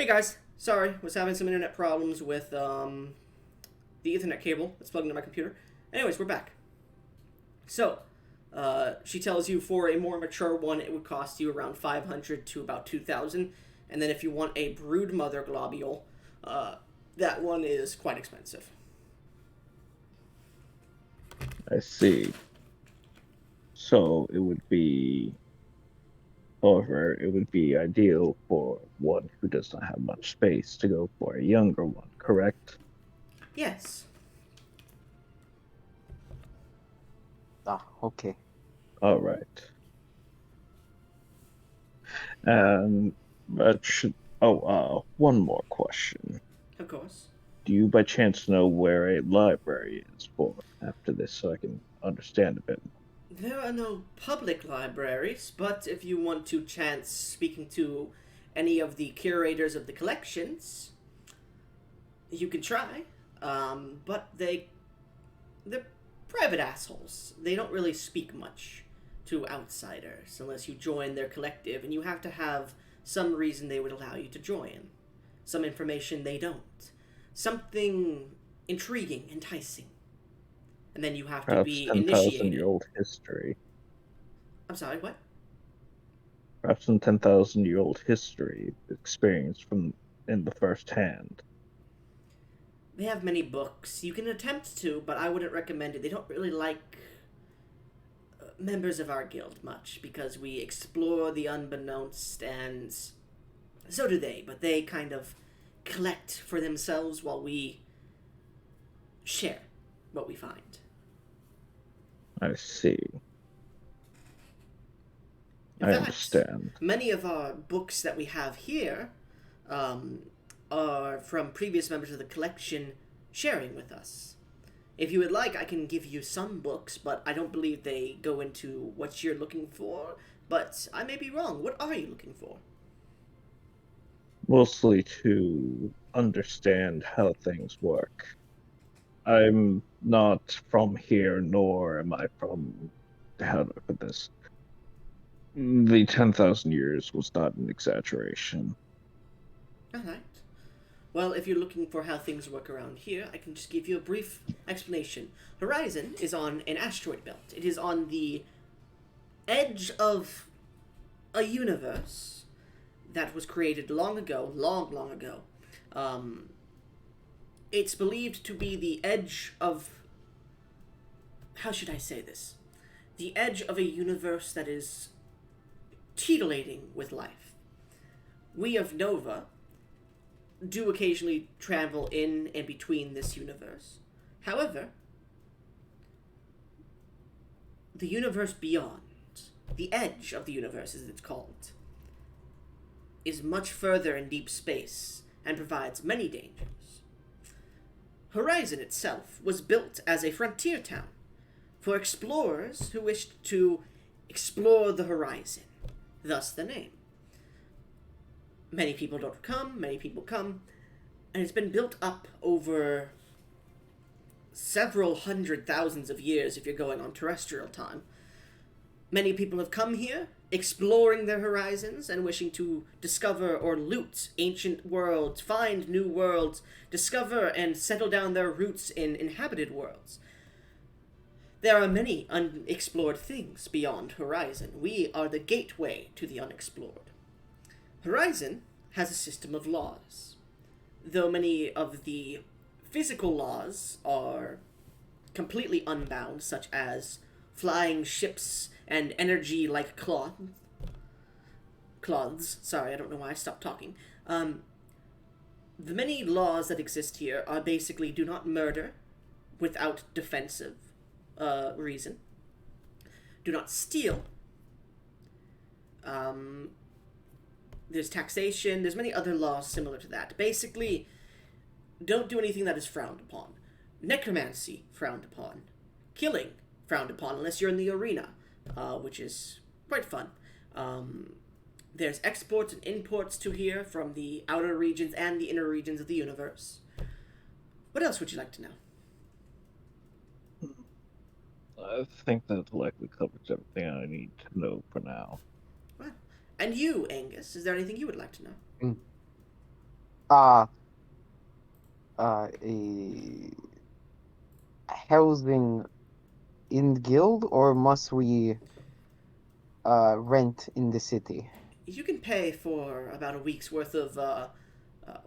Hey guys, sorry, was having some internet problems with the Ethernet cable that's plugged into my computer. Anyways, we're back. So, she tells you for a more mature one, it would cost you around 500 to about 2,000, and then if you want a brood mother globule, that one is quite expensive. I see. So it would be, however, it would be ideal for one who does not have much space to go for a younger one, correct? Yes. Okay. All right. And that should. One more question. Of course. Do you by chance know where a library is for after this so I can understand a bit more? There are no public libraries, but if you want to chance speaking to any of the curators of the collections, you can try. But they're private assholes. They don't really speak much to outsiders unless you join their collective, and you have to have some reason they would allow you to join. Some information they don't. Something intriguing, enticing. And then you have to Perhaps be 10,000 year initiated. old history. I'm sorry, what? Perhaps some 10,000 year old history experienced from in the first hand. They have many books. You can attempt to, but I wouldn't recommend it. They don't really like members of our guild much because we explore the unbeknownst, and so do they, but they kind of collect for themselves while we share what we find. I see. In I fact, understand. many of our books that we have here um, are from previous members of the collection sharing with us. If you would like, I can give you some books, but I don't believe they go into what you're looking for. But I may be wrong. What are you looking for? Mostly to understand how things work. I'm not from here, nor am I from, how do I put this? The 10,000 years was not an exaggeration. Alright. Well, if you're looking for how things work around here, I can just give you a brief explanation. Horizon is on an asteroid belt. It is on the edge of a universe that was created long ago, long, long ago. Um, it's believed to be the edge of. How should I say this? The edge of a universe that is titillating with life. We of Nova do occasionally travel in and between this universe. However, the universe beyond, the edge of the universe as it's called, is much further in deep space and provides many dangers. Horizon itself was built as a frontier town for explorers who wished to explore the horizon, thus the name. Many people don't come, many people come, and it's been built up over several hundred thousands of years if you're going on terrestrial time. Many people have come here, exploring their horizons and wishing to discover or loot ancient worlds, find new worlds, discover and settle down their roots in inhabited worlds. There are many unexplored things beyond Horizon. We are the gateway to the unexplored. Horizon has a system of laws. Though many of the physical laws are completely unbound, such as flying ships and energy like cloths. Sorry, I don't know why I stopped talking. The many laws that exist here are basically do not murder without defensive reason, do not steal. Um, there's taxation. There's many other laws similar to that. Basically, don't do anything that is frowned upon. Necromancy frowned upon. Killing frowned upon unless you're in the arena, which is quite fun. There's exports and imports to here from the outer regions and the inner regions of the universe. What else would you like to know? I think that likely covers everything I need to know for now. Well, and you, Angus, is there anything you would like to know? Mm. Uh, a housing in guild, or must we rent in the city? You can pay for about a week's worth of.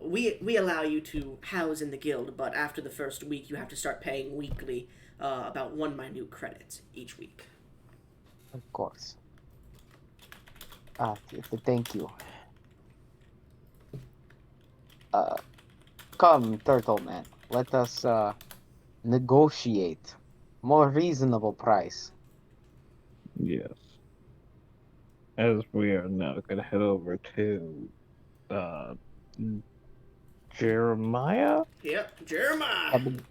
We allow you to house in the guild, but after the first week, you have to start paying weekly, about one minute credit each week. Of course. Thank you. Uh, Come, Turtle Man. Let us negotiate more reasonable price. Yes. As we are now going to head over to uh, Jeremiah. Yep, Jeremiah. Jeb-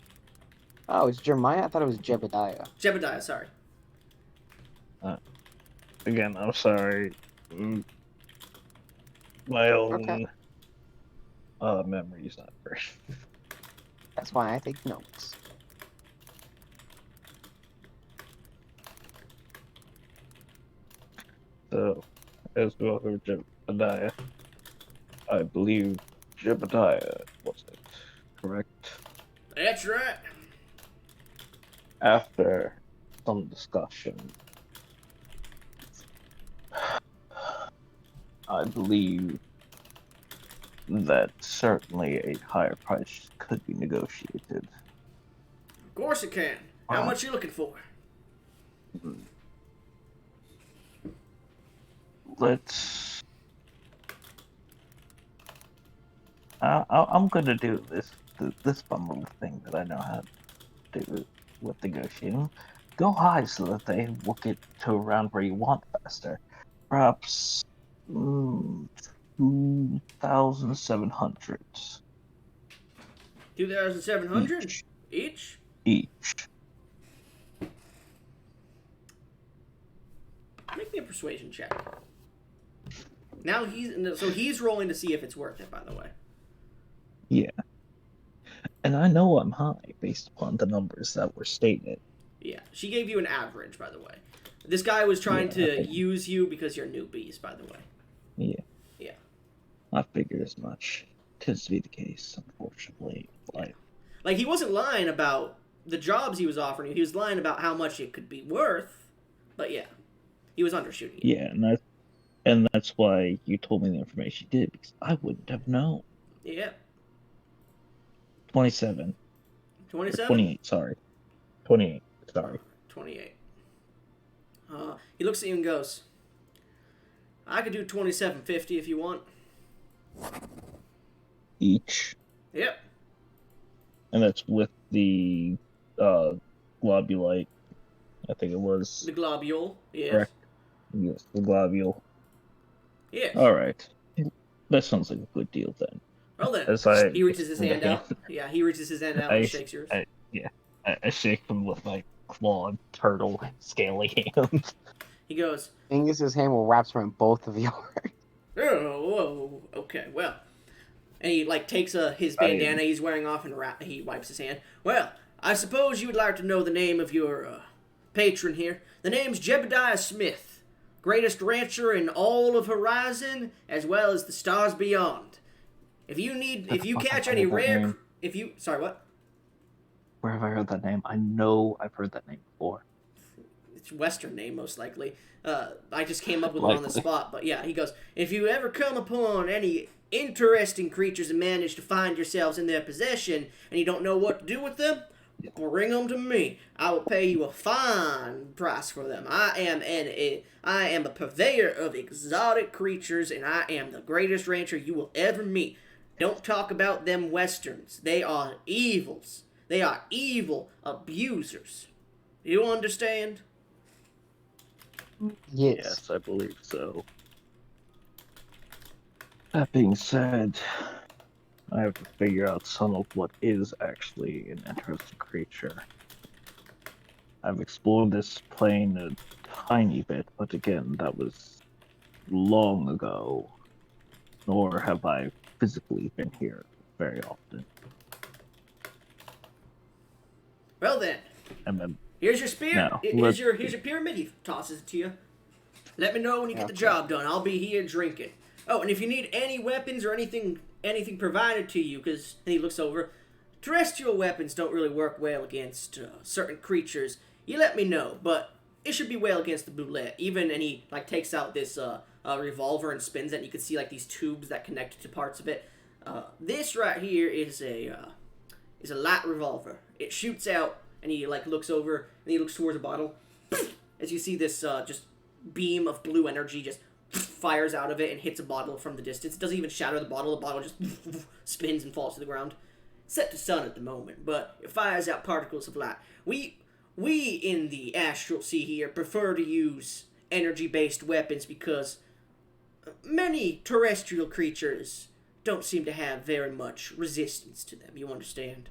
Oh, it's Jeremiah? I thought it was Jebediah. Jebediah, sorry. Uh, Again, I'm sorry. Mm, My Okay. own memory's not great. That's why I take notes. So, as we welcome Jebediah, I believe Jebediah was it, correct? That's right. After some discussion, I believe that certainly a higher price could be negotiated. Of course it can. How Uh, much you looking for? let's. I'm gonna do this fun little thing that I know how to do with negotiating. Go high so that they will get to around where you want faster. Perhaps 2,700 $2,700 each. each? Each. Make me a persuasion check. Now he's rolling to see if it's worth it, by the way. Yeah. And I know I'm high based upon the numbers that were stated. Yeah, she gave you an average, by the way. This guy was trying Yeah, to use you because you're newbies, by the way. yeah. Yeah. I figured as much. Tends to be the case, unfortunately. Yeah. Like, he wasn't lying about the jobs he was offering you. He was lying about how much it could be worth. But yeah, he was undershooting you. Yeah, and that's why you told me the information you did, because I wouldn't have known. Yeah. 27 or 27? 28, sorry. 28, sorry. 28. He looks at you and goes, I could do 27.50 if you want. Each. Yep. And that's with the uh globulite, I think it was. The globule. Yes. Correct. Yes, the globule. Yes. Alright. That sounds like a good deal then. Well then, As I he reaches his extend a hand out. Yeah, he reaches his hand out and I, shakes yours. yeah, I shake him with my clawed turtle scaly hand. He goes, Angus's hand will wrap around both of yours. oh, whoa, okay, well. And he, like, takes his bandana he's wearing off and he wipes his hand. Well, I suppose you would like to know the name of your patron here. The name's Jebediah Smith, greatest rancher in all of Horizon, as well as the stars beyond. If you catch any rare, sorry, what? Where have I heard that name? I know I've heard that name before. It's a Western name, most likely. I just came up with one on the spot, but yeah, he goes, if you ever come upon any interesting creatures and manage to find yourselves in their possession and you don't know what to do with them, bring them to me. I will pay you a fine price for them. I am a purveyor of exotic creatures, and I am the greatest rancher you will ever meet. Don't talk about them westerns. They are evils. They are evil abusers. You understand? Yes. I believe so. That being said, I have to figure out some of what is actually an interesting creature. I've explored this plane a tiny bit, but again, that was long ago. Nor have I physically been here very often. Well then, And then here's your spear. now, Here's your pyramid. He tosses it to you. Let me know when you get the job done. I'll be here drinking. Oh, and if you need any weapons or anything provided to you, because he looks over, terrestrial weapons don't really work well against certain creatures. You let me know, but it should be well against the boulette. Even, and he like takes out this revolver and spins it, and you can see like these tubes that connect to parts of it. This right here is a light revolver. It shoots out, and he like looks over, and he looks towards a bottle. As you see this just beam of blue energy just fires out of it and hits a bottle from the distance. It doesn't even shatter the bottle. The bottle just spins and falls to the ground. Set to sun at the moment, but it fires out particles of light. We in the astral sea here prefer to use energy-based weapons because many terrestrial creatures don't seem to have very much resistance to them. You understand?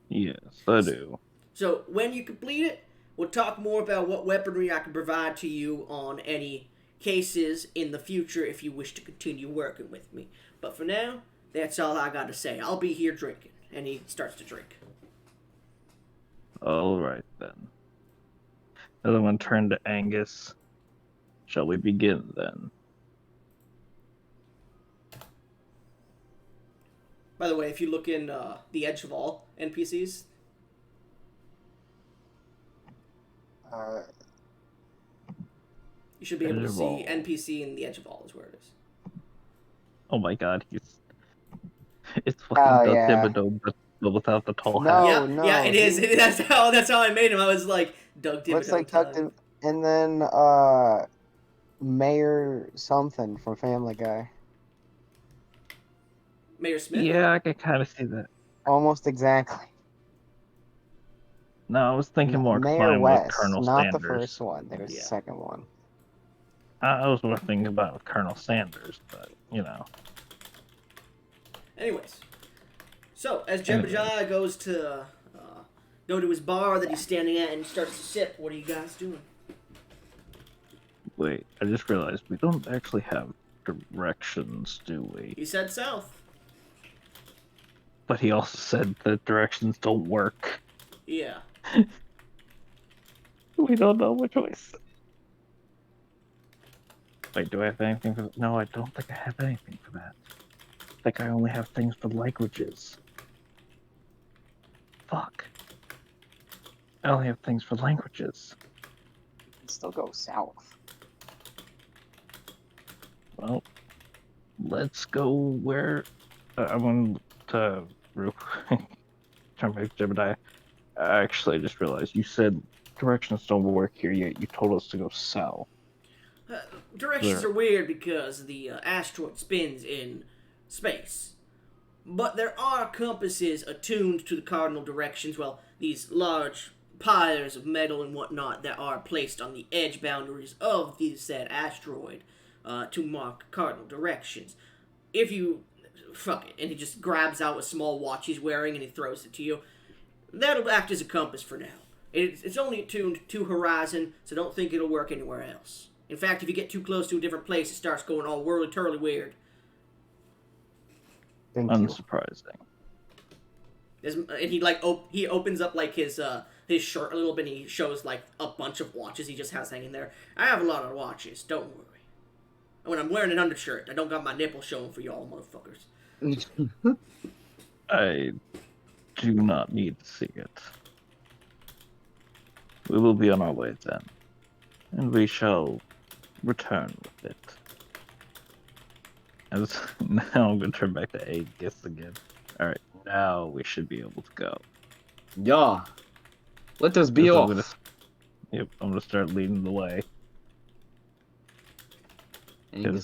Yes, I do. So when you complete it, we'll talk more about what weaponry I can provide to you on any cases in the future if you wish to continue working with me. But for now, that's all I got to say. I'll be here drinking. And he starts to drink. All right, then. Another one turned to Angus. Shall we begin, then? By the way, if you look in the Edge of all NPCs... you should be able to see NPC in the Edge of all is where it is. Oh my god, it's fucking Doug Thibodeau, but without the tall hat. Yeah, it is. That's how I made him. I was like, Doug Thibodeau. Looks like Doug and then Mayor something from Family Guy. Mayor Smith? Yeah, I can kind of see that. Almost exactly. No, I was thinking more Mayor West, with Colonel not Sanders. the first one. There's the second one. I was more thinking about with Colonel Sanders, but, you know. Anyways. So, as Jebediah goes to go to his bar that he's standing at and starts to sip, what are you guys doing? Wait, I just realized we don't actually have directions, do we? He said south. But he also said that directions don't work. Yeah. We don't know which way. Wait, do I have anything for that? No, I don't think I have anything for that. I think I only have things for languages. Fuck. I only have things for languages. You can still go south. Well, let's go where... I want to... Try to make Jebediah. Actually, I just realized you said directions don't work here yet. You told us to go south. Directions are weird because the asteroid spins in space. But there are compasses attuned to the cardinal directions, well, these large piles of metal and whatnot that are placed on the edge boundaries of the said asteroid to mark cardinal directions. If you... fuck it. And he just grabs out a small watch he's wearing and he throws it to you. That'll act as a compass for now. It's only attuned to horizon, so don't think it'll work anywhere else. In fact, if you get too close to a different place, it starts going all whirly-turly weird. Unsurprising. And he he opens up like his shirt a little bit and he shows like a bunch of watches he just has hanging there. I have a lot of watches, don't worry. And when I'm wearing an undershirt, I don't got my nipples showing for y'all motherfuckers. I do not need to see it. We will be on our way then, and we shall return with it. As now I'm going to turn back to Aegis again. Alright, now we should be able to go. Yeah. Let us be off. I'm going to start leading the way. Given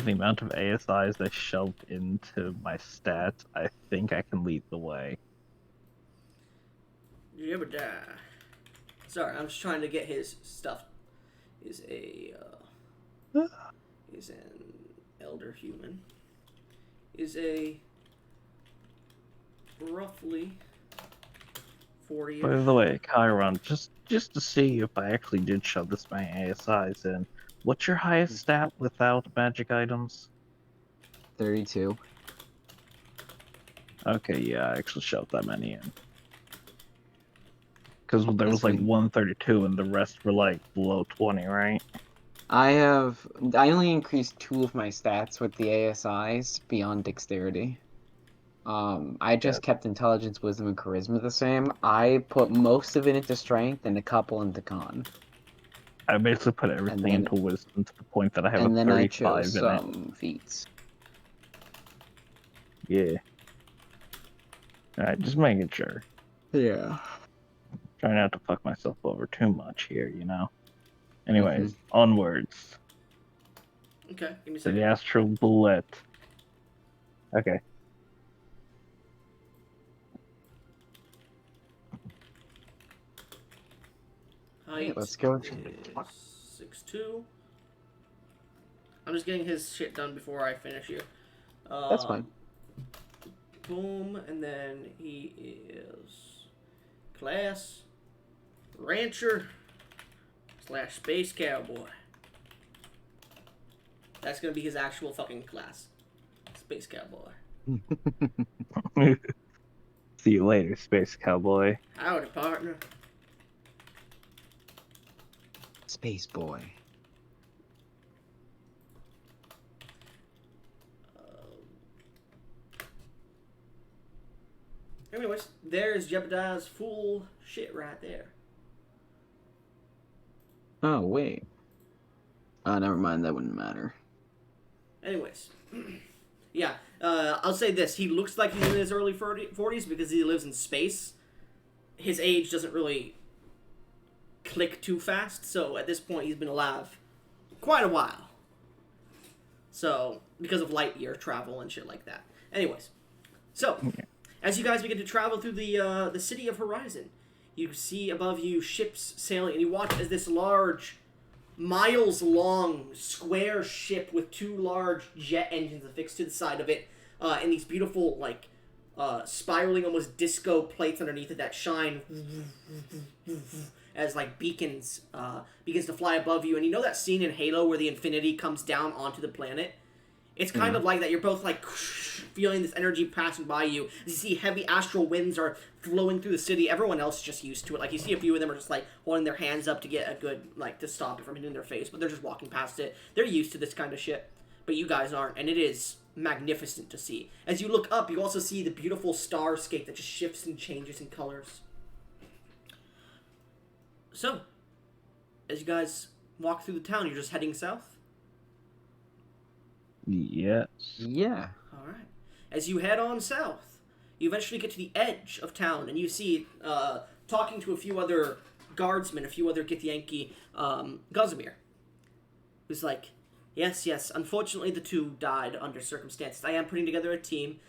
the amount of ASIs I shoved into my stats, I think I can lead the way. You ever die? Sorry, I'm just trying to get his stuff. Is an elder human. Is a roughly 40. By the way, Chiron, just to see if I actually did shove this many ASIs in, what's your highest stat without magic items? 32. Okay, yeah, I actually shoved that many in. Because there was like 132 and the rest were like below 20, right? I only increased 2 of my stats with the ASIs beyond dexterity. I just kept intelligence, wisdom, and charisma the same. I put most of it into strength and a couple into con. I basically put everything then- into wisdom to the point that I have a And then I 35 chose in it. some feats. Yeah. Alright, just making sure. Yeah. Trying not to fuck myself over too much here, Anyways, onwards. Okay, give me a To second. the astral bullet. Okay. Height let's go. is 6'2". I'm just getting his shit done before I finish here. That's fine. Boom, and then he is class rancher / space cowboy. That's gonna be his actual fucking class. Space cowboy. See you later, space cowboy. Howdy, partner. Space boy. Anyways, there's Jebediah's full shit right there. Oh, wait. Never mind. That wouldn't matter. Anyways, yeah, I'll say this. He looks like he's in his early 40s because he lives in space. His age doesn't really click too fast, so at this point he's been alive quite a while. So, because of light year travel and shit like that. Anyways, so, as you guys begin to travel through the city of Horizon, you see above you ships sailing, and you watch as this large, miles-long, square ship with 2 large jet engines affixed to the side of it, and these beautiful, like, spiraling, almost disco plates underneath it that shine as, like, beacons, begins to fly above you. And you know that scene in Halo where the Infinity comes down onto the planet? It's kind of like that. You're both, like, feeling this energy passing by you. As you see heavy astral winds are flowing through the city. Everyone else is just used to it. Like, you see a few of them are just, like, holding their hands up to get a good, like, to stop it from hitting their face. But they're just walking past it. They're used to this kind of shit. But you guys aren't. And it is magnificent to see. As you look up, you also see the beautiful starscape that just shifts and changes in colors. So, as you guys walk through the town, you're just heading south? Yes. Yeah. Alright. As you head on south, you eventually get to the edge of town, and you see, talking to a few other guardsmen, a few other Githyanki, Gazimir, who's like, yes, unfortunately the 2 died under circumstances. I am putting together a team,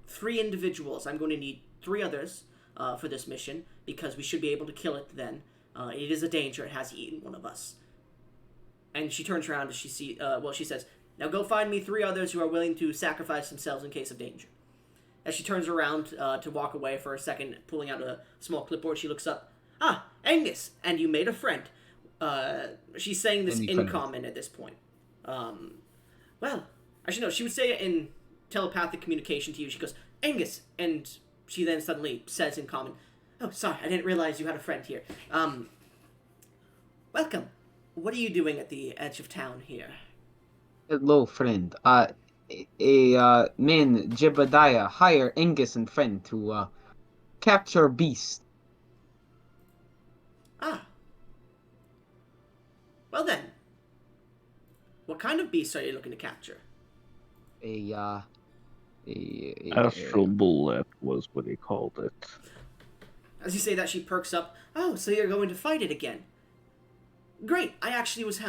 3 individuals. I'm going to need 3 others, for this mission, because we should be able to kill it then. It is a danger. It has eaten one of us. And she turns around and she she says, now go find me 3 others who are willing to sacrifice themselves in case of danger. As she turns around to walk away for a second, pulling out a small clipboard, she looks up. Ah, Angus, and you made a friend. She's saying this in common at this point. Well, actually no, she would say it in telepathic communication to you. She goes, Angus, and she then suddenly says in common, oh, sorry, I didn't realize you had a friend here. Welcome. What are you doing at the edge of town here? Hello, friend. Man, Jebediah, hire Angus and friend to, capture beast. Ah. Well then. What kind of beast are you looking to capture? Astral bullet was what he called it. As you say that, she perks up. Oh, so you're going to fight it again. Great. I actually was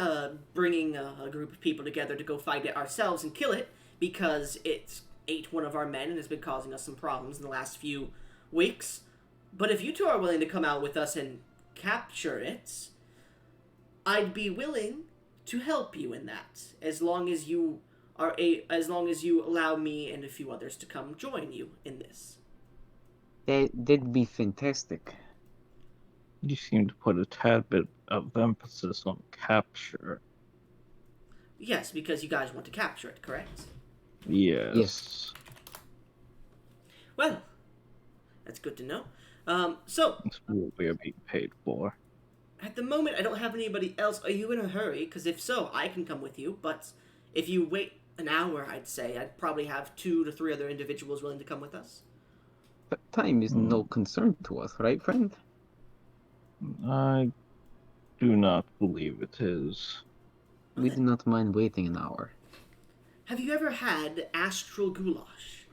bringing a group of people together to go fight it ourselves and kill it because it ate one of our men and has been causing us some problems in the last few weeks. But if you 2 are willing to come out with us and capture it, I'd be willing to help you in that, as long as you allow me and a few others to come join you in this. That'd be fantastic. You seem to put a tad bit of emphasis on capture. Yes, because you guys want to capture it, correct? Yes. Well, that's good to know. So That's what we are being paid for. At the moment, I don't have anybody else. Are you in a hurry? Because if so, I can come with you. But if you wait an hour, I'd say, I'd probably have 2 to 3 other individuals willing to come with us. But time is Hmm. no concern to us, right, friend? I do not believe it is. Well, We then, do not mind waiting an hour. have you ever had astral goulash?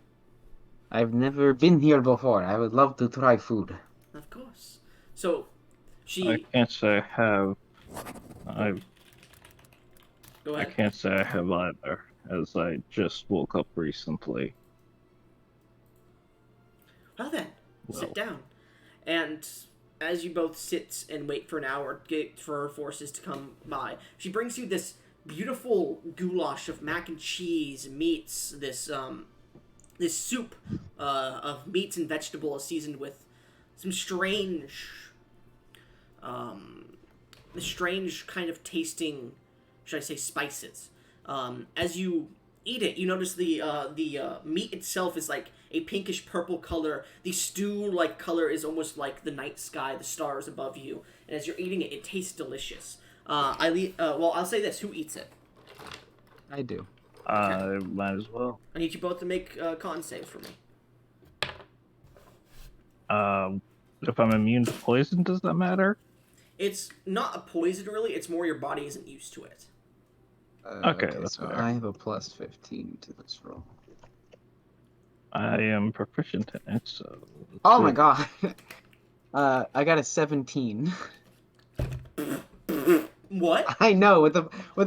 I've never been here before. I would love to try food. Of course. So, I she... can't say I have. Go I ahead. can't say I have either, as I just woke up recently. Well then, Well, sit down. And as you both sit and wait for an hour for her forces to come by, she brings you this beautiful goulash of mac and cheese, meats, this soup of meats and vegetables seasoned with some strange kind of tasting, should I say, spices. As you eat it, you notice the meat itself is like a pinkish purple color. The stew like color is almost like the night sky, the stars above you. And as you're eating it, it tastes delicious. Well, I'll say this: who eats it? I do. I might as well. I need you both to make con saves for me. If I'm immune to poison, does that matter? It's not a poison, really. It's more your body isn't used to it. Okay, that's so fair. I have a plus 15 to this roll. I am proficient in it, so. Oh my god. I got a 17. What? I know, with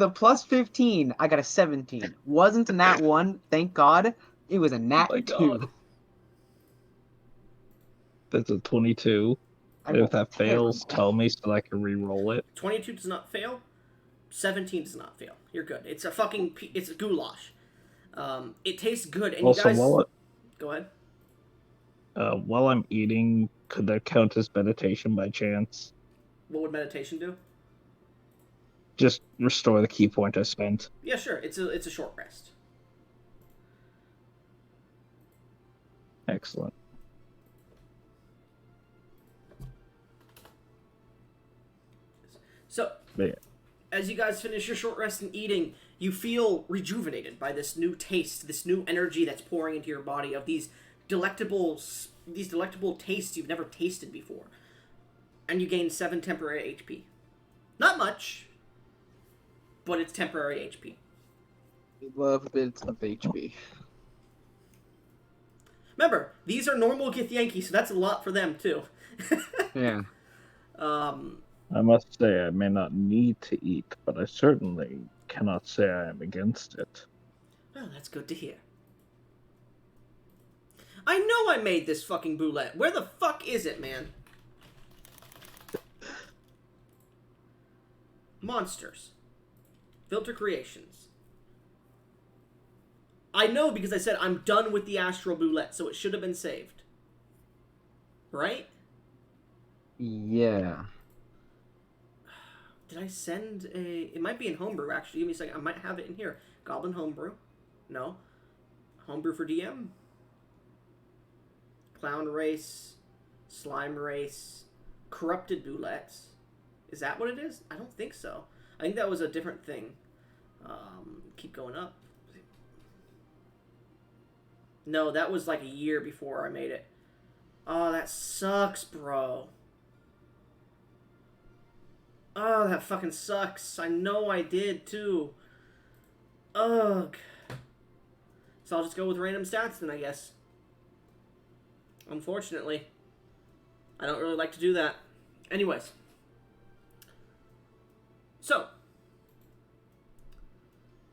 a plus 15, I got a 17. Wasn't a nat 1, thank God. It was a nat Oh my 2. God. That's a 22. I If rolled that fails, terrible. tell me so I can re-roll it. 22 does not fail. 17 does not fail. You're good. It's a fucking... It's a goulash. It tastes good, and Also, you guys... Go ahead. while I'm eating, could that count as meditation by chance? What would meditation do? Just restore the key point I spent. Yeah, sure. It's a short rest. Excellent. So, Yeah. as you guys finish your short rest and eating, you feel rejuvenated by this new taste, this new energy that's pouring into your body of these delectable tastes you've never tasted before. And you gain 7 temporary HP. Not much, but it's temporary HP. We love bits of HP. Remember, these are normal Githyanki, so that's a lot for them too. Yeah. I must say, I may not need to eat, but I certainly cannot say I am against it. Well, that's good to hear. I know I made this fucking boulette. Where the fuck is it, man? Monsters. Filter Creations. I know because I said I'm done with the Astral Boulette, so it should have been saved. Right? Yeah. Did I send a... It might be in Homebrew, actually. Give me a second. I might have it in here. Goblin Homebrew. No. Homebrew for DM. Clown Race. Slime Race. Corrupted Boulettes. Is that what it is? I don't think so. I think that was a different thing. Keep going up. No, that was like a year before I made it. Oh, that sucks, bro. Oh, that fucking sucks. I know I did, too. Ugh. So I'll just go with random stats then, I guess. Unfortunately. I don't really like to do that. Anyways. So.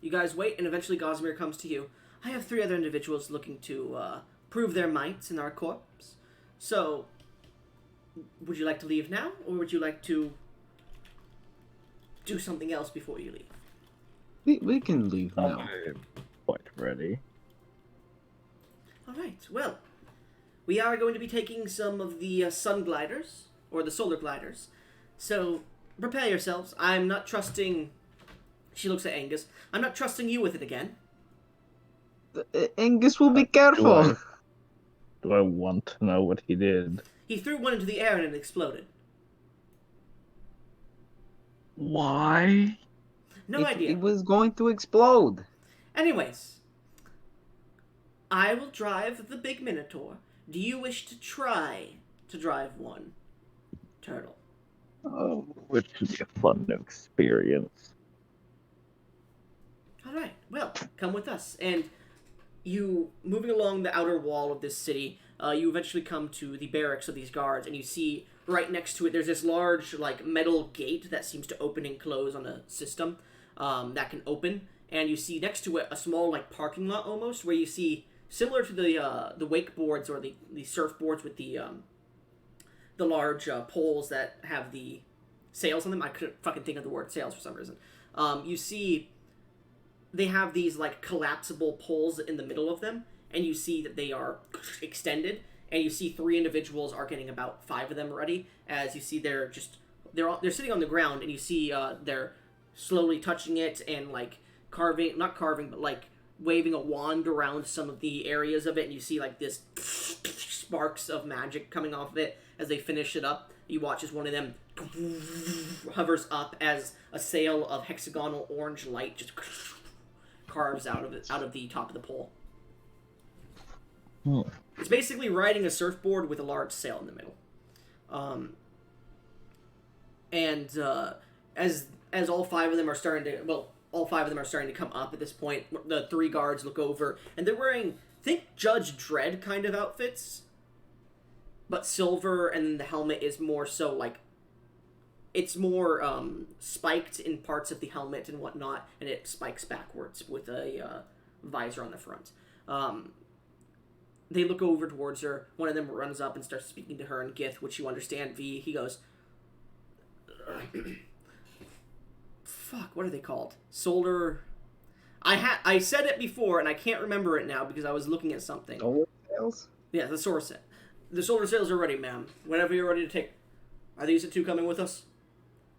You guys wait, and eventually Gosmir comes to you. I have 3 other individuals looking to prove their might in our corps. So, would you like to leave now, or would you like to do something else before you leave? We can leave now. I'm quite ready. Alright, well, we are going to be taking some of the sun gliders, or the solar gliders, so prepare yourselves. I'm not trusting... She looks at Angus. I'm not trusting you with it again. Angus will be careful. Do I want to know what he did? He threw one into the air and it exploded. Why? No idea. It was going to explode. Anyways, I will drive the big Minotaur. Do you wish to try to drive one, Turtle? Oh, it should be a fun new experience. Alright, well, come with us. And you, moving along the outer wall of this city, you eventually come to the barracks of these guards, and you see right next to it, there's this large, like, metal gate that seems to open and close on a system that can open. And you see next to it a small, like, parking lot almost, where you see, similar to the wakeboards or the surfboards with the large poles that have the sails on them. I couldn't fucking think of the word sails for some reason. You see they have these like collapsible poles in the middle of them, and you see that they are extended, and you see 3 individuals are getting about 5 of them ready. As you see, they're sitting on the ground, and you see they're slowly touching it and like not carving, but like waving a wand around some of the areas of it, and you see like this sparks of magic coming off of it as they finish it up. You watch as one of them hovers up as a sail of hexagonal orange light just carves out of the top of the pole. It's basically riding a surfboard with a large sail in the middle. As all 5 of them are starting to come up at this point, the 3 guards look over, and they're wearing, think Judge Dredd kind of outfits, but silver, and then the helmet is more so like, it's more spiked in parts of the helmet and whatnot, and it spikes backwards with a visor on the front. They look over towards her. One of them runs up and starts speaking to her in Gith, which you understand, V. He goes, fuck, what are they called? Solar... I said it before, and I can't remember it now because I was looking at something. Solar sails? Yeah, the solar set. The solar sails are ready, ma'am. Whenever you're ready to take... Are these the 2 coming with us?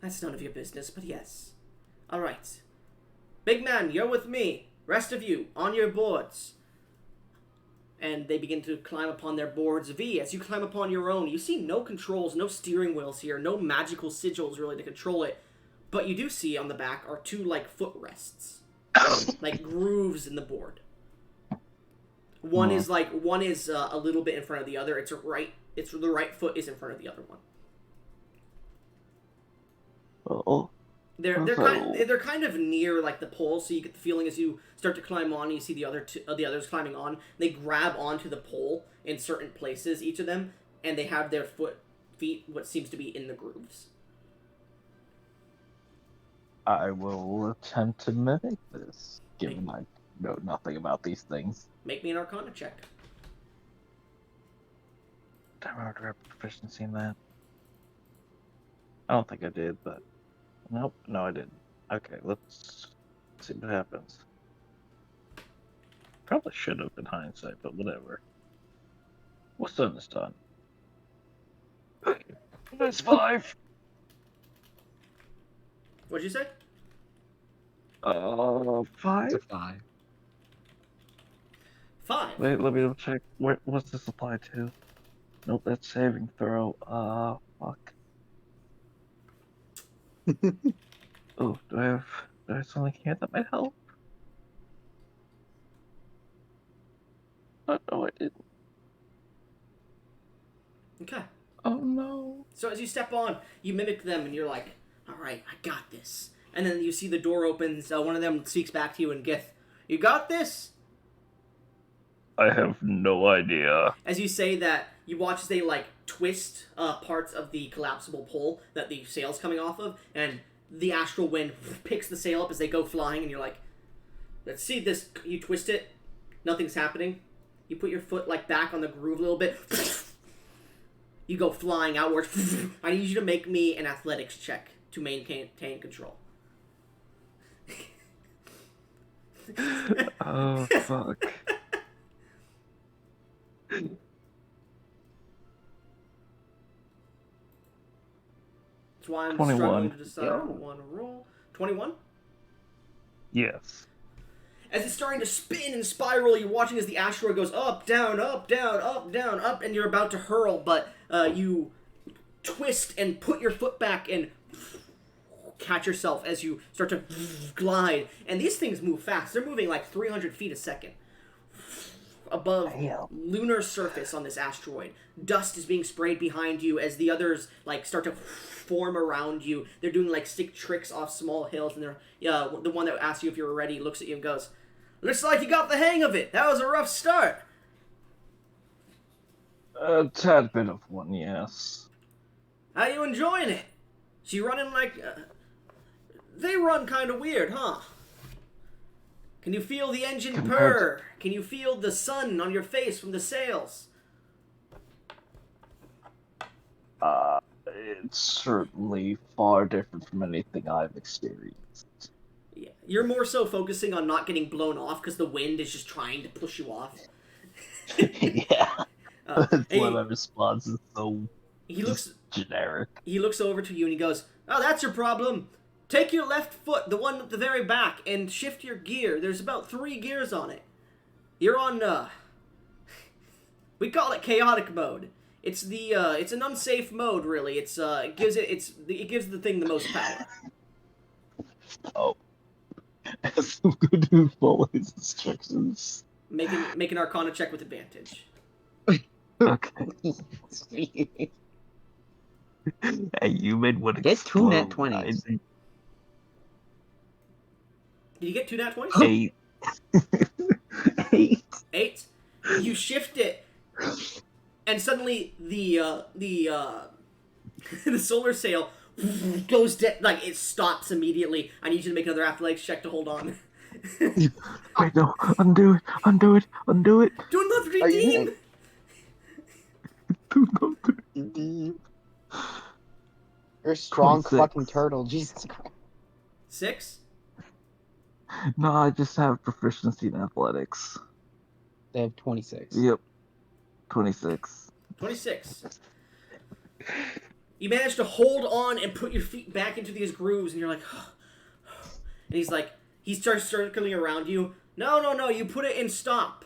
That's none of your business, but yes. Alright. Big man, you're with me. Rest of you, on your boards. And they begin to climb upon their boards. V, as you climb upon your own, you see no controls, no steering wheels here, no magical sigils really to control it. But you do see on the back are 2, like, footrests. Like, grooves in the board. One is a little bit in front of the other. The right foot is in front of the other one. Oh. They're kind of near like the pole, so you get the feeling as you start to climb on, you see the others climbing on. They grab onto the pole in certain places, each of them, and they have their feet what seems to be in the grooves. I will attempt to mimic this, given I know nothing about these things. Make me an Arcana check. Do I have proficiency in that? I don't think I did, but... Nope, no I didn't. Okay, let's see what happens. Probably should have in hindsight, but whatever. What's done is done. That's 5! What'd you say? 5? It's a 5. 5. Wait, let me double check. What's this apply to? Nope, that's saving throw. Fuck. Oh, do I have something here that might help? Oh, no, I didn't. Okay. Oh, no. So as you step on, you mimic them, and you're like, alright, I got this. And then you see the door opens, one of them speaks back to you in Gith. You got this? I have no idea. As you say that, you watch as they, like, twist parts of the collapsible pole that the sail's coming off of, and the astral wind picks the sail up as they go flying, and you're like, let's see this. You twist it, nothing's happening. You put your foot, like, back on the groove a little bit. You go flying outwards. I need you to make me an athletics check to maintain control. Oh, fuck. That's why I'm 21. struggling to decide what I want to roll. 21? Yes. As it's starting to spin and spiral, you're watching as the asteroid goes up, down, up, down, up, down, up, and you're about to hurl, but you twist and put your foot back and catch yourself as you start to glide. And these things move fast. They're moving like 300 feet a second above lunar surface on this asteroid. Dust is being sprayed behind you as the others like start to form around you. They're doing like sick tricks off small hills, and they're the one that asks you if you were ready looks at you and goes, "Looks like you got the hang of it. That was a rough start." A tad bit of one, yes. How you enjoying it? She running like they run kind of weird, huh? Can you feel the engine purr? Can you feel the sun on your face from the sails? It's certainly far different from anything I've experienced. Yeah, you're more so focusing on not getting blown off because the wind is just trying to push you off. Yeah. That's why he- my response is so He looks generic. He looks over to you and he goes, "Oh, that's your problem. Take your left foot, the one at the very back, and shift your gear. There's about 3 gears on it. You're on, we call it chaotic mode. It's it's an unsafe mode, really. It gives the thing the most power." Oh. As I'm going to follow his instructions. Make an Arcana check with advantage. Okay. Hey, you made one Get 2 nat explode. 20s. Did you get 2 nat 20s? 8. 8. 8. You shift it, and suddenly the the solar sail goes dead. Like it stops immediately. I need you to make another athletics check to hold on. Wait, no. Undo it. Undo it. Undo it. Do another Are you redeem. Do not redeem. You're a strong 26. fucking turtle, Jesus Christ. 6. No, I just have proficiency in athletics. They have 26. Yep. 26. 26. You manage to hold on and put your feet back into these grooves, and you're like, and he's like, he starts circling around you. No, you put it in stop.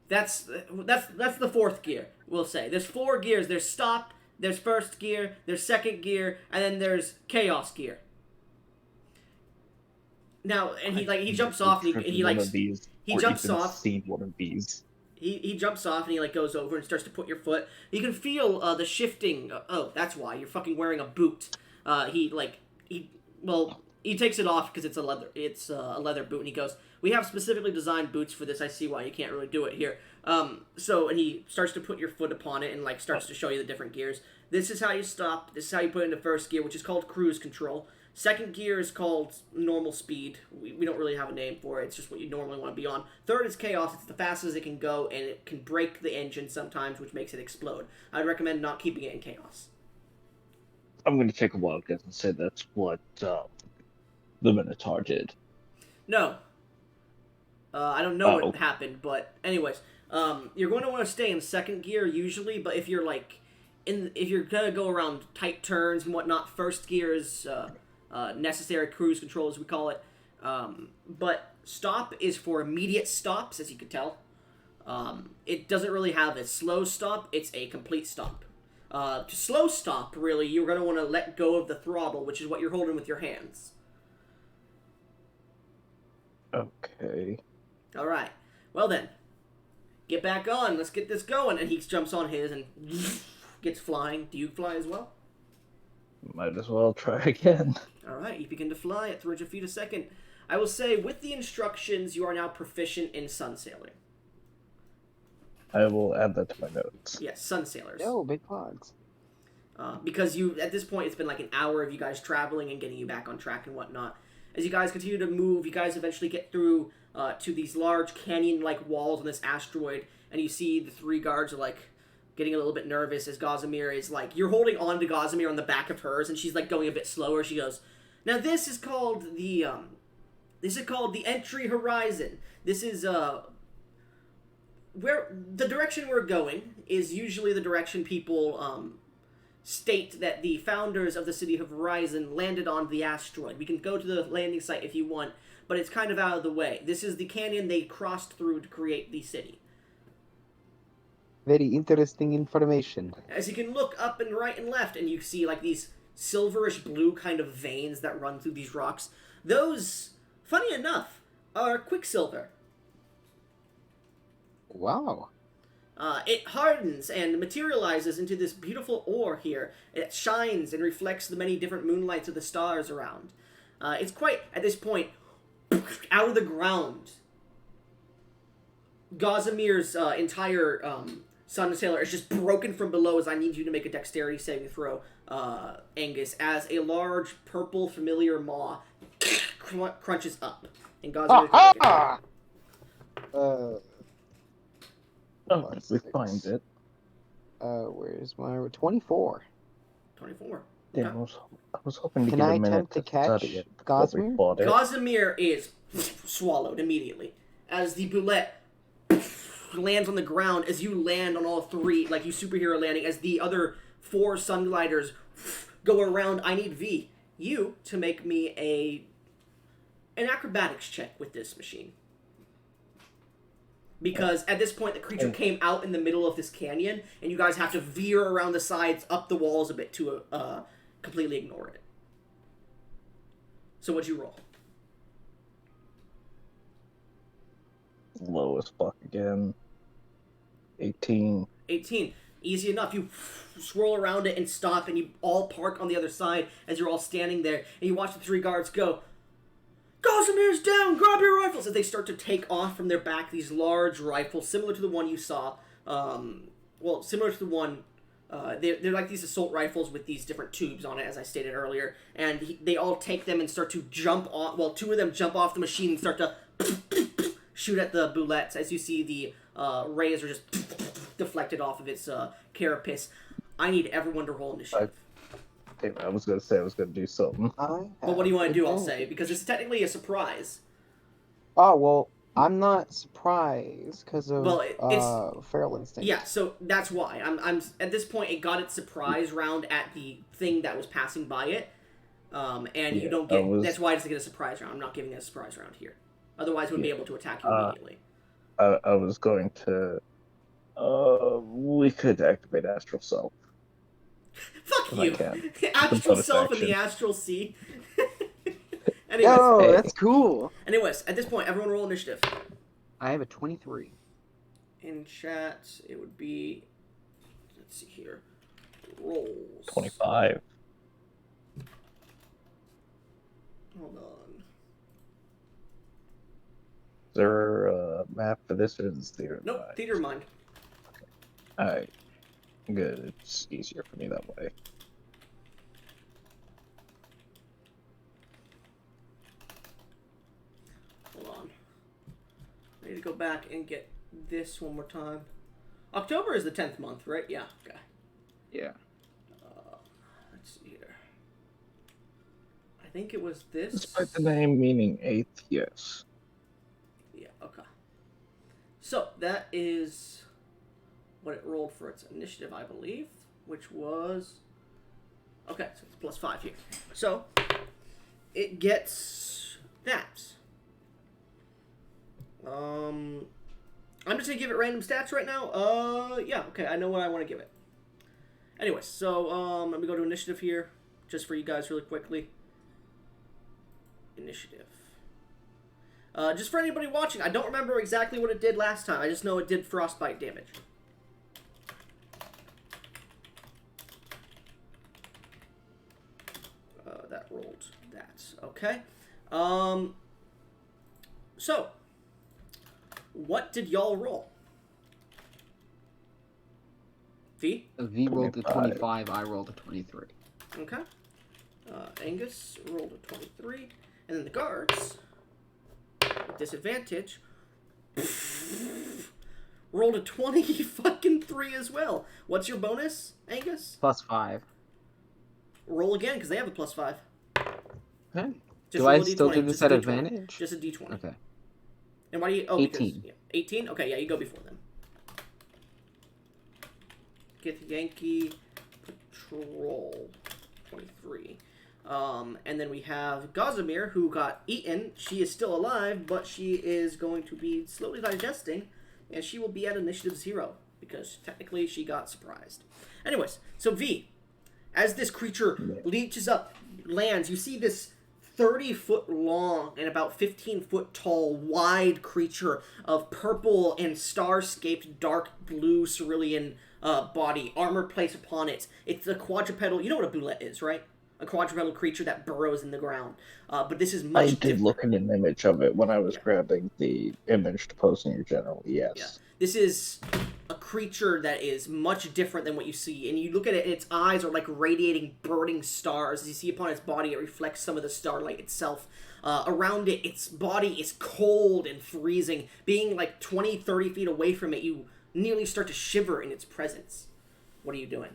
That's the 4th gear, we'll say. There's 4 gears. There's stop, there's first gear, there's second gear, and then there's chaos gear. Now, and he jumps off, and he One of these, he or jumps even off. seen one of these. He jumps off and he like goes over and starts to put your foot. You can feel the shifting. Oh, that's why you're fucking wearing a boot. He takes it off because it's a leather. It's a leather boot, and he goes, "We have specifically designed boots for this. I see why you can't really do it here." And he starts to put your foot upon it and like starts to show you the different gears. This is how you stop. This is how you put it into first gear, which is called cruise control. Second gear is called normal speed. We don't really have a name for it. It's just what you normally want to be on. Third is chaos. It's the fastest it can go, and it can break the engine sometimes, which makes it explode. I'd recommend not keeping it in chaos. I'm going to take a wild guess and say that's what the Minotaur did. No. I don't know what happened, but anyways, you're going to want to stay in second gear usually, but if you're like if you're going to go around tight turns and whatnot, first gear is necessary cruise control, as we call it. But stop is for immediate stops, as you can tell. It doesn't really have a slow stop, it's a complete stop. To slow stop, really, you're going to want to let go of the throttle, which is what you're holding with your hands. Okay. Alright. Well then, get back on, let's get this going. And he jumps on his and gets flying. Do you fly as well? Might as well try again. Alright, you begin to fly at 300 feet a second. I will say, with the instructions, you are now proficient in sun sailing. I will add that to my notes. Yes, sun sailors. Yo, big pods. Because at this point, it's been like an hour of you guys traveling and getting you back on track and whatnot. As you guys continue to move, you guys eventually get through to these large canyon-like walls on this asteroid, and you see the 3 guards are like getting a little bit nervous as Gossamer is like, you're holding on to Gossamer on the back of hers, and she's like going a bit slower. She goes, "Now this is called the entry horizon. This is where the direction we're going is usually the direction people state that the founders of the city of Horizon landed on the asteroid. We can go to the landing site if you want, but it's kind of out of the way. This is the canyon they crossed through to create the city." Very interesting information. As you can look up and right and left, and you see like these silverish blue kind of veins that run through these rocks. Those, funny enough, are quicksilver. Wow. It hardens and materializes into this beautiful ore here. It shines and reflects the many different moonlights of the stars around. It's quite, at this point, out of the ground. Gazamir's entire Sun Sailor is just broken from below as I need you to make a dexterity saving throw, Angus, as a large purple familiar maw crunches up. And Gazamir can Oh, if we find it. Where's my 24? 24. Yeah, Okay. I was hoping to Can get I a minute attempt to catch study it before we Gosmere? fought it. Gazamir is swallowed immediately as the boulette lands on the ground as you land on all three, like you superhero landing, as the other 4 sun gliders go around. I need V, you, to make me an acrobatics check with this machine. Because at this point, the creature came out in the middle of this canyon, and you guys have to veer around the sides, up the walls a bit to completely ignore it. So what'd you roll? Low as fuck again. 18. 18. Easy enough. You swirl around it and stop, and you all park on the other side as you're all standing there, and you watch the 3 guards go, Gazamir's down! Grab your rifles! As they start to take off from their back these large rifles, similar to the one you saw. Similar to the one... They're like these assault rifles with these different tubes on it, as I stated earlier. And they all take them and start to jump off... Well, 2 of them jump off the machine and start to shoot at the boulettes. As you see, the rays are just deflected off of its carapace. I need everyone to roll initiative. I was gonna say I was gonna do something. But what do you want to do, I'll say? Because it's technically a surprise. Oh, well, I'm not surprised because of feral instinct. Yeah, so that's why. I'm at this point, it got its surprise round at the thing that was passing by it. You don't get... That's why it doesn't get a surprise round. I'm not giving it a surprise round here. Otherwise, it would be able to attack you immediately. I was going to... we could activate Astral Self. Fuck you! Astral Self and the Astral Sea. Anyways, Oh, that's cool. Anyways, at this point, everyone roll initiative. I have a 23. In chat, it would be... Let's see here. Rolls. 25. Hold on. Is there a map for this, or is this theater? Nope, theater of mind. Alright. Good. It's easier for me that way. Hold on. I need to go back and get this one more time. October is the 10th month, right? Yeah, okay. Yeah. Let's see here. I think it was this. Despite the name meaning 8th, yes. Yeah, okay. So, that is what it rolled for its initiative, I believe, which was... Okay, so it's +5 here. So, it gets that. I'm just gonna give it random stats right now. Yeah, okay, I know what I want to give it. Anyways, so, let me go to initiative here, just for you guys really quickly. Initiative. Just for anybody watching, I don't remember exactly what it did last time. I just know it did frostbite damage. That rolled that. Okay. So, what did y'all roll? V? V rolled a 25, I rolled a 23. Okay. Angus rolled a 23. And then the guards, with disadvantage, rolled a 23 as well. What's your bonus, Angus? +5. Roll again, because they have a +5. Okay. Just Do I roll a still D20, do this just at a D20. advantage? Just a D20. Okay. And why do you... Oh, 18. Because, yeah, 18? Okay, yeah, you go before them. Get Yankee Patrol 23. And then we have Gazamir, who got eaten. She is still alive, but she is going to be slowly digesting, and she will be at initiative 0, because technically she got surprised. Anyways, so V, As this creature leaches up, lands, you see this 30-foot long and about 15-foot tall, wide creature of purple and star-scaped dark blue cerulean body, armor placed upon it. It's a quadrupedal. You know what a boulette is, right? A quadrupedal creature that burrows in the ground. But this is much different. I did look at an image of it when I was grabbing the image to post in your general, yes. Yeah. This is a creature that is much different than what you see. And you look at it, and its eyes are like radiating, burning stars. As you see upon its body, it reflects some of the starlight itself. Around it, its body is cold and freezing. Being like 20, 30 feet away from it, you nearly start to shiver in its presence. What are you doing?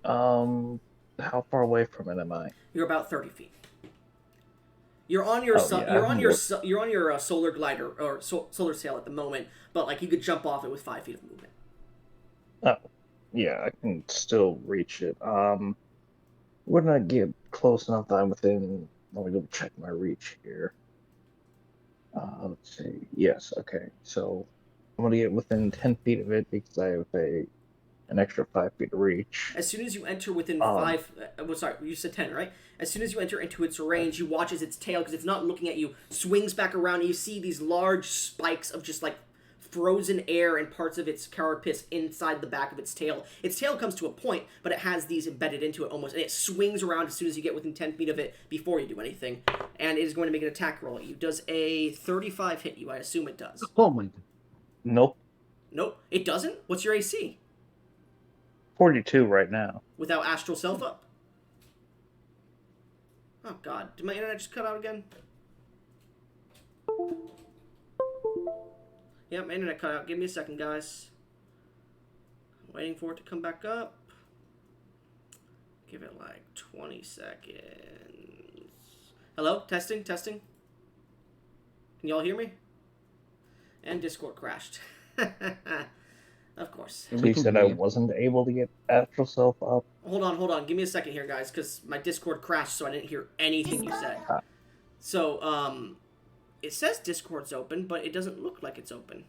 How far away from it am I? You're about 30 feet. You're on your solar glider or solar sail at the moment, but like you could jump off it with 5 feet of movement. Oh, yeah, I can still reach it. Wouldn't I get close enough that I'm within? Let me go check my reach here. Let's see. Yes, okay. So I'm gonna get within 10 feet of it because I have an extra 5 feet of reach. As soon as you enter within sorry, you said 10, right? As soon as you enter into its range, you watch as its tail, because it's not looking at you, swings back around, and you see these large spikes of just like frozen air and parts of its carapace inside the back of its tail. Its tail comes to a point, but it has these embedded into it almost, and it swings around as soon as you get within 10 feet of it before you do anything. And it is going to make an attack roll at you. Does a 35 hit you? I assume it does. Oh my god. Nope. Nope, it doesn't? What's your AC? 42 right now. Without astral self up? Oh god, did my internet just cut out again? Yep, my internet cut out. Give me a second, guys. I'm waiting for it to come back up. Give it like 20 seconds. Hello? Testing? Testing? Can y'all hear me? And Discord crashed. Of course. So you said I wasn't able to get astral self up? Hold on. Give me a second here, guys, because my Discord crashed, so I didn't hear anything you said. So, it says Discord's open, but it doesn't look like it's open.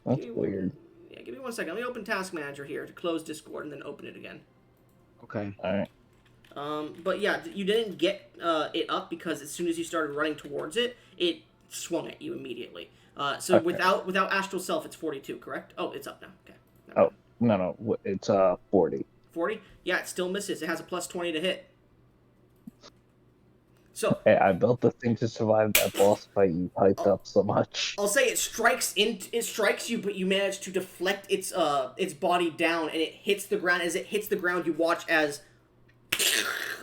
That's weird. Yeah, give me 1 second. Let me open Task Manager here to close Discord and then open it again. Okay. Alright. But yeah, you didn't get it up because as soon as you started running towards it, it swung at you immediately. So okay. without Astral Self, it's 42, correct? Oh, it's up now. Okay. Oh, no, it's 40. 40? Yeah, it still misses. It has a plus 20 to hit. So hey, I built the thing to survive that boss fight you hyped up so much. I'll say it strikes you, but you manage to deflect its body down, and it hits the ground. As it hits the ground, you watch as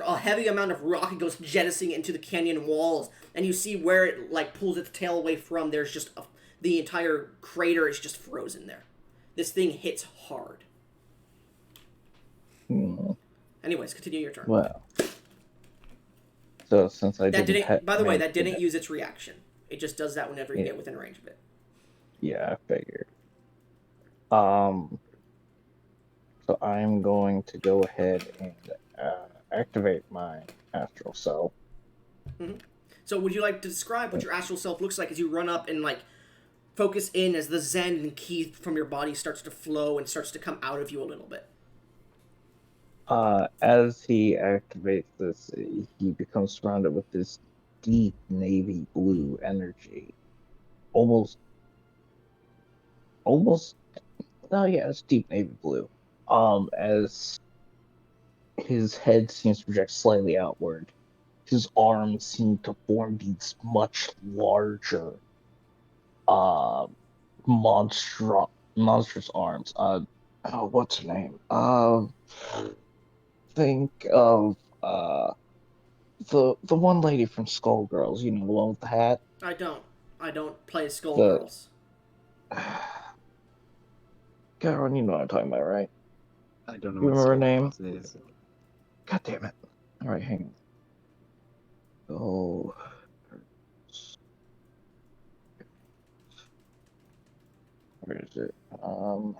a heavy amount of rock goes jettisoning into the canyon walls, and you see where it like pulls its tail away from. There's just the entire crater is just frozen there. This thing hits hard. Anyways, continue your turn. Wow. So since I didn't by the way, that didn't use its reaction. It just does that whenever you get within range of it. Yeah, I figured. So I'm going to go ahead and activate my astral self. Mm-hmm. So would you like to describe what your astral self looks like as you run up and like focus in as the zen and ki from your body starts to flow and starts to come out of you a little bit? As he activates this, he becomes surrounded with this deep navy blue energy. Almost, it's deep navy blue. As his head seems to project slightly outward, his arms seem to form these much larger, monstrous arms. What's her name? Think of the one lady from Skullgirls, the one with the hat. I don't play Skullgirls. Karen, you know what I'm talking about, right? I don't know. You remember her name? Is. God damn it! All right, hang on. Oh. Where is it? Let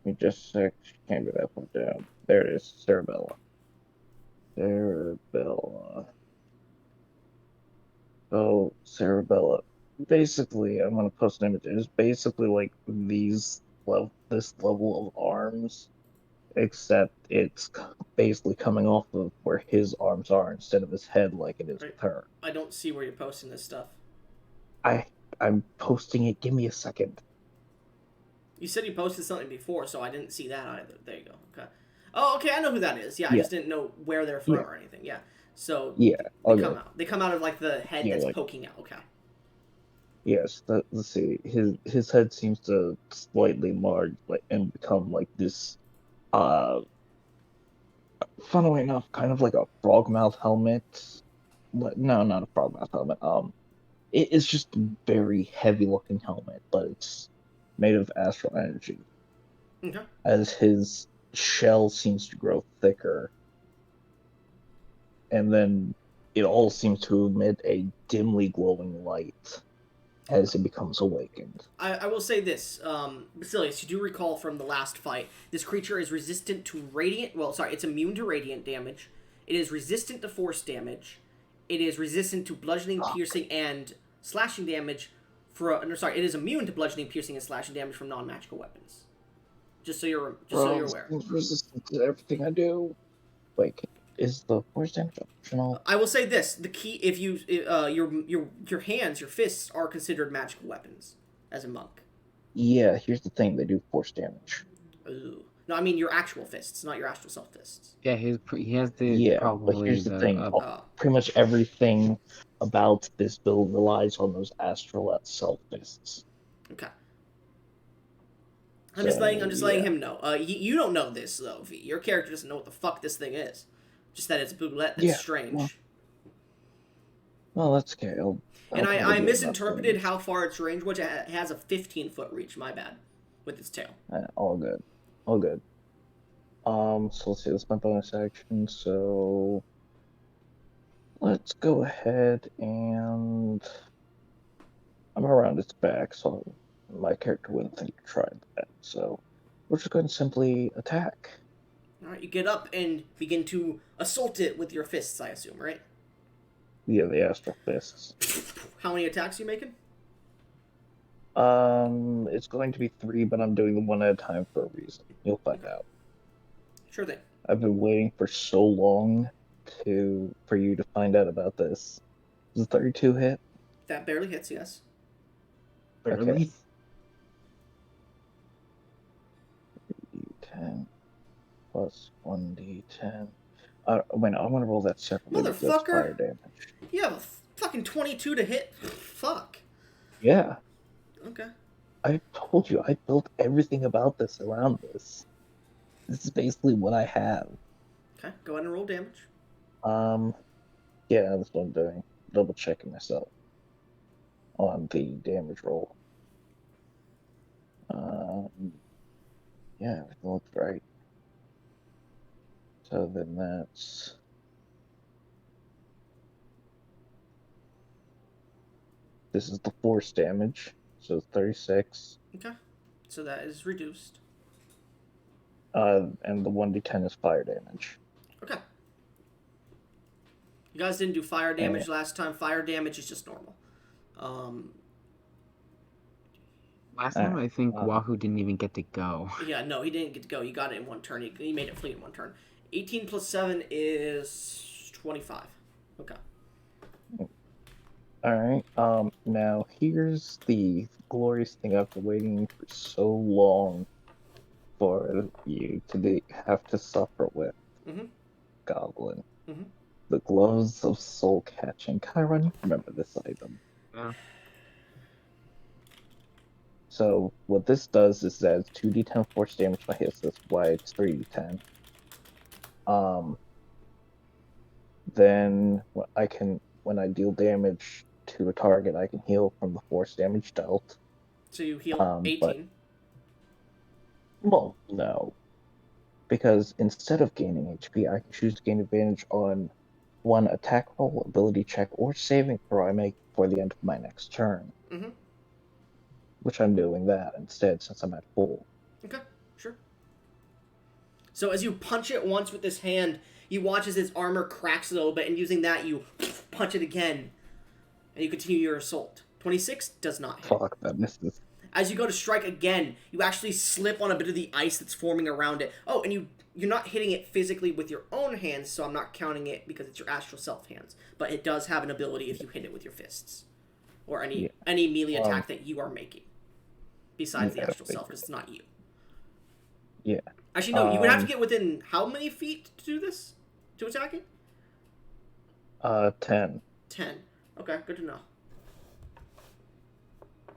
me just a sec. She can't be that far down. There it is. Cerebella. So, Cerebella. Basically, I'm going to post an image. It's basically like this level of arms except it's basically coming off of where his arms are instead of his head like it is Right. with her. I don't see where you're posting this stuff. I'm posting it. Give me a second. You said you posted something before, so I didn't see that either. There you go. Okay. Oh, okay. I know who that is. Yeah, I Yeah. just didn't know where they're from Yeah. or anything. Yeah. So Yeah. they Okay. come out. They come out of like the head Yeah, that's like, poking out. Okay. yes. Let's see. His head seems to slightly enlarge, like, and become like this. Uh, Funnily enough, kind of like a frogmouth helmet. No, not a frogmouth helmet. It's just a very heavy looking helmet, but it's made of astral energy. Okay. As his shell seems to grow thicker, and then it all seems to emit a dimly glowing light as it becomes awakened. I will say this, Basilius, you do recall from the last fight, this creature is resistant to radiant, well, sorry, it's immune to radiant damage, it is resistant to force damage, it is resistant to bludgeoning, piercing, and slashing damage it is immune to bludgeoning, piercing, and slashing damage from non-magical weapons. Just so you're aware. It's resistant to everything I do. Wait, is the force damage optional? I will say this: the key, if you, your hands, your fists are considered magical weapons as a monk. Yeah, here's the thing: they do force damage. Ooh. No, I mean your actual fists, not your astral self fists. Yeah, he has the Yeah, but probably here's the thing: Oh. pretty much everything about this build relies on those astral self fists. Okay. I'm just letting Yeah. him know. You don't know this though, V. Your character doesn't know what the fuck this thing is. Just that it's a boulette that's strange. Well, that's okay. And I misinterpreted how far its range was. It has a 15-foot reach. My bad. With its tail. All good. All good. So let's see. That's my bonus action. So let's go ahead and I'm around its back, so my character wouldn't think to try that. So we're just going to simply attack. All right, you get up and begin to assault it with your fists. I assume, right? Yeah, the astral fists. How many attacks are you making? It's going to be 3, but I'm doing them one at a time for a reason. You'll find out. Sure thing. I've been waiting for so long for you to find out about this. Is it 32 hit? That barely hits, yes. Barely. Okay. 10 plus 1d10. Wait, I want to roll that separately. Motherfucker! Fire damage. You have a fucking 22 to hit. Fuck. Yeah. Okay. I told you, I built everything about this around this. This is basically what I have. Okay, go ahead and roll damage. Yeah, that's what I'm doing. Double checking myself on the damage roll. Yeah, everything looked right. So then that's... This is the force damage, so it's 36. Okay, so that is reduced. And the 1d10 is fire damage. Okay. You guys didn't do fire damage last time. Fire damage is just normal. Last time I think Wahoo didn't even get to go. Yeah, no, he didn't get to go. You got it in one turn. He made it flee in one turn. 18 plus 7 is 25. Okay. Alright, now here's the glorious thing after waiting for so long for you to have to suffer with. Goblin. The Gloves of Soul Catching. Chiron, you remember this item. Yeah. So what this does is that it's 2d10 force damage by hits. That's why it's 3d10. Then when I deal damage to a target, I can heal from the force damage dealt. So you heal 18. Well, no. Because instead of gaining HP, I can choose to gain advantage on one attack roll, ability check, or saving throw I make before the end of my next turn. Which I'm doing that instead since I'm at full. Okay, sure. So as you punch it once with this hand, you watch as its armor cracks a little bit, and using that, you punch it again. And you continue your assault. 26 does not hit. Fuck, that misses. As you go to strike again, you actually slip on a bit of the ice that's forming around it. Oh, and you're not hitting it physically with your own hands, so I'm not counting it because it's your astral self hands. But it does have an ability if you hit it with your fists. Or any melee attack that you are making. Besides the astral self, because it's not you. Yeah. Actually, no, you would have to get within how many feet to do this? To attack it? 10. 10. Okay, good to know.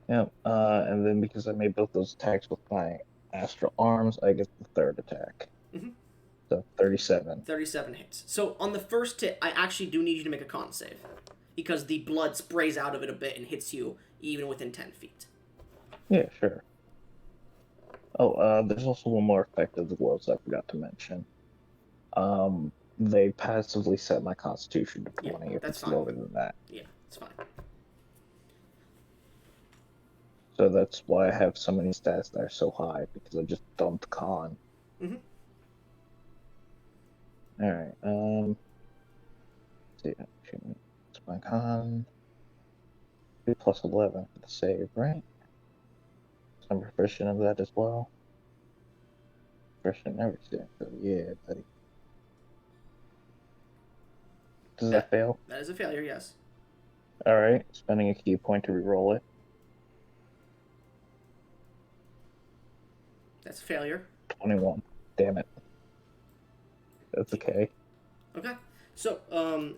Yep. And then because I made both those attacks with my astral arms, I get the third attack. Mm-hmm. So 37. 37 hits. So on the first hit, I actually do need you to make a con save. Because the blood sprays out of it a bit and hits you even within 10 feet. Yeah, sure. Oh, there's also one more effect of the gloves I forgot to mention. They passively set my constitution to 20 if it's lower than that. Yeah, it's fine. So that's why I have so many stats that are so high, because I just dumped con. Mm-hmm. Alright, let's see, it's my con. 2 plus 11 for the save, right? So I'm proficient of that as well. Proficient in everything, so yeah, buddy. Does that fail? That is a failure, yes. Alright, spending a key point to reroll it. That's a failure. 21. Damn it. That's okay. Okay. So,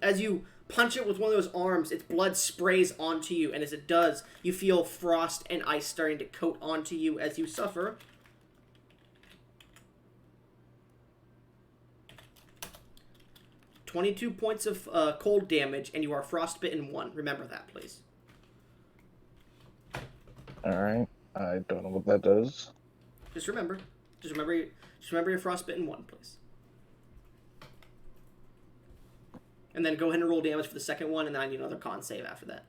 as you punch it with one of those arms, its blood sprays onto you, and as it does, you feel frost and ice starting to coat onto you as you suffer 22 points of cold damage, and you are frostbitten 1. Remember that, please. Alright. I don't know what that does. Just remember you're frostbitten 1, please. And then go ahead and roll damage for the second one, and then I need another con save after that.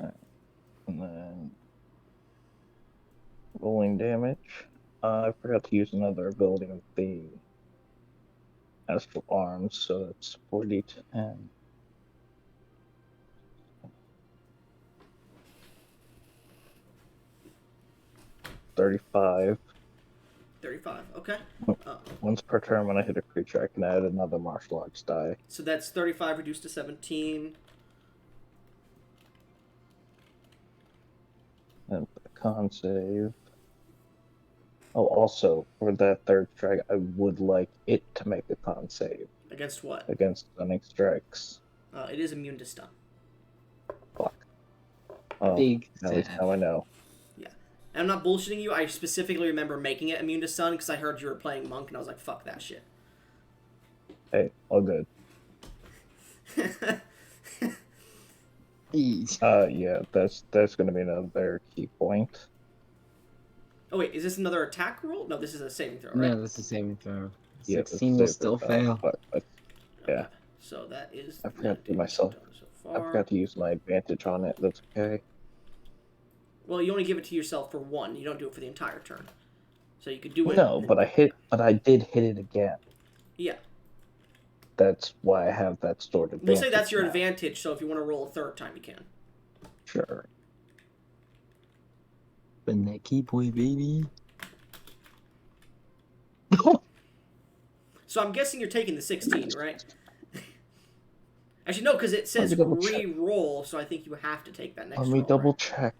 Alright. And then rolling damage. I forgot to use another ability with the astral arms, so that's 4d10. 35. 35, okay. Once per turn when I hit a creature, I can add another martial arts die. So that's 35 reduced to 17. And for the con save. Oh, also, for that third strike, I would like it to make a con save. Against what? Against stunning strikes. It is immune to stun. Fuck. Oh, Big at least now I know. Yeah. And I'm not bullshitting you, I specifically remember making it immune to stun because I heard you were playing Monk, and I was like, fuck that shit. Hey, all good. Yeah, that's gonna be another key point. Oh wait, is this another attack roll? No, this is a saving throw, right? No, this is saving throw. Yeah, 16 will still fail. But yeah. Okay. So that is. I forgot to do myself. So I forgot to use my advantage on it. That's okay. Well, you only give it to yourself for 1. You don't do it for the entire turn. So you could do it. No, but I did hit it again. Yeah. That's why I have that stored advantage. We'll say that's your now. advantage, so if you want to roll a third time, you can. Sure. Spend that key point, baby. So I'm guessing you're taking the 16, right? Actually, no, because it says re-roll, so I think you have to take that next roll. Let me double right? check.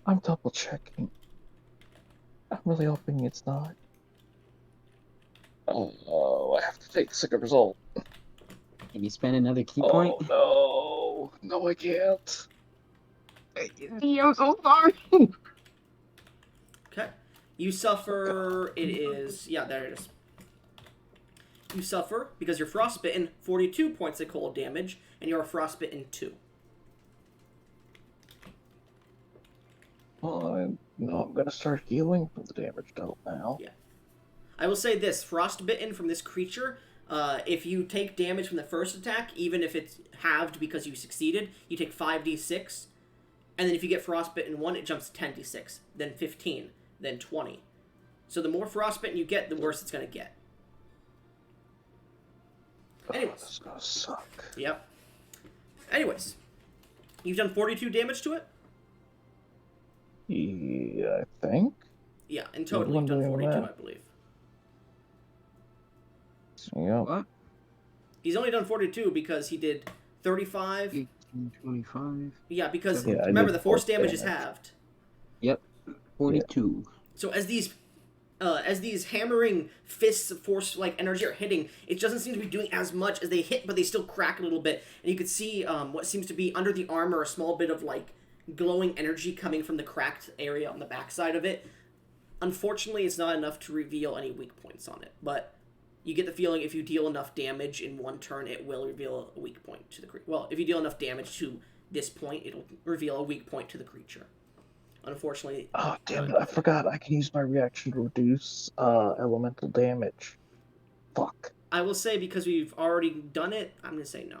I'm double checking. I'm really hoping it's not. Oh, I have to take the second result. Can you spend another key point? Oh, no. No, I can't. I'm so sorry. Okay. You suffer, it is, yeah, there it is. You suffer, because you're frostbitten, 42 points of cold damage, and you're frostbitten 2. Well, I'm going to start healing from the damage dealt now. Yeah. I will say this, frostbitten from this creature, if you take damage from the first attack, even if it's halved because you succeeded, you take 5d6, and then if you get frostbitten 1, it jumps to 10d6, then 15, then 20. So the more frostbitten you get, the worse it's going to get. Anyways. This is gonna suck. Yep. Anyways, you've done 42 damage to it? Yeah, I think. Yeah, in total you've done 42, I believe. Yep. What? He's only done 42 because he did 35. 18, 25. Yeah, because remember, the force damage is halved. Yep. 42. Yeah. So as these hammering fists of force-like energy are hitting, it doesn't seem to be doing as much as they hit, but they still crack a little bit. And you can see what seems to be under the armor, a small bit of, like, glowing energy coming from the cracked area on the backside of it. Unfortunately, it's not enough to reveal any weak points on it, but you get the feeling if you deal enough damage in one turn, it will reveal a weak point to the creature. Well, if you deal enough damage to this point, it'll reveal a weak point to the creature. Unfortunately... Oh, damn it, I forgot. I can use my reaction to reduce elemental damage. Fuck. I will say, because we've already done it, I'm going to say no.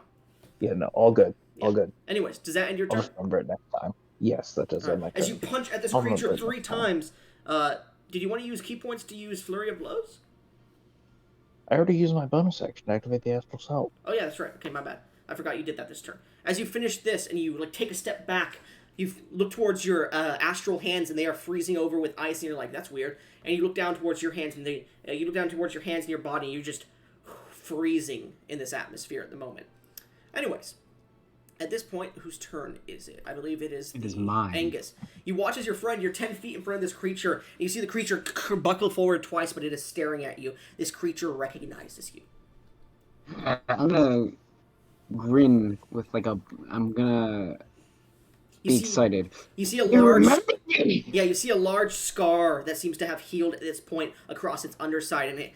Yeah, no, all good. Yeah. All good. Anyways, does that end your turn? I'll just remember it next time. Yes, that does end my turn. As you punch at this creature 3 times, did you want to use key points to use Flurry of Blows? I already used my bonus action to activate the Astral Self. Oh yeah, that's right. Okay, my bad. I forgot you did that this turn. As you finish this and you take a step back, you look towards your astral hands and they are freezing over with ice, and you're like, "That's weird." And you look down towards your hands and you look down towards your hands and your body, and you're just freezing in this atmosphere at the moment. Anyways, at this point, whose turn is it? I believe it is. It is mine. Angus. You watch as your friend, you're 10 feet in front of this creature, and you see the creature buckle forward twice, but it is staring at you. This creature recognizes you. I'm gonna grin with I'm gonna be excited. You see a large... Yeah, you see a large scar that seems to have healed at this point across its underside, and it...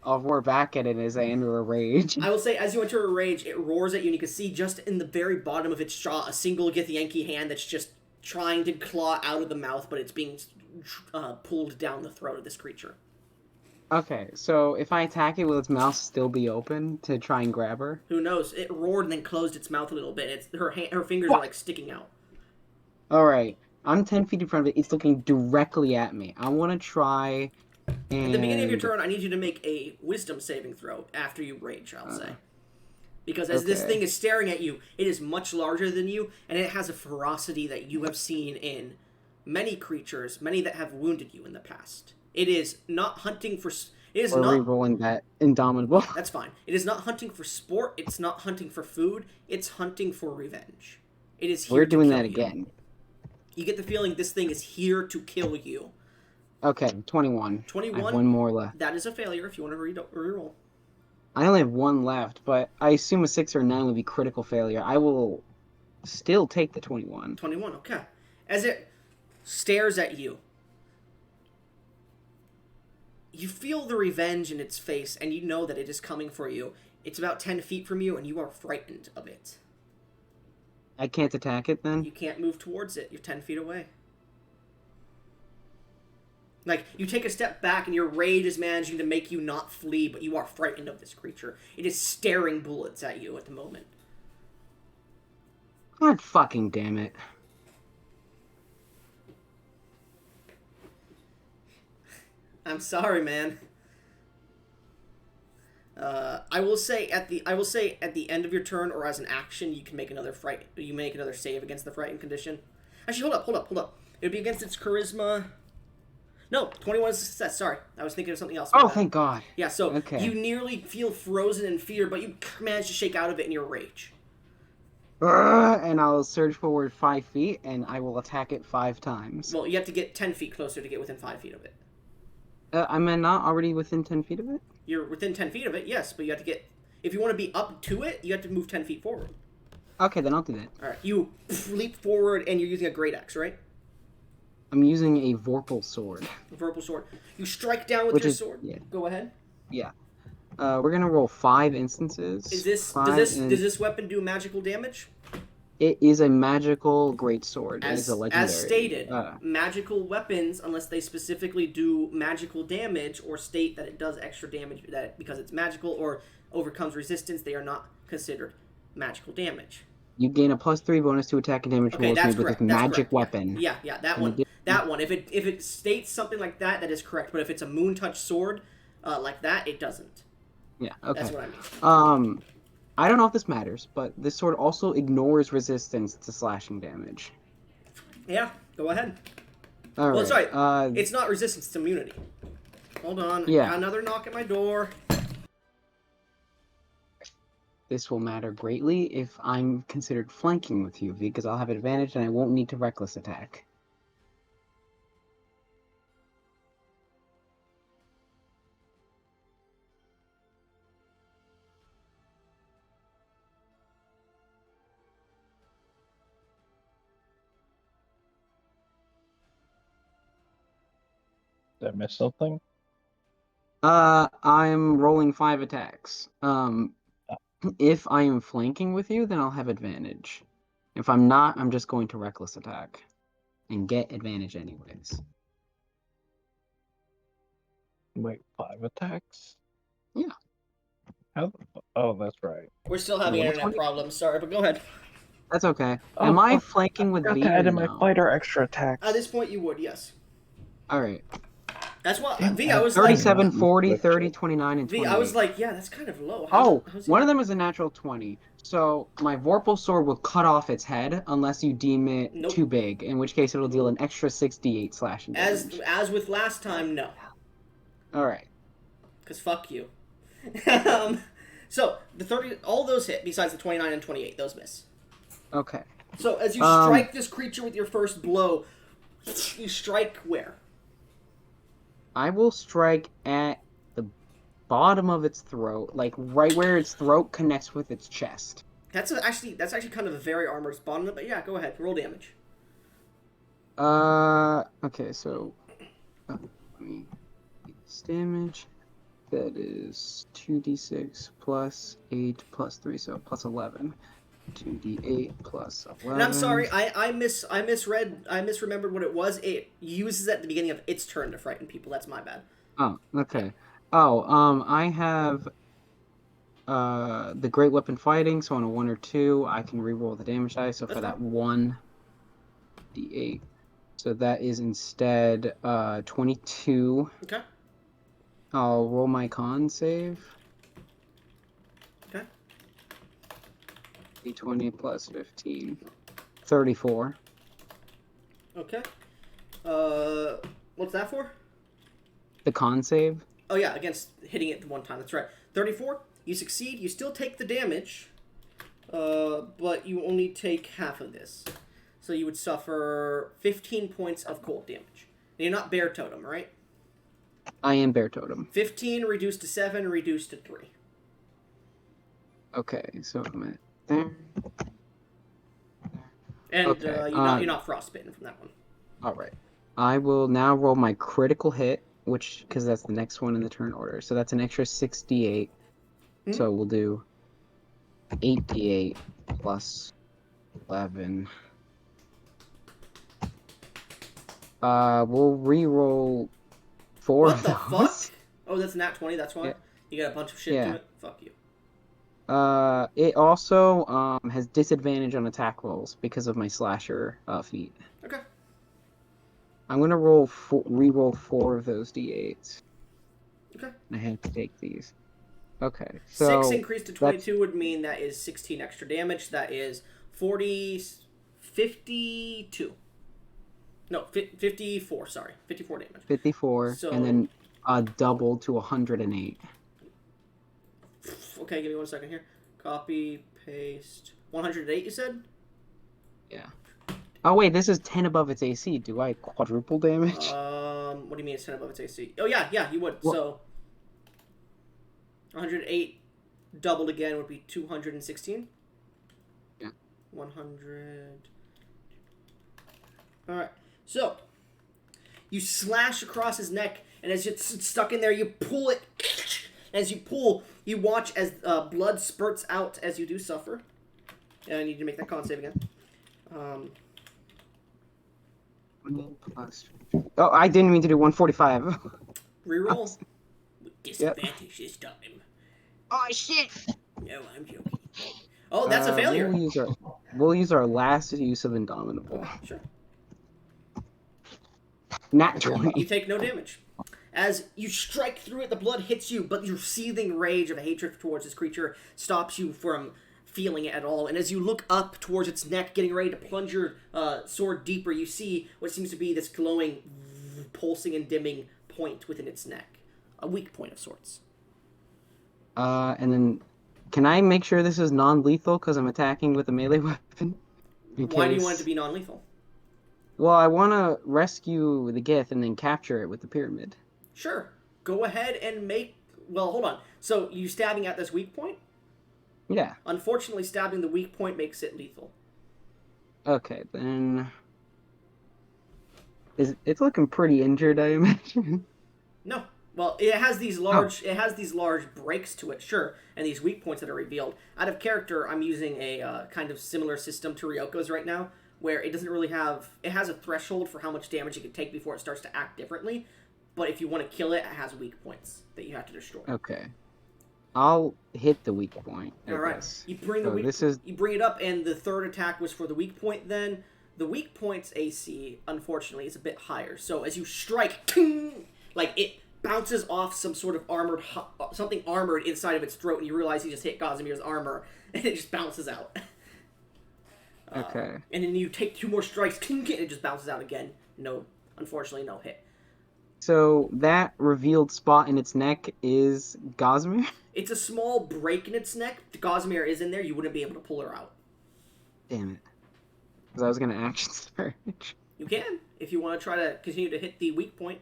I'll roar back at it as I enter a rage. I will say, as you enter a rage, it roars at you, and you can see just in the very bottom of its jaw a single Githyanki hand that's just trying to claw out of the mouth, but it's being pulled down the throat of this creature. Okay, so if I attack it, will its mouth still be open to try and grab her? Who knows? It roared and then closed its mouth a little bit. Her fingers are, sticking out. Alright, I'm 10 feet in front of it. It's looking directly at me. I want to try... And... At the beginning of your turn, I need you to make a wisdom saving throw after you rage, I'll say. Because as this thing is staring at you, it is much larger than you, and it has a ferocity that you have seen in many creatures, many that have wounded you in the past. It is not hunting for... re-rolling that Indomitable. That's fine. It is not hunting for sport, it's not hunting for food, it's hunting for revenge. It is here We're doing to that kill you. again. You get the feeling this thing is here to kill you. Okay, 21. 21? I have one more left. That is a failure if you want to re-roll. I only have one left, but I assume a 6 or 9 would be critical failure. I will still take the 21. 21, okay. As it stares at you, you feel the revenge in its face, and you know that it is coming for you. It's about 10 feet from you, and you are frightened of it. I can't attack it, then? You can't move towards it. You're 10 feet away. You take a step back, and your rage is managing to make you not flee, but you are frightened of this creature. It is staring bullets at you at the moment. God fucking damn it. I'm sorry, man. I will say at the end of your turn, or as an action, you can make another save against the frightened condition. Actually, hold up. It would be against its charisma. No, 21 is a success. Sorry, I was thinking of something else. Oh, thank God. Yeah, so you nearly feel frozen in fear, but you manage to shake out of it in your rage. And I'll surge forward 5 feet, and I will attack it 5 times. Well, you have to get 10 feet closer to get within 5 feet of it. Am I not already within 10 feet of it? You're within 10 feet of it, yes, but you have to get... If you want to be up to it, you have to move 10 feet forward. Okay, then I'll do that. Alright, you leap forward, and you're using a great axe, right? I'm using a Vorpal sword. A Vorpal sword. You strike down with your sword. Yeah. Go ahead. Yeah. We're gonna roll 5 instances. Does this weapon do magical damage? It is a magical greatsword. It is a legendary. As stated, magical weapons, unless they specifically do magical damage or state that it does extra damage because it's magical or overcomes resistance, they are not considered magical damage. You gain a +3 bonus to attack and damage rolls made with this magic weapon. Yeah, that one. That one. If it states something like that, that is correct. But if it's a moon touch sword like that, it doesn't. Yeah, okay. That's what I mean. I don't know if this matters, but this sword also ignores resistance to slashing damage. Yeah, go ahead. All Well, right. sorry. It's not resistance, it's immunity. Hold on. Yeah. Got another knock at my door. This will matter greatly if I'm considered flanking with you, because I'll have advantage and I won't need to reckless attack. Did I miss something? I'm rolling 5 attacks. If I am flanking with you, then I'll have advantage. If I'm not, I'm just going to reckless attack and get advantage anyways. Wait, 5 attacks? Yeah. Oh, that's right. We're still having internet problems, sorry, but go ahead. That's okay. Am I flanking with I V got to add or in my no? fighter extra attacks. At this point, you would, yes. Alright. That's what Damn, V. I was like 37, 40, 30, 29, and 28. V. I was like, yeah, that's kind of low. One of them is a natural 20. So my Vorpal sword will cut off its head unless you deem it too big, in which case it'll deal an extra 68 slashing damage. As with last time, no. Alright. Because fuck you. So, the 30, all those hit, besides the 29 and 28, those miss. Okay. So, as you strike this creature with your first blow, you strike where? I will strike at the bottom of its throat, like right where its throat connects with its chest. That's actually kind of a very armored spawn, but yeah, go ahead, roll damage. Okay, so let me get this damage. That is 2d6 plus 8 plus 3, so plus 11. 2d8 plus 11. And I'm sorry, I misremembered what it was. It uses at the beginning of its turn to frighten people. That's my bad. Oh, okay. I have the Great Weapon Fighting, so on a 1 or 2, I can reroll the damage die. So for that 1 d8, so that is instead 22. Okay. I'll roll my con save. Okay. D20 plus 15. 34. Okay. What's that for? The con save? Oh yeah, against hitting it one time. That's right. 34. You succeed. You still take the damage, but you only take half of this. So you would suffer 15 points of cold damage. And you're not bear totem, right? I am bear totem. 15 reduced to 7, reduced to 3. Okay, so I'm at there. And okay. You're not frostbitten from that one. All right. I will now roll my critical hit, because that's the next one in the turn order. So that's an extra 68. Mm-hmm. So we'll do 8d8 plus 11. We'll re-roll 4 what of the those. Fuck? Oh, that's nat 20, that's why? Yeah. You got a bunch of shit to it? Fuck you. It also has disadvantage on attack rolls because of my slasher feat. Okay. I'm gonna re-roll 4 of those d8s. Okay. I have to take these. Okay, so 6 increased to 22 would mean that is 16 extra damage. That is 52. No, 54, sorry. 54 damage. 54, so... and then double to 108. Okay, give me 1 second here. Copy, paste. 108, you said? Yeah. Oh, wait, this is 10 above its AC. Do I quadruple damage? What do you mean it's 10 above its AC? Oh, yeah, you would. Well, so, 108 doubled again would be 216? Yeah. 100. Alright, so, you slash across his neck, and as it's stuck in there, you pull it. As you pull, you watch as blood spurts out as you do suffer. And I need to make that con save again. Oh, I didn't mean to do 145. Reroll. With disadvantage this time. Oh, shit! No, I'm joking. Oh, that's a failure. We'll use our last use of Indomitable. Sure. Nat 20. You take no damage. As you strike through it, the blood hits you, but your seething rage of hatred towards this creature stops you from feeling it at all. And as you look up towards its neck, getting ready to plunge your sword deeper, you see what seems to be this glowing, pulsing and dimming point within its neck. A weak point of sorts. And then, can I make sure this is non-lethal because I'm attacking with a melee weapon? Why do you want it to be non-lethal? Well, I want to rescue the Gith and then capture it with the pyramid. Sure. Go ahead and make... Well, hold on. So, you stabbing at this weak point? Yeah. Unfortunately, stabbing the weak point makes it lethal. Okay, then... It's looking pretty injured, I imagine. No. Well, it has these large breaks to it, sure, and these weak points that are revealed. Out of character, I'm using a kind of similar system to Ryoko's right now, where it doesn't really have... It has a threshold for how much damage it can take before it starts to act differently, but if you want to kill it, it has weak points that you have to destroy. Okay. I'll hit the weak point. All right. You bring you bring it up, and the third attack was for the weak point. Then the weak point's AC, unfortunately, is a bit higher. So as you strike, ting, like it bounces off some sort of something armored inside of its throat, and you realize you just hit Gossamer's armor, and it just bounces out. Okay. And then you take 2 more strikes, ting, and it just bounces out again. No, unfortunately, no hit. So that revealed spot in its neck is Gossamer? It's a small break in its neck. The Gossamer is in there. You wouldn't be able to pull her out. Damn it. Because I was going to action surge. You can, if you want to try to continue to hit the weak point.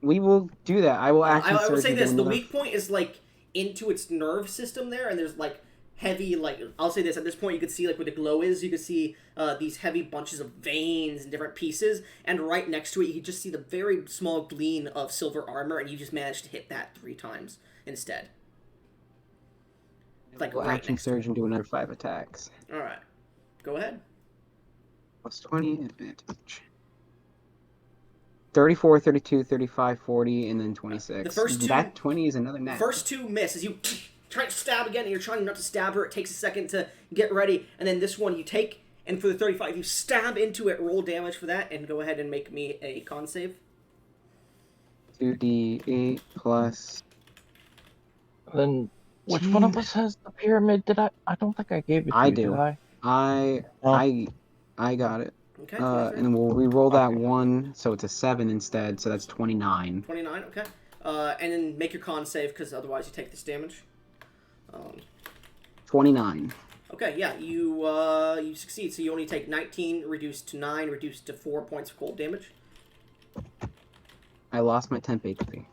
We will do that. I will action surge. I would say this. The weak point is, like, into its nerve system there, and there's, like, heavy, like, I'll say this, at this point you could see, like, where the glow is, you could see these heavy bunches of veins and different pieces, and right next to it you could just see the very small gleam of silver armor, and you just managed to hit that 3 times instead. Like, we'll right action surge and do another 5 attacks. Alright. Go ahead. Plus 20 advantage. 34, 32, 35, 40, and then 26. The first 2... That 20 is another net. First 2 miss as you try to stab again, and you're trying not to stab her. It takes a second to get ready, and then this one you take, and for the 35, you stab into it, roll damage for that, and go ahead and make me a con save. 2d8 plus... Then which one of us has the pyramid? Did I don't think I gave it to you, do. Did I? I got it. Okay. And then we'll re-roll that 1, so it's a 7 instead, so that's 29. 29, okay. And then make your con save, because otherwise you take this damage. 29. Okay, yeah, you succeed, so you only take 19, reduced to 9, reduced to 4 points of cold damage. I lost my temp HP.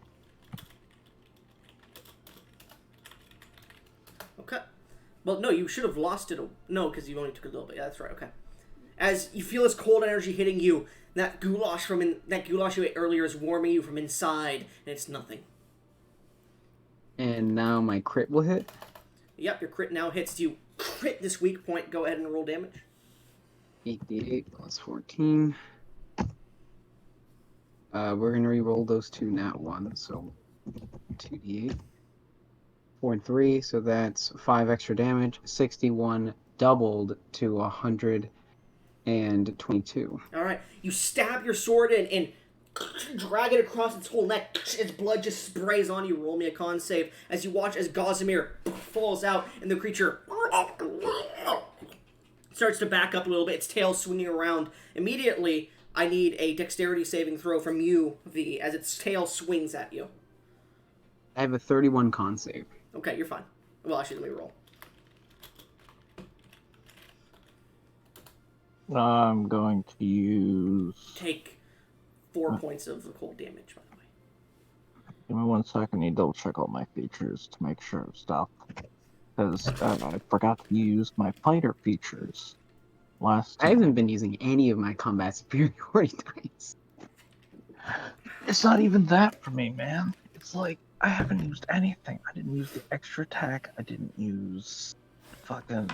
Okay. Well, no, you should have lost it. No, because you only took a little bit. Yeah, that's right, okay. As you feel this cold energy hitting you, that goulash you ate earlier is warming you from inside, and it's nothing. And now my crit will hit? Yep, your crit now hits. You crit this weak point. Go ahead and roll damage. 8d8 plus 14. We're going to re-roll those 2 nat 1, so 2d8. 4 and 3, so that's 5 extra damage. 61 doubled to 122. Alright, you stab your sword in and drag it across its whole neck. Its blood just sprays on you. Roll me a con save as you watch as Gossamer falls out and the creature starts to back up a little bit, its tail swinging around. Immediately, I need a dexterity saving throw from you, V, as its tail swings at you. I have a 31 con save. Okay, you're fine. Well, actually, let me roll. I'm going to use... Take 4 points of the cold damage, by the way. Give me 1 second. I need to double check all my features to make sure of stuff. Because I forgot to use my fighter features last time. I haven't been using any of my combat superiority dice. It's not even that for me, man. It's like, I haven't used anything. I didn't use the extra attack. I didn't use fucking...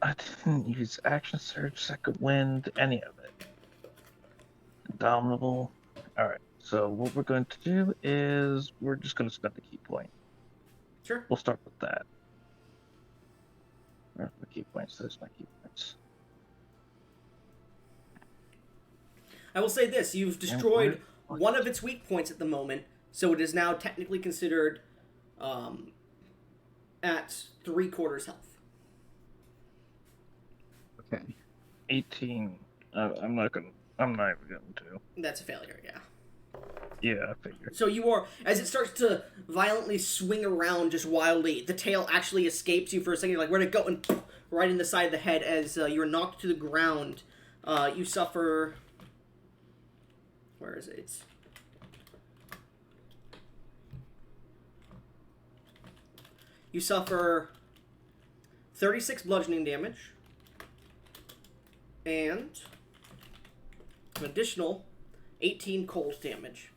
I didn't use action surge, second wind, any of it. Indomitable. Alright, so what we're going to do is we're just going to spend the key point. Sure. We'll start with that. Where's my key points? There's my key points. I will say this, you've destroyed one of its weak points at the moment, so it is now technically considered at 3/4 health. Okay. 18. I'm not even going to. That's a failure, yeah. Yeah, I figured. So you are, as it starts to violently swing around just wildly, the tail actually escapes you for a second. You're like, where'd it go? And right in the side of the head as you're knocked to the ground. You suffer... Where is it? You suffer 36 bludgeoning damage. And an additional 18 cold damage.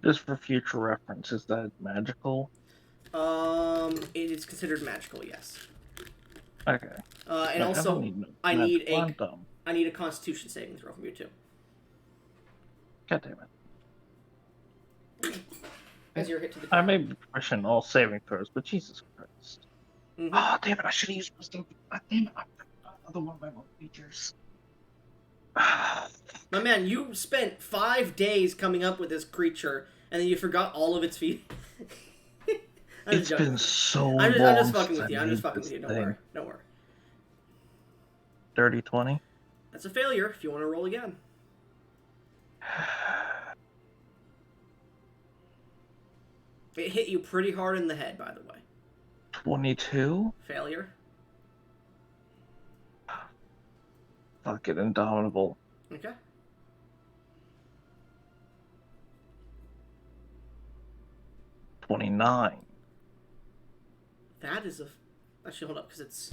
Just for future reference, is that magical? It is considered magical, yes. Okay. And also, I need a Constitution saving throw from you too. God damn it! As you're hit to the I ground. may be pushing all saving throws, but Jesus Christ! Mm-hmm. Oh damn it! I should have used wisdom. Damn it! Another one of my features. My man, you spent 5 days coming up with this creature, and then you forgot all of its feet. It's been so long. I'm just fucking with you. I'm just fucking with you. Don't worry. Don't worry. Dirty 20. That's a failure if you want to roll again. It hit you pretty hard in the head, by the way. 22? Failure. Fuck it, indomitable. Okay. $29. That is a... Actually, hold up, because it's...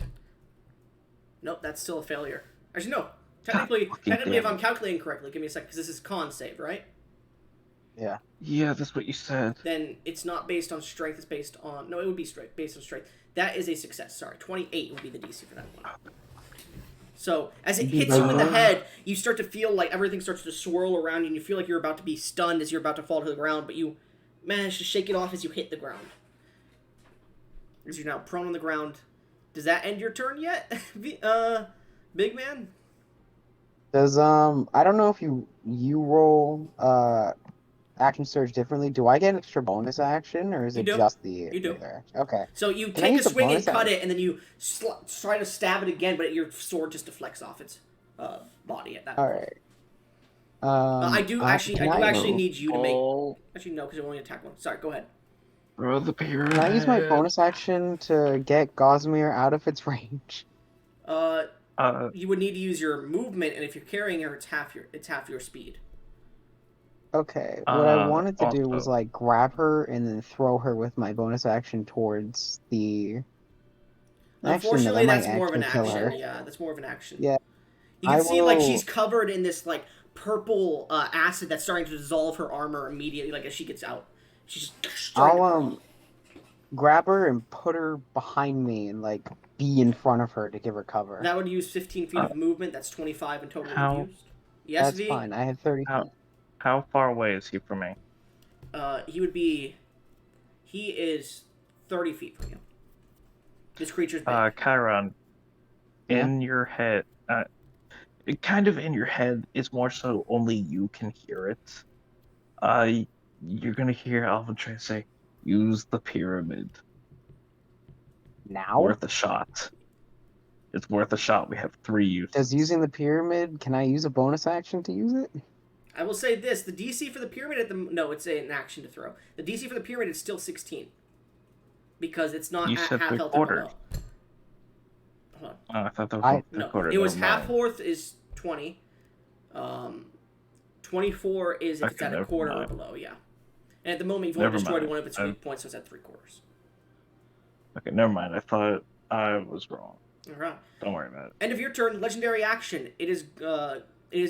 Nope, that's still a failure. Actually, no. Technically, if I'm calculating correctly, give me a second, because this is con save, right? Yeah. Yeah, that's what you said. Then it's not based on strength, it's based on... No, it would be based on strength. That is a success, sorry. 28 would be the DC for that one. So, as it hits you in the head, you start to feel like everything starts to swirl around you, and you feel like you're about to be stunned as you're about to fall to the ground, but you manage to shake it off as you hit the ground. As you're now prone on the ground. Does that end your turn yet, big man? Does I don't know if you roll action surge differently. Do I get an extra bonus action, or is it just the you do? Okay. So you take a swing and cut it, and then you try to stab it again, but your sword just deflects off its body at that point. All right. I do actually need you to make. Actually, no, because you only attack one. Sorry, go ahead. Throw the pyramid. Can I use my bonus action to get Gosmere out of its range? You would need to use your movement, and if you're carrying her, it's half your speed. Okay. What I wanted to do was like grab her and then throw her with my bonus action towards the. Unfortunately, that's more of an action. Yeah, that's more of an action. Yeah. You can see like she's covered in this like purple acid that's starting to dissolve her armor immediately. Like as she gets out, she's. I'll grab her and put her behind me and like be in front of her to give her cover. That would use 15 feet of movement. That's 25 in total used. Yes, that's fine. I have 30 feet. How far away is he from me? He is 30 feet from you. This creature's big. Chiron, in your head, kind of in your head, it's more so only you can hear it. You're gonna hear Alvin try to say, use the pyramid. Now? Worth a shot. It's worth a shot. We have 3 uses. Does using the pyramid, can I use a bonus action to use it? I will say this, the DC for the pyramid no, it's an action to throw. The DC for the pyramid is still 16. Because it's not you at said half health or below. Hold on. Oh, I thought that was no, it was half health is 20. 24 is if it's at a quarter or below, yeah. And at the moment, you've only destroyed one of its weak points, so it's at 3/4. Okay, never mind. I thought I was wrong. All right. Don't worry about it. End of your turn, legendary action. It is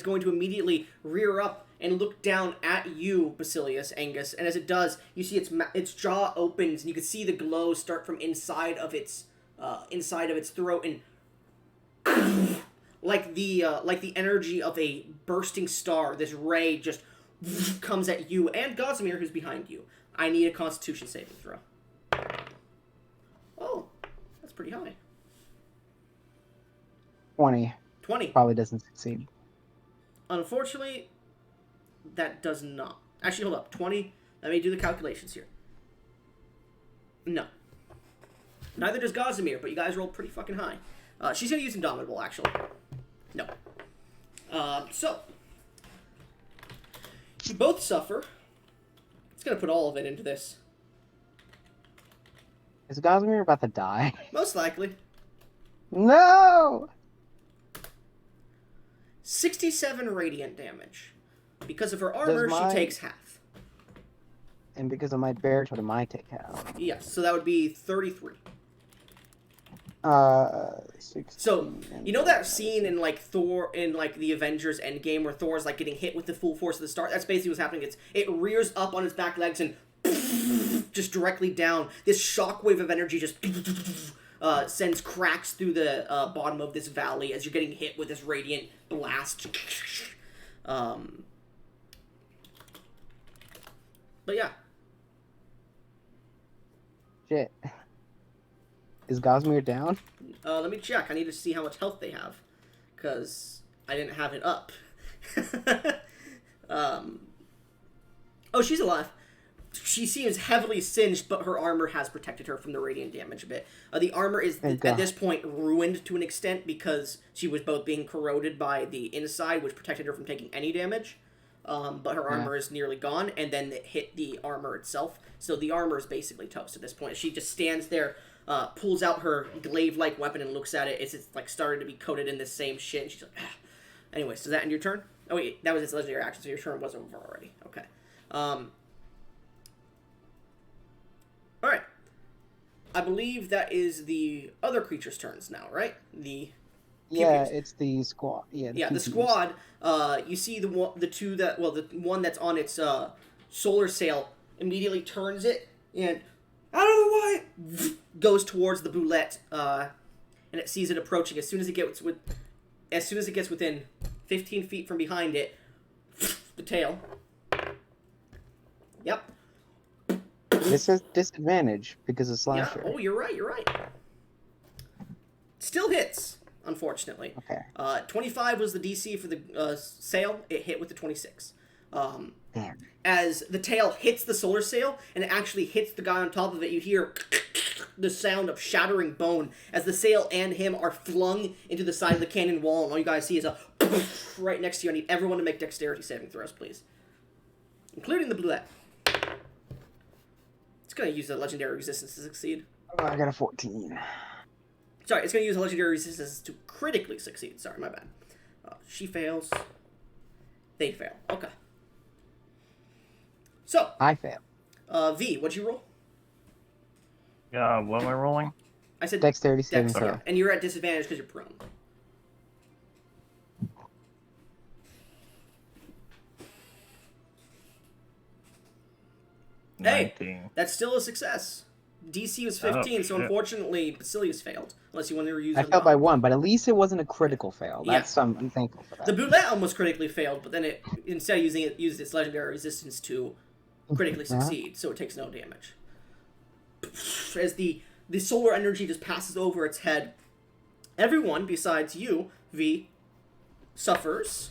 going to immediately rear up and look down at you, Basilius, Angus. And as it does, you see its jaw opens, and you can see the glow start from inside of its throat, and like the energy of a bursting star, this ray just comes at you and Gosmere, who's behind you. I need a Constitution saving throw. Oh, that's pretty high. 20. 20. Probably doesn't succeed. Unfortunately, that does not. Actually, hold up. 20. Let me do the calculations here. No. Neither does Gazimir, but you guys rolled pretty fucking high. She's gonna use Indomitable, actually. No. So. You both suffer. It's gonna put all of it into this. Is Gosmere about to die? Most likely. No! 67 radiant damage. Because of her armor, she takes half. And because of my bear totem, I take half. Yes, so that would be 33. 16. So, you know that scene in, like, Thor, in, like, the Avengers Endgame where Thor's, like, getting hit with the full force of the start? That's basically what's happening. It rears up on its back legs and just directly down. This shockwave of energy just sends cracks through the bottom of this valley as you're getting hit with this radiant blast. But yeah. Shit. Is Gosmere down? Let me check. I need to see how much health they have. Because I didn't have it up. Oh, she's alive. She seems heavily singed, but her armor has protected her from the radiant damage a bit. The armor is, at this point, ruined to an extent because she was both being corroded by the inside, which protected her from taking any damage. But her armor is nearly gone, and then it hit the armor itself. So the armor is basically toast at this point. She just stands there, pulls out her glaive-like weapon and looks at it. It's like started to be coated in this same shit, and she's like, ah. Anyways, does that end your turn? Oh wait, that was its legendary action, so your turn was over already. Okay. Alright. I believe that is the other creature's turns now, right? Yeah, it's the squad. Yeah, the squad. You see the one that's on its solar sail immediately turns it and out of the way goes towards the boulette, and it sees it approaching. As soon as it gets within 15 feet from behind it, the tail. Yep. This is disadvantage because of slasher. Yeah. Oh, you're right. Still hits. Unfortunately. Okay. 25 was the DC for the sail. It hit with the 26. Damn. As the tail hits the solar sail, and it actually hits the guy on top of it, you hear the sound of shattering bone as the sail and him are flung into the side of the canyon wall, and all you guys see is a right next to you. I need everyone to make dexterity saving throws, please. Including the blue. It's going to use the legendary resistance to succeed. Oh, I got a 14. Sorry, it's going to use a legendary resistance to critically succeed. Sorry, my bad. She fails. They fail. Okay. So. I fail. V, what'd you roll? What am I rolling? I said Dexterity saving Dex, throw. and you're at disadvantage because you're prone. Hey, 19. that's still a success. DC was 15, so shit. unfortunately, Basilius failed. Unless you want to reuse I it. failed by 1, but at least it wasn't a critical fail. Yeah. That's I'm thankful for that. The Boulette almost critically failed, but then it instead of used its legendary resistance to critically succeed, so it takes no damage. As the solar energy just passes over its head, everyone besides you, V, suffers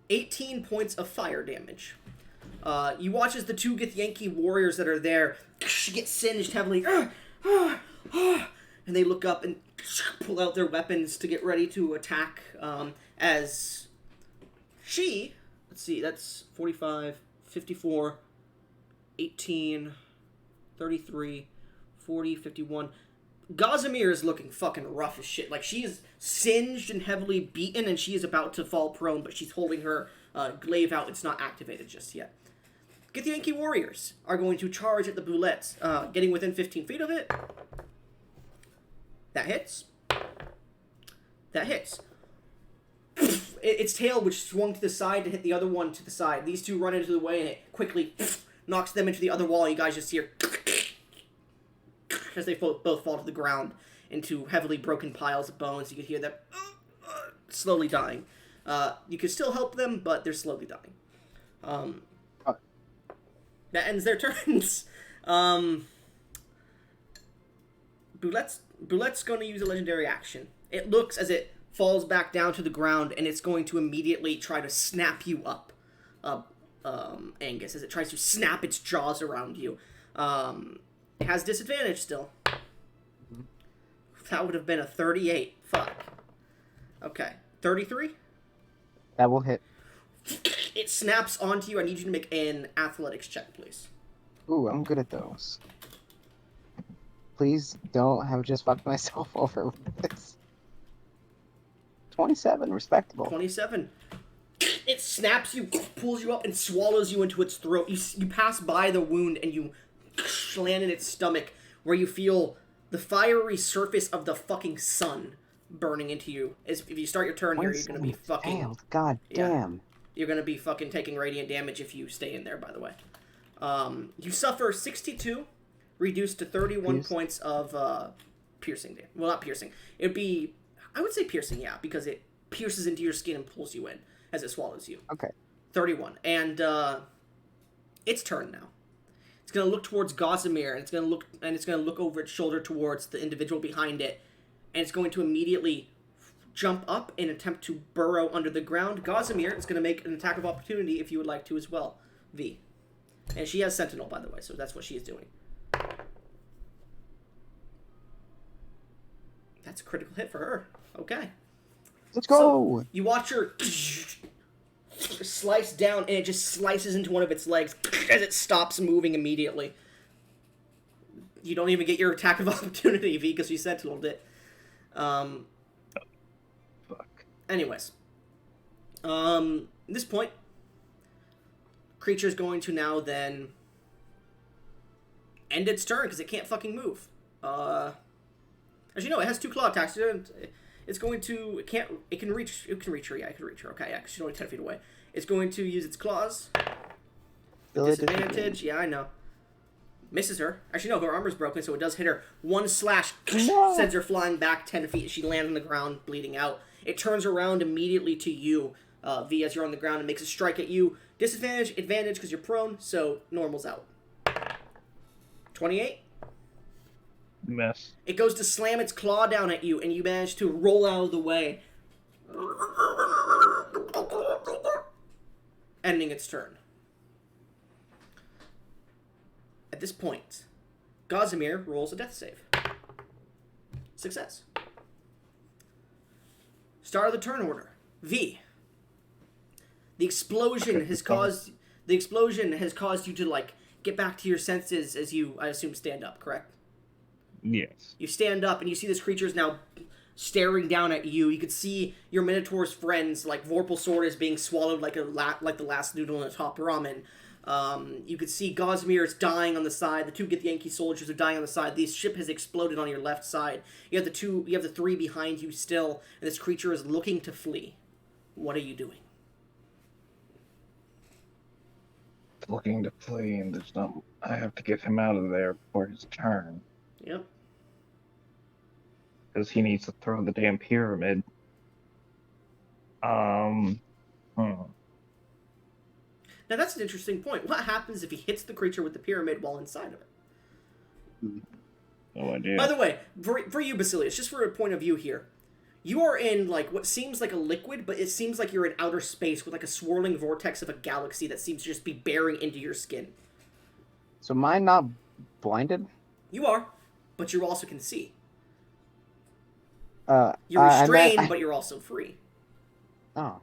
18 points of fire damage. You watch as the two Githyanki warriors that are there get singed heavily, and they look up and pull out their weapons to get ready to attack. As she, let's see, that's 45, 54, 18, 33, 40, 51. Gazimir is looking fucking rough as shit. Like, she is singed and heavily beaten, and she is about to fall prone, but she's holding her glaive out. It's not activated just yet. Githyanki warriors are going to charge at the Boulettes, getting within 15 feet of it. That hits. That hits. Its tail, which swung to the side to hit the other one to the side. These two run into the way, and it quickly knocks them into the other wall. You guys just hear as they both fall to the ground into heavily broken piles of bones. You can hear them slowly dying. You can still help them, but they're slowly dying. That ends their turns. Boulette's going to use a legendary action. It looks as it falls back down to the ground, and it's going to immediately try to snap you up, Angus, as it tries to snap its jaws around you. It has disadvantage still. That would have been a 38. Fuck. Okay. 33? That will hit. It snaps onto you. I need you to make an athletics check, please. Ooh, I'm good at those. Please don't have just fucked myself over with this. 27, respectable. 27. It snaps you, pulls you up, and swallows you into its throat. You pass by the wound, and you land in its stomach, where you feel the fiery surface of the fucking sun burning into you. If you start your turn here, you're gonna be fucking... Failed. God damn. You're gonna be fucking taking radiant damage if you stay in there, by the way. You suffer 62, reduced to 31 points of piercing damage. Well, not piercing. It'd be... I would say piercing, yeah, because it pierces into your skin and pulls you in as it swallows you. Okay. 31. And its turn now. It's gonna look towards Gossamer, and it's gonna look over its shoulder towards the individual behind it, and it's going to immediately jump up and attempt to burrow under the ground. Gossamer is gonna make an attack of opportunity if you would like to as well, V. And she has Sentinel, by the way, so that's what she is doing. That's a critical hit for her. Okay. Let's go! So, you watch her slice down, and it just slices into one of its legs as it stops moving immediately. You don't even get your attack of opportunity, V, because you sentineled it. Fuck. Anyways. At this point, creature's going to now then end its turn, because it can't fucking move. Actually, no, it has 2 claw attacks. It's going to... It can reach her. Yeah, it can reach her. Okay, yeah, she's only 10 feet away. It's going to use its claws. Disadvantage. Yeah, I know. Misses her. Actually, no, her armor's broken, so it does hit her. 1 slash sends her flying back 10 feet. She lands on the ground, bleeding out. It turns around immediately to you, V, as you're on the ground, and makes a strike at you. Disadvantage, advantage, because you're prone, so normal's out. 28? Miss. It goes to slam its claw down at you, and you manage to roll out of the way. Ending its turn. At this point, Gossamer rolls a death save. Success. Start of the turn order. V. The explosion has caused you to, like, get back to your senses as you, I assume, stand up, correct? Yes. You stand up, and you see this creature's now staring down at you. You could see your Minotaur's friends, like Vorpal Sword is being swallowed like the last noodle in a top ramen. You could see Gossamer is dying on the side. The 2 Githyanki soldiers are dying on the side. The ship has exploded on your left side. You have the 3 behind you still, and this creature is looking to flee. What are you doing? Looking to flee, and there's not... I have to get him out of there before his turn. Yep. Because he needs to throw the damn pyramid. Now that's an interesting point. What happens if he hits the creature with the pyramid while inside of it? No idea. By the way, for you, Basilius, just for a point of view here, you are in, like, what seems like a liquid, but it seems like you're in outer space with, like, a swirling vortex of a galaxy that seems to just be bearing into your skin. So am I not blinded? You are, but you also can see. You're You're restrained, but you're also free. Oh.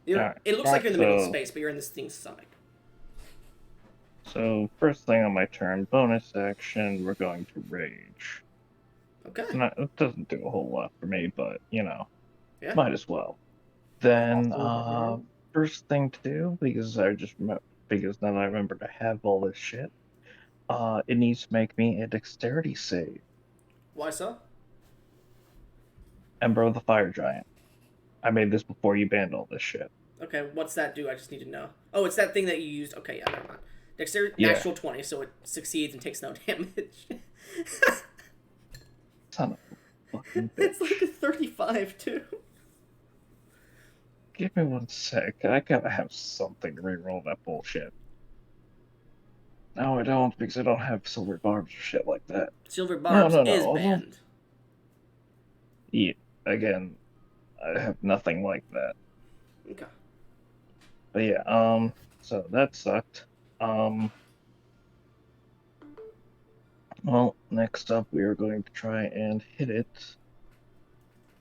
It looks like you're in the middle of space, but you're in this thing's stomach. So, first thing on my turn, bonus action, we're going to rage. Okay. It doesn't do a whole lot for me, but, Yeah. might as well. Then, Also, first thing to do, because now I remember to have all this shit, it needs to make me a dexterity save. Why so? Ember of the Fire Giant. I made this before you banned all this shit. Okay, what's that do? I just need to know. Oh, it's that thing that you used. Okay, yeah, never mind. Dexterity, Yeah. natural 20, so it succeeds and takes no damage. Son of a fucking bitch. It's like a 35, too. Give me 1 sec. I gotta have something to reroll that bullshit. No, I don't, because I don't have silver barbs or shit like that. Silver No, barbs no, no. is Although, banned. yeah, again, I have nothing like that. Okay. But yeah, so that sucked. Um, well, next up we are going to try and hit it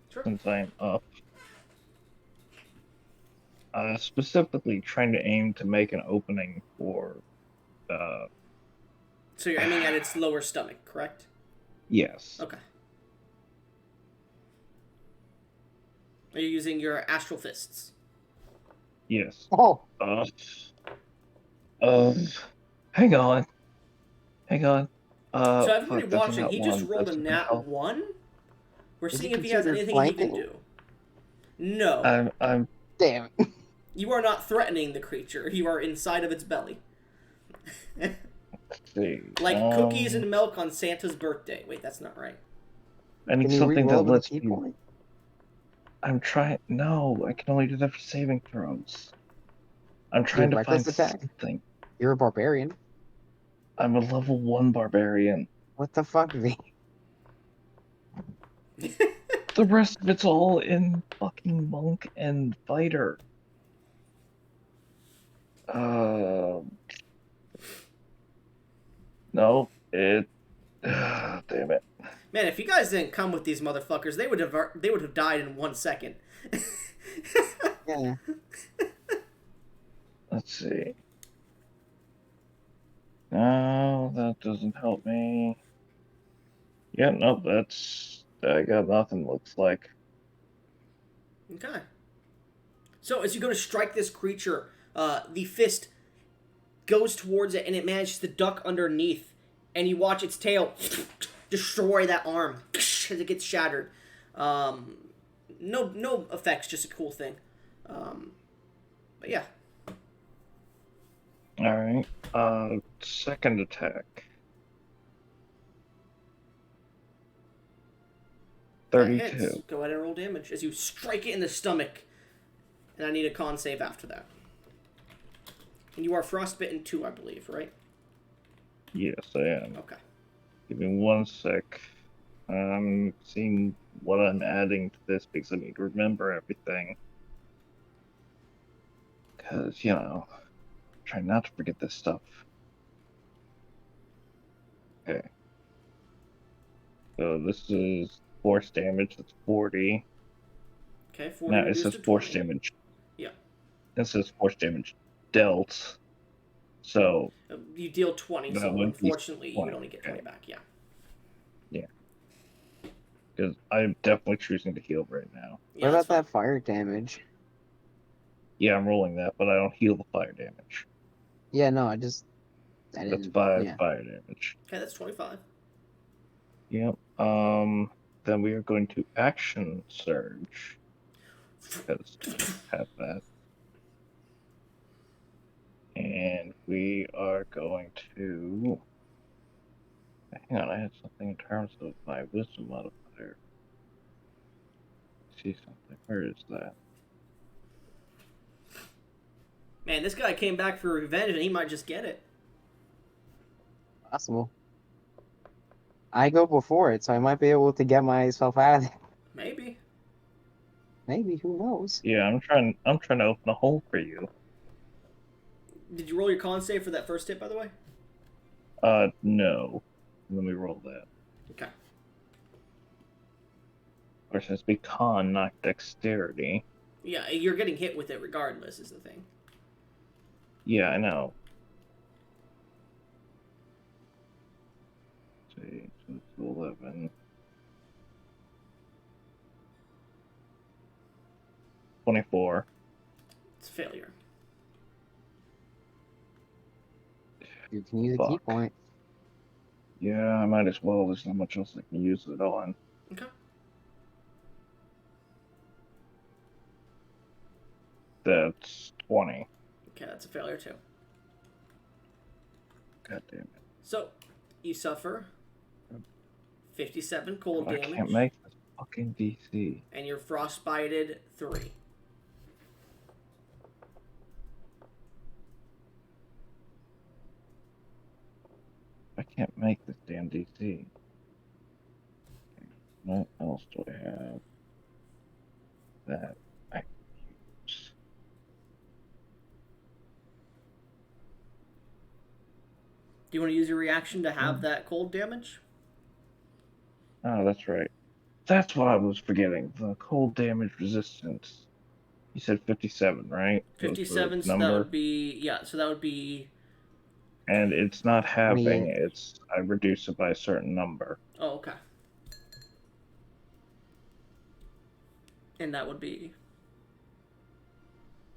Sure. since I'm up. Specifically trying to aim to make an opening for, uh, So you're aiming at its lower stomach, correct? yes, Okay. Are you using your astral fists? yes. Oh, Uh, uh, hang on, hang on. So everybody Fuck, that's a watching, nat he just one. rolled That a doesn't nat help. 1? We're is seeing it if he has considered anything he can flanking? do. No. I'm, Damn it. You are not threatening the creature. You are inside of its belly. let's see. Like cookies and milk on Santa's birthday. Wait, that's not right. I need Can you something that re-roll the lets key me. point? I'm trying. No, I can only do that for saving throws. I'm Do trying to reckless find attack? something. You're a barbarian. I'm a level 1 barbarian. What the fuck, V? The rest of it's all in fucking monk and fighter. Uh, no, it. Damn it. Man, if you guys didn't come with these motherfuckers, they would have died in 1 second. Yeah. Let's see. No, that doesn't help me. Yeah, no, that's. I got nothing, looks like. Okay. So as you go to strike this creature, the fist goes towards it and it manages to duck underneath, and you watch its tail destroy that arm as it gets shattered. No effects, just a cool thing. But yeah, Alright. Second attack. that hits. 32. Go ahead and roll damage as you strike it in the stomach, and I need a con save after that. And you are frostbitten too, I believe, right? Yes, I am. Okay. Give me 1 sec. I'm seeing what I'm adding to this because I need to remember everything. Because, try not to forget this stuff. Okay. So this is force damage, that's 40. Okay, 40 Now it reduced says to force 20. damage. Yeah. It says force damage dealt. So You deal 20, that so would be unfortunately you would 20. only get Okay. 20 back, yeah. Yeah. Because I'm definitely choosing to heal right now. Yeah, What that's about fine. that fire damage? Yeah, I'm rolling that, but I don't heal the fire damage. Yeah, no, I That's didn't. 5 Yeah. fire damage. Okay, that's 25. Yep. Then we are going to action surge because I have that, and we are going to. Hang on, I had something in terms of my wisdom modifier. See something. Where is that? Man, this guy came back for revenge and he might just get it. Possible. I go before it, so I might be able to get myself out of there. Maybe. Maybe, who knows? Yeah, I'm trying. I'm trying to open a hole for you. Did you roll your con save for that first hit, by the way? No. Let me roll that. Okay. Of course, it has to be con, not dexterity. Yeah, you're getting hit with it regardless, is the thing. Yeah, I know. Let's see, so it's 11. 24. It's a failure. You can use a key Fuck. point. Yeah, I might as well. There's not much else I can use it on. Okay. That's 20. Okay, that's a failure too. God damn it. So, you suffer 57 cold I damage. can't make this fucking DC. And you're frostbited 3. can't make this damn DC. What else do I have that I can use? Do you want to use your reaction to have that cold damage? Oh, that's right. That's what I was forgetting. The cold damage resistance. You said 57, right? Was the 57, so that number. would be, yeah, so that would be, And it's not halving, 28. it's I reduce it by a certain number. oh, okay. And that would be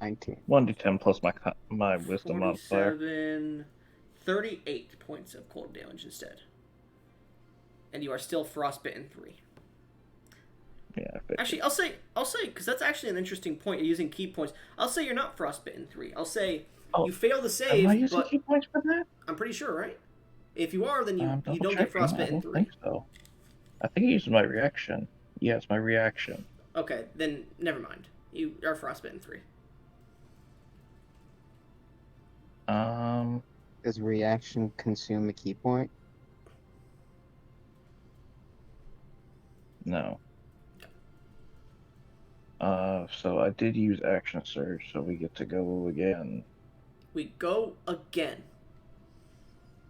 19. 1d10 plus my wisdom modifier. 47, 38 points of cold damage instead. And you are still frostbitten 3. Yeah. Actually, I'll say, because that's actually an interesting point. You're using key points. I'll say you're not frostbitten 3. I'll say you fail the save, Am I using but key points for that? I'm pretty sure, right? If you are, then you don't get Double-checking. frostbitten I don't 3. think so. I think he used my reaction. Yeah, it's my reaction. Okay, then never mind. You are frostbitten 3. Does reaction consume a key point? No. So I did use action surge, so we get to go again. We go again.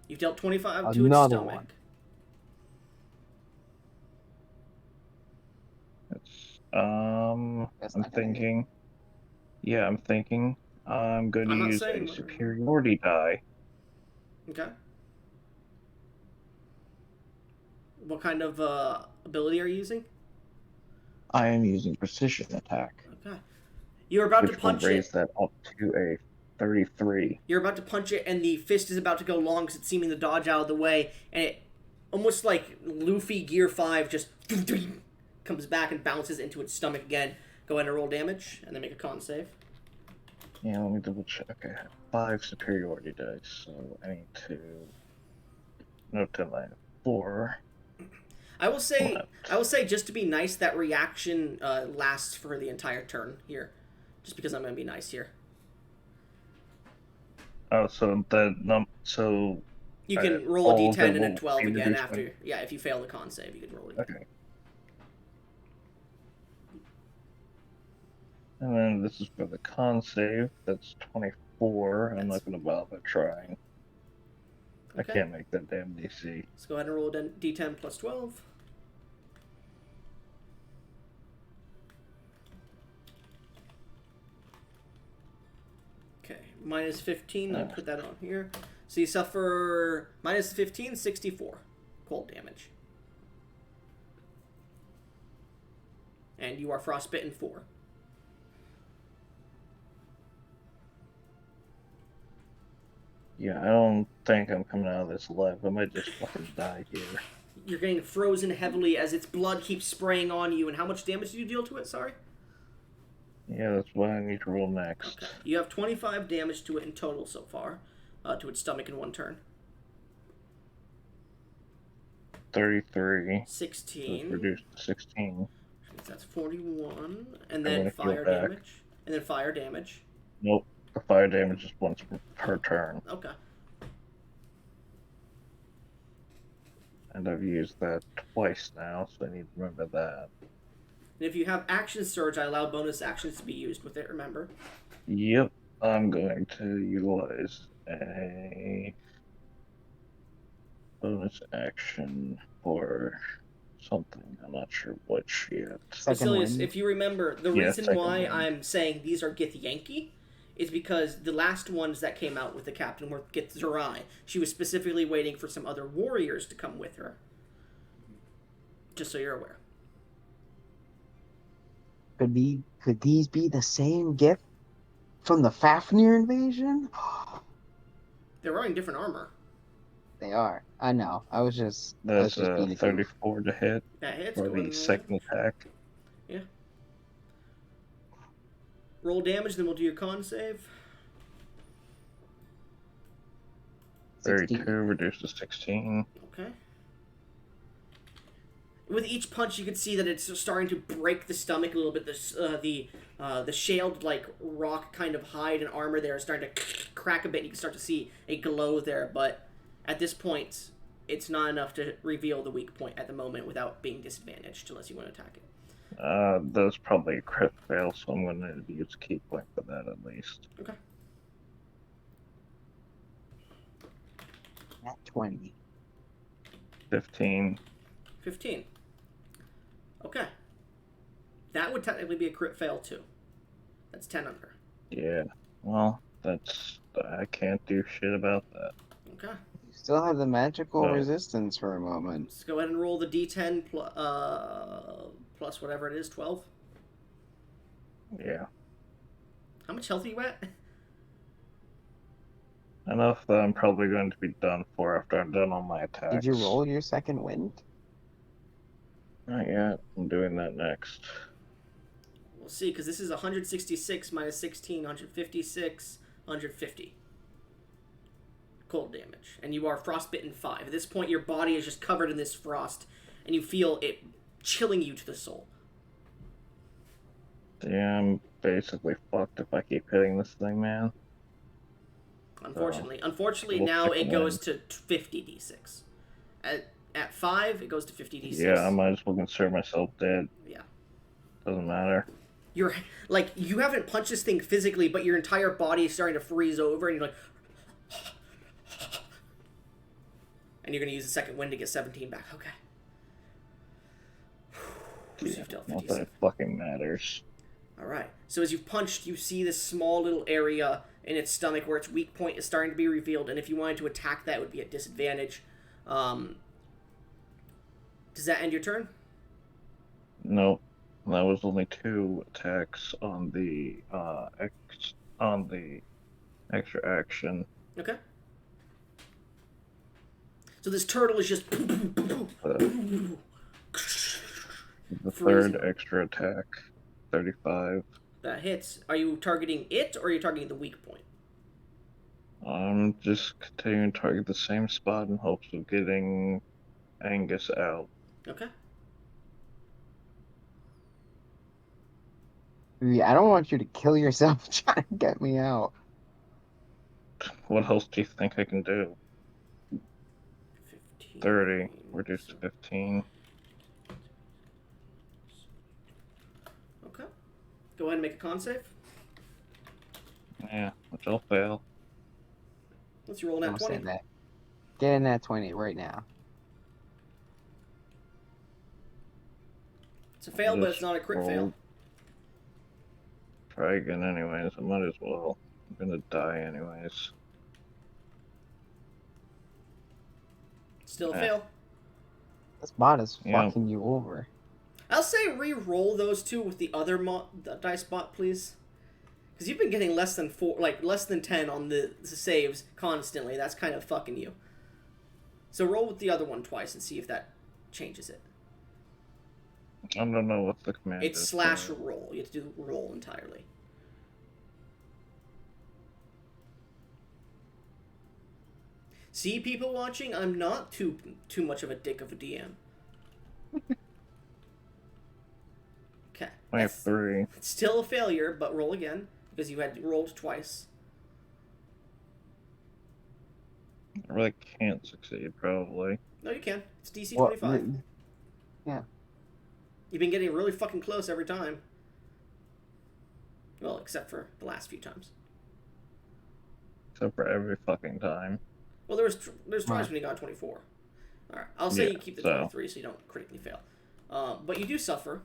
You've dealt 25 to its Another stomach. one. It's That's I'm not gonna hit. thinking. Yeah, I'm thinking. I'm going to I'm not use saying a what- superiority die. Okay. What kind of ability are you using? I am using precision attack, Okay. You're about to which will punch raise it. that up to a 33. You're about to punch it, and the fist is about to go long because it's seeming to dodge out of the way, and it, almost like Luffy Gear 5, just comes back and bounces into its stomach again. Go ahead and roll damage, and then make a con save. Yeah, let me double check. I have 5 superiority dice, so I need to. No, 10, I have 4. I will say, just to be nice, that reaction lasts for the entire turn here, just because I'm gonna be nice here. Oh, so that so You can roll a all of d10 them and a will 12 be again reduced after. Yeah, if you fail the con save, you can roll it. Okay. And then this is for the con save. That's 24. I'm not going to bother trying. I Okay. can't make that damn DC. Let's go ahead and roll a d10 plus 12. Okay, minus 15. I put that on here. So you suffer minus 15, 64 cold damage. And you are frostbitten 4. Yeah, I don't think I'm coming out of this alive. I might just fucking die here. You're getting frozen heavily as its blood keeps spraying on you. And how much damage do you deal to it? Sorry? Yeah, that's what I need to roll next. Okay. You have 25 damage to it in total so far, to its stomach in one turn. 33. 16. So reduced to 16. That's 41. And I'm then gonna heal fire back. damage. And then fire damage. Nope. The fire damage is once per turn. Okay. And I've used that twice now, so I need to remember that. And if you have action surge, I allow bonus actions to be used with it, remember? Yep. I'm going to utilize a bonus action for something. I'm not sure which yet. Second Basilius, wind. if you remember, the Yeah, reason second why wind. I'm saying these are Githyanki is because the last ones that came out with the captain were Githzerai. She was specifically waiting for some other warriors to come with her. Just so you're aware. Could these be the same gift from the Fafnir invasion? They're wearing different armor. They are. I know. I was just That's being a goof. 34 to hit That hits. for Go ahead the and second attack. roll damage, then we'll do your con save. 32 16. reduced to 16. Okay. With each punch, you can see that it's starting to break the stomach a little bit. The shaled like rock kind of hide and armor there is starting to crack a bit. You can start to see a glow there, but at this point, it's not enough to reveal the weak point at the moment without being disadvantaged, unless you want to attack it. That's probably a crit fail, so I'm going to use a key point for that at least. Okay. At 20. 15. 15. Okay. That would technically be a crit fail, too. That's 10 under. Yeah. Well, I can't do shit about that. Okay. You still have the magical No. resistance for a moment. Let's go ahead and roll the d10 plus whatever it is, 12. Yeah. How much health are you at? Enough that I'm probably going to be done for after I'm done all my attacks. Did you roll your second wind? Not yet. I'm doing that next. We'll see, because this is 166 minus 16, 156, 150. Cold damage. And you are frostbitten 5. At this point, your body is just covered in this frost, and you feel it chilling you to the soul. Yeah, I'm basically fucked if I keep hitting this thing, man. Unfortunately. Unfortunately, we'll now pick it a goes win. to 50 d6. At 5, it goes to 50 d6. Yeah, I might as well consider myself dead. Yeah. Doesn't matter. You're, like, you haven't punched this thing physically, but your entire body is starting to freeze over, and you're like... And you're going to use the second wind to get 17 back. Okay. So you've dealt Not that 57. it fucking matters. Alright. So as you've punched, you see this small little area in its stomach where its weak point is starting to be revealed, and if you wanted to attack that, it would be at disadvantage. Does that end your turn? Nope. That was only 2 attacks on the extra action. Okay. So this turtle is just... The Freezing. third extra attack, 35. That hits. Are you targeting it, or are you targeting the weak point? I'm just continuing to target the same spot in hopes of getting Angus out. Okay. I don't want you to kill yourself trying to get me out. What else do you think I can do? 15. 30, reduced to 15. Okay. Go ahead and make a con save. Yeah, which I'll fail. Let's roll an Don't say 20. that. Get in that 20 right now. It's a fail, but Just it's not a crit roll. fail. Try again anyways, I might as well. I'm gonna die anyways. Still a Eh. fail. This bot is Yeah. fucking you over. I'll say re-roll those two with the other dice bot, please. Because you've been getting less than 10 on the saves constantly. That's kind of fucking you. So roll with the other one twice and see if that changes it. I don't know what the command It's is. slash roll. You have to do roll entirely. See, people watching, I'm not too much of a dick of a DM. Okay. I have 3. It's still a failure, but roll again, because you had rolled twice. I really can't succeed, probably. No, you can. It's DC Well, 25. yeah. You've been getting really fucking close every time. Well, except for the last few times. Except for every fucking time. Well, there's twice Right. when you got 24. Alright, I'll say Yeah, you keep the so- 23 so you don't critically fail. But you do suffer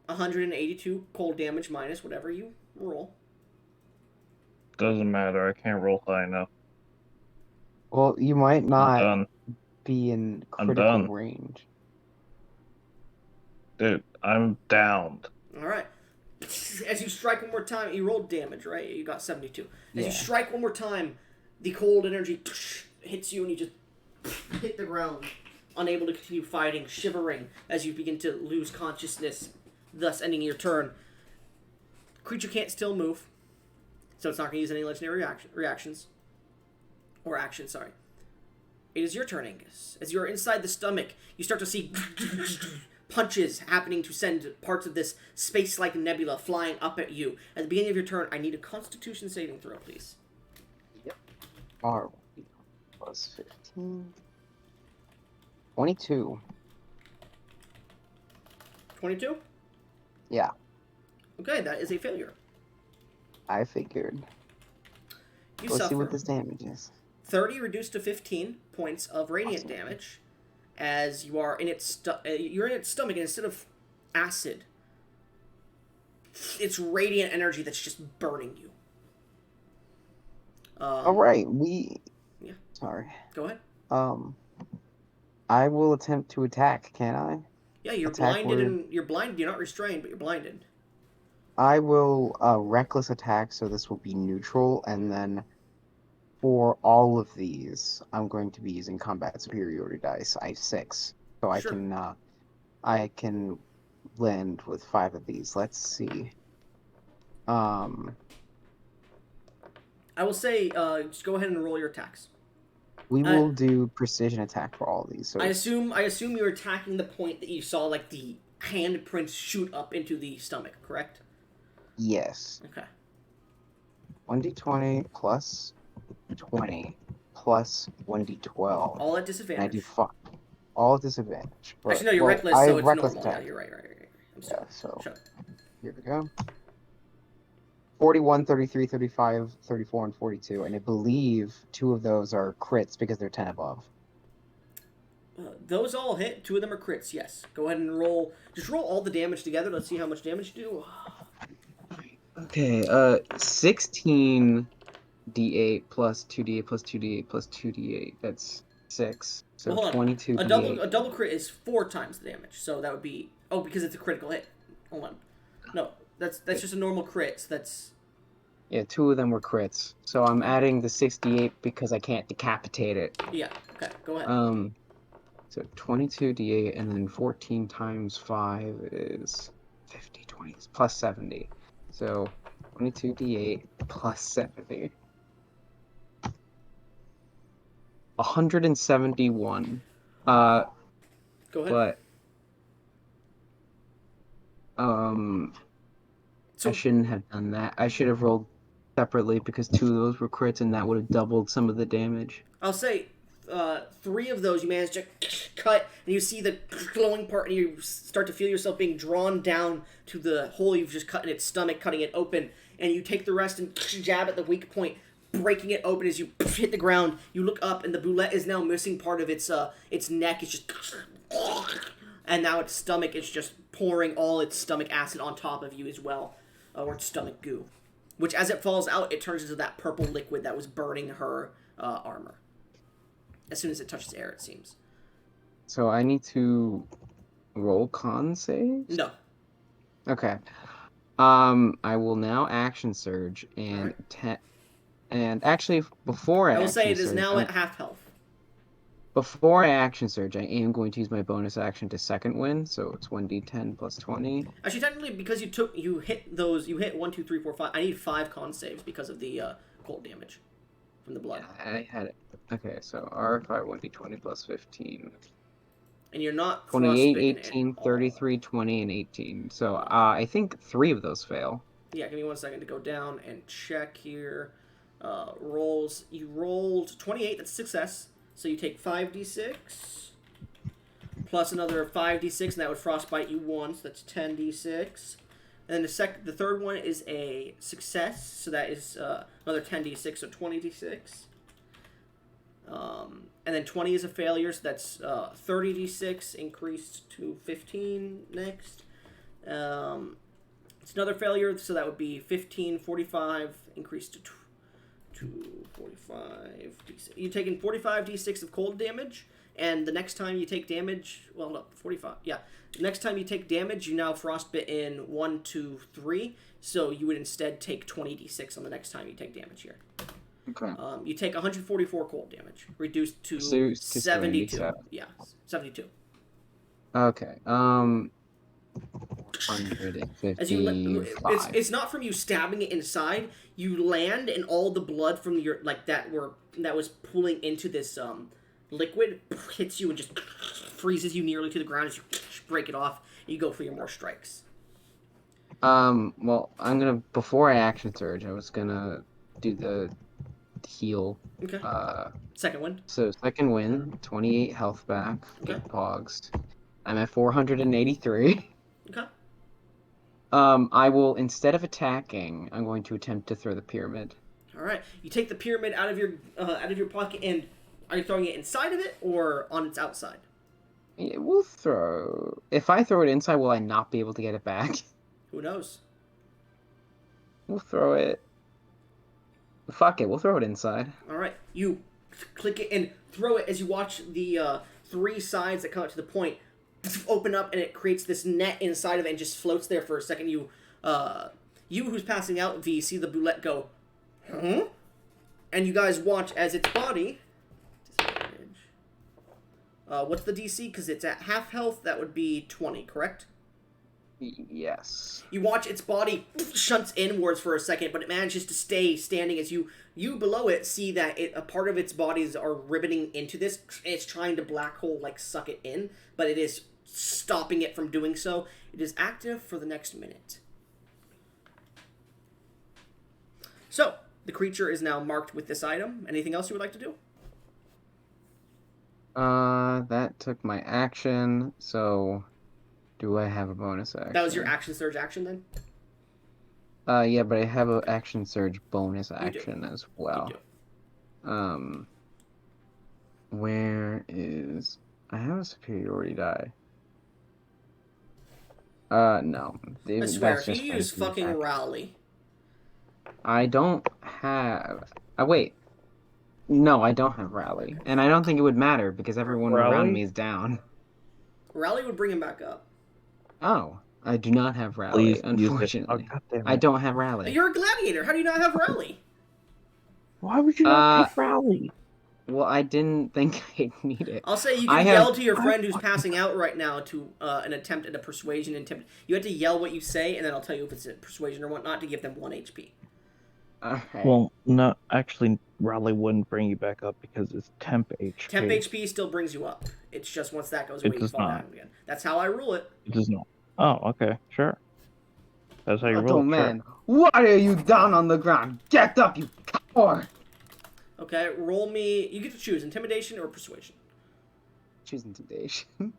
182 cold damage minus whatever you roll. Doesn't matter, I can't roll high enough. Well, you might I'm not done. be in I'm critical done. range. Dude, I'm downed. Alright. As you strike one more time, you rolled damage, right? You got 72. As Yeah. you strike one more time, the cold energy hits you and you just hit the ground, unable to continue fighting, shivering as you begin to lose consciousness, thus ending your turn. Creature can't still move, so it's not going to use any legendary reactions. Or action, sorry. It is your turn, Angus. As you are inside the stomach, you start to see punches happening to send parts of this space-like nebula flying up at you. At the beginning of your turn, I need a Constitution saving throw, please. R plus 15. 15. 22. 22? Yeah, Okay, that is a failure. I figured. You Let's see what suffer this damage is. 30 reduced to 15 points of radiant Awesome. damage as you are in you're in its stomach, and instead of acid, it's radiant energy that's just burning you. All right, Yeah. Sorry. Go ahead. I will attempt to attack. Can I? Yeah, you're Attack blinded, word. and you're blind. You're not restrained, but you're blinded. I will reckless attack, so this will be neutral, and then for all of these, I'm going to be using combat superiority dice. I have 6, so Sure. I can land with 5 of these. Let's see. I will say, just go ahead and roll your attacks. We Uh, will do precision attack for all of these. So I assume you're attacking the point that you saw, like the handprints shoot up into the stomach. Correct? yes, Okay. 1d20 plus 20 plus 1d12. All at And I disadvantage. do 5. All at disadvantage. But, Actually, no, you're well, reckless, I so have it's reckless normal. Yeah, attack. you're right. I'm Yeah, sorry. so Shut up. here we go. 41, 33, 35, 34, and 42. And I believe 2 of those are crits because they're 10 above. Those all hit. 2 of them are crits. Yes. Go ahead and roll. Just roll all the damage together. Let's see how much damage you do. Okay, 16 d8 plus 2d8 plus 2d8 plus 2d8. That's 6. So Well, hold on. 22 A d8. double crit is 4 times the damage. So that would be because it's a critical hit. Hold on. No, that's just a normal crit. So that's Yeah, 2 of them were crits. So I'm adding the 68 because I can't decapitate it. yeah. Okay, go ahead. So 22 d8 and then 14 times 5 is 50, 20 plus 70. So 22 d8 plus 70. 171. Go ahead. But So I shouldn't have done that. I should have rolled separately because 2 of those were crits and that would have doubled some of the damage. I'll say 3 of those you manage to cut, and you see the glowing part, and you start to feel yourself being drawn down to the hole you've just cut in its stomach, cutting it open, and you take the rest and jab at the weak point, breaking it open as you hit the ground. You look up, and the boulette is now missing part of its neck. It's just, and now its stomach is just pouring all its stomach acid on top of you as well, or its stomach goo, which as it falls out, it turns into that purple liquid that was burning her armor. As soon as it touches air, it seems. So I need to roll con saves? No. Okay. I will now action surge and Alright. and actually before I will action say it is surge, now at half health. before I action surge, I am going to use my bonus action to second wind, so it's 1d10 plus 20. Actually, technically, because you hit 1, 2, 3, 4, 5. I need 5 con saves because of the cold damage from the blood. I had it. Okay, so R5 1d20 plus 15. And you're not 28, frostbitten 18, at all. 33, 20, and 18. So I think 3 of those fail. Yeah, give me 1 second to go down and check here. Rolls. You rolled 28. That's success. So you take 5d6 plus another 5d6, and that would frostbite you once. So that's 10d6. And then the third one is a success, so that is another 10d6, so 20d6. And then 20 is a failure, so that's 30d6 increased to 15 next. It's another failure, so that would be 15, 45 increased to 45 d6. You're taking 45 d6 of cold damage, and the next time you take damage, well, no, 45, yeah. The next time you take damage, you now frostbit in 1, 2, 3, so you would instead take 20 d6 on the next time you take damage here. Okay. You take 144 cold damage, reduced to Reduced to 72. 77. Yeah, 72. Okay. 155. As you, it's not from you stabbing it inside. You land, and all the blood from your that was pooling into this liquid hits you and just freezes you nearly to the ground as you break it off. And you go for your more strikes. Well, before I action surge, I was gonna do the heal. Okay. Second wind. So second win, 28 health back, Okay. 8 pogs. I'm at 483. Okay. I will, instead of attacking, I'm going to attempt to throw the pyramid. All right. You take the pyramid out of your pocket, and are you throwing it inside of it or on its outside? Yeah, we'll throw... If I throw it inside, will I not be able to get it back? Who knows? We'll throw it... Fuck it, we'll throw it inside. All right. You click it and throw it as you watch the 3 sides that come up to the point open up, and it creates this net inside of it and just floats there for a second. You who's passing out, V, see the boulette go, huh? And you guys watch as its body... what's the DC? Because it's at half health, that would be 20, correct? Yes. You watch its body shunts inwards for a second, but it manages to stay standing as you below it see that a part of its bodies are ribboning into this. It's trying to black hole, like, suck it in, but it is stopping it from doing so. It is active for the next minute. So, the creature is now marked with this item. Anything else you would like to do? That took my action, so do I have a bonus action? That was your action surge action then? Yeah, but I have an action surge bonus action as well. You do. Where is... I have a superiority die. No. I swear, if you use fucking Rowley. I don't have... wait. No, I don't have Rally. And I don't think it would matter, because everyone around me is down. Rally would bring him back up. Oh. I do not have Rally, unfortunately. I don't have Rally. You're a gladiator. How do you not have Rally? Why would you not have Rally? Well, I didn't think I'd need it. I'll say you can yell to your friend who's passing out right now to an attempt at a persuasion attempt. You have to yell what you say, and then I'll tell you if it's a persuasion or whatnot to give them 1 HP. Okay. Well, no, actually, Rally wouldn't bring you back up because it's temp HP. Temp HP still brings you up. It's just once that goes away, you fall down again. That's how I rule it. It does not. Oh, okay, sure. That's how you rule it. Man, sure. Why are you down on the ground? Get up, you coward! Okay, roll me. You get to choose intimidation or persuasion. Choose intimidation.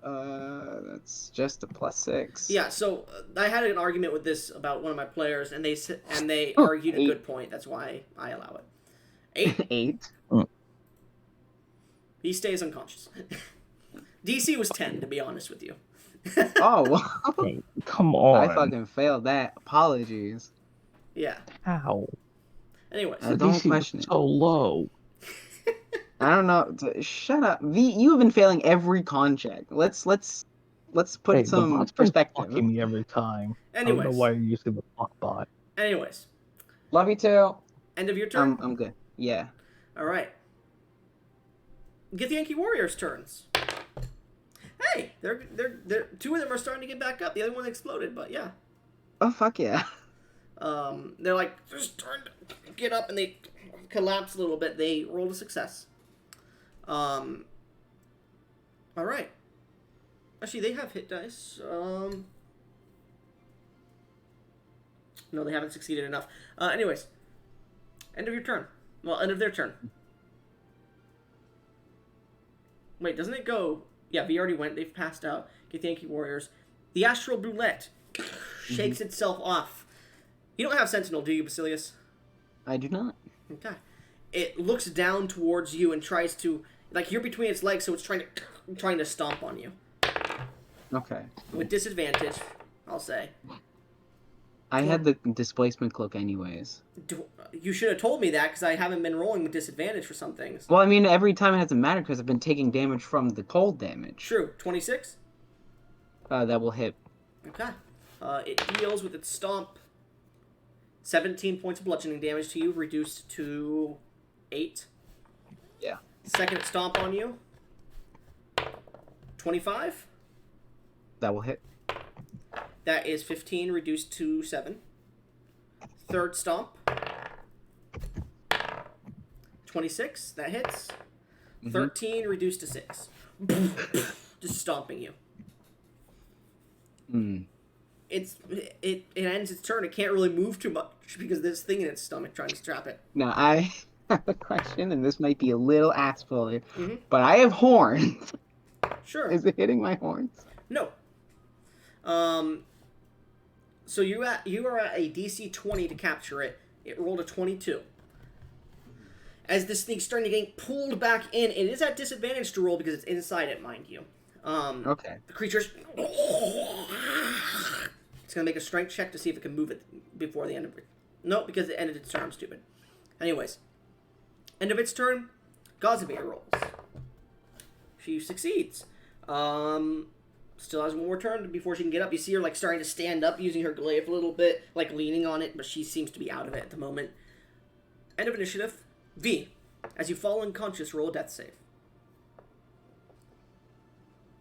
That's just a +6. Yeah, so I had an argument with this about one of my players, and they argued a good point. That's why I allow it. 8. 8. He stays unconscious. DC was 10, to be honest with you. Oh, come on! I fucking failed that. Apologies. Yeah. How? Anyways, don't question it. So low. I don't know. Shut up, V. You have been failing every con check. Let's put some perspective. Fucking me every time. Anyways, I don't know why you're using the fuck bot. Anyways, love you too. End of your turn. I'm good. Yeah. All right. Get the Yankee Warriors' turns. Hey, they're 2 of them are starting to get back up. The other one exploded, but yeah. Oh fuck yeah. They're like just trying to get up, and they collapse a little bit. They rolled a success. All right. Actually, they have hit dice. No, they haven't succeeded enough. Anyways, end of your turn. Well, end of their turn. Wait, doesn't it go? Yeah, V already went. They've passed out. Get the Yankee Warriors. The Astral Roulette shakes itself off. You don't have Sentinel, do you, Basilius? I do not. Okay. It looks down towards you and tries to, like, you're between its legs, so it's trying to stomp on you. Okay. With disadvantage, I'll say. I had the displacement cloak anyways. You should have told me that, because I haven't been rolling with disadvantage for some things. Well, I mean, every time it hasn't mattered because I've been taking damage from the cold damage. True. 26? That will hit. Okay. It deals with its stomp. 17 points of bludgeoning damage to you, reduced to 8. Yeah. Second stomp on you. 25? That will hit. That is 15, reduced to 7. Third stomp. 26, that hits. 13, reduced to 6. Just stomping you. it ends its turn. It can't really move too much because there's this thing in its stomach trying to trap it. Now, I have a question, and this might be a little ass-full, Mhm. but I have horns. Sure. Is it hitting my horns? No. So you are at a DC 20 to capture it. It rolled a 22. As this thing's starting to get pulled back in, it is at disadvantage to roll because it's inside it, mind you. Okay. The creature's... It's going to make a strength check to see if it can move it before the end of it. No, because it ended its turn. I'm stupid. Anyways. End of its turn. Gazavir rolls. She succeeds. Still has one more turn before she can get up. You see her, like, starting to stand up using her glaive a little bit, like, leaning on it, but she seems to be out of it at the moment. End of initiative. V. As you fall unconscious, roll a death save.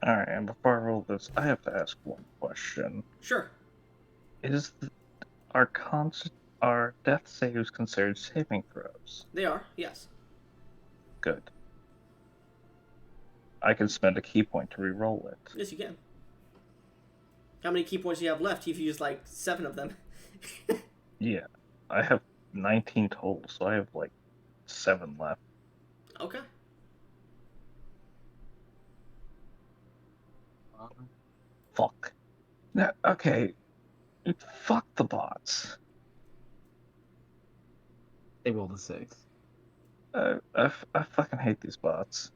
Alright, and before I roll this, I have to ask one question. Sure. Are death saves considered saving throws? They are, yes. Good. I can spend a key point to re-roll it. Yes, you can. How many key points do you have left? You've used, like, 7 of them. Yeah, I have 19 total, so I have, like, 7 left. Okay. Fuck. No, okay. Fuck the bots. They rolled a 6. I fucking hate these bots.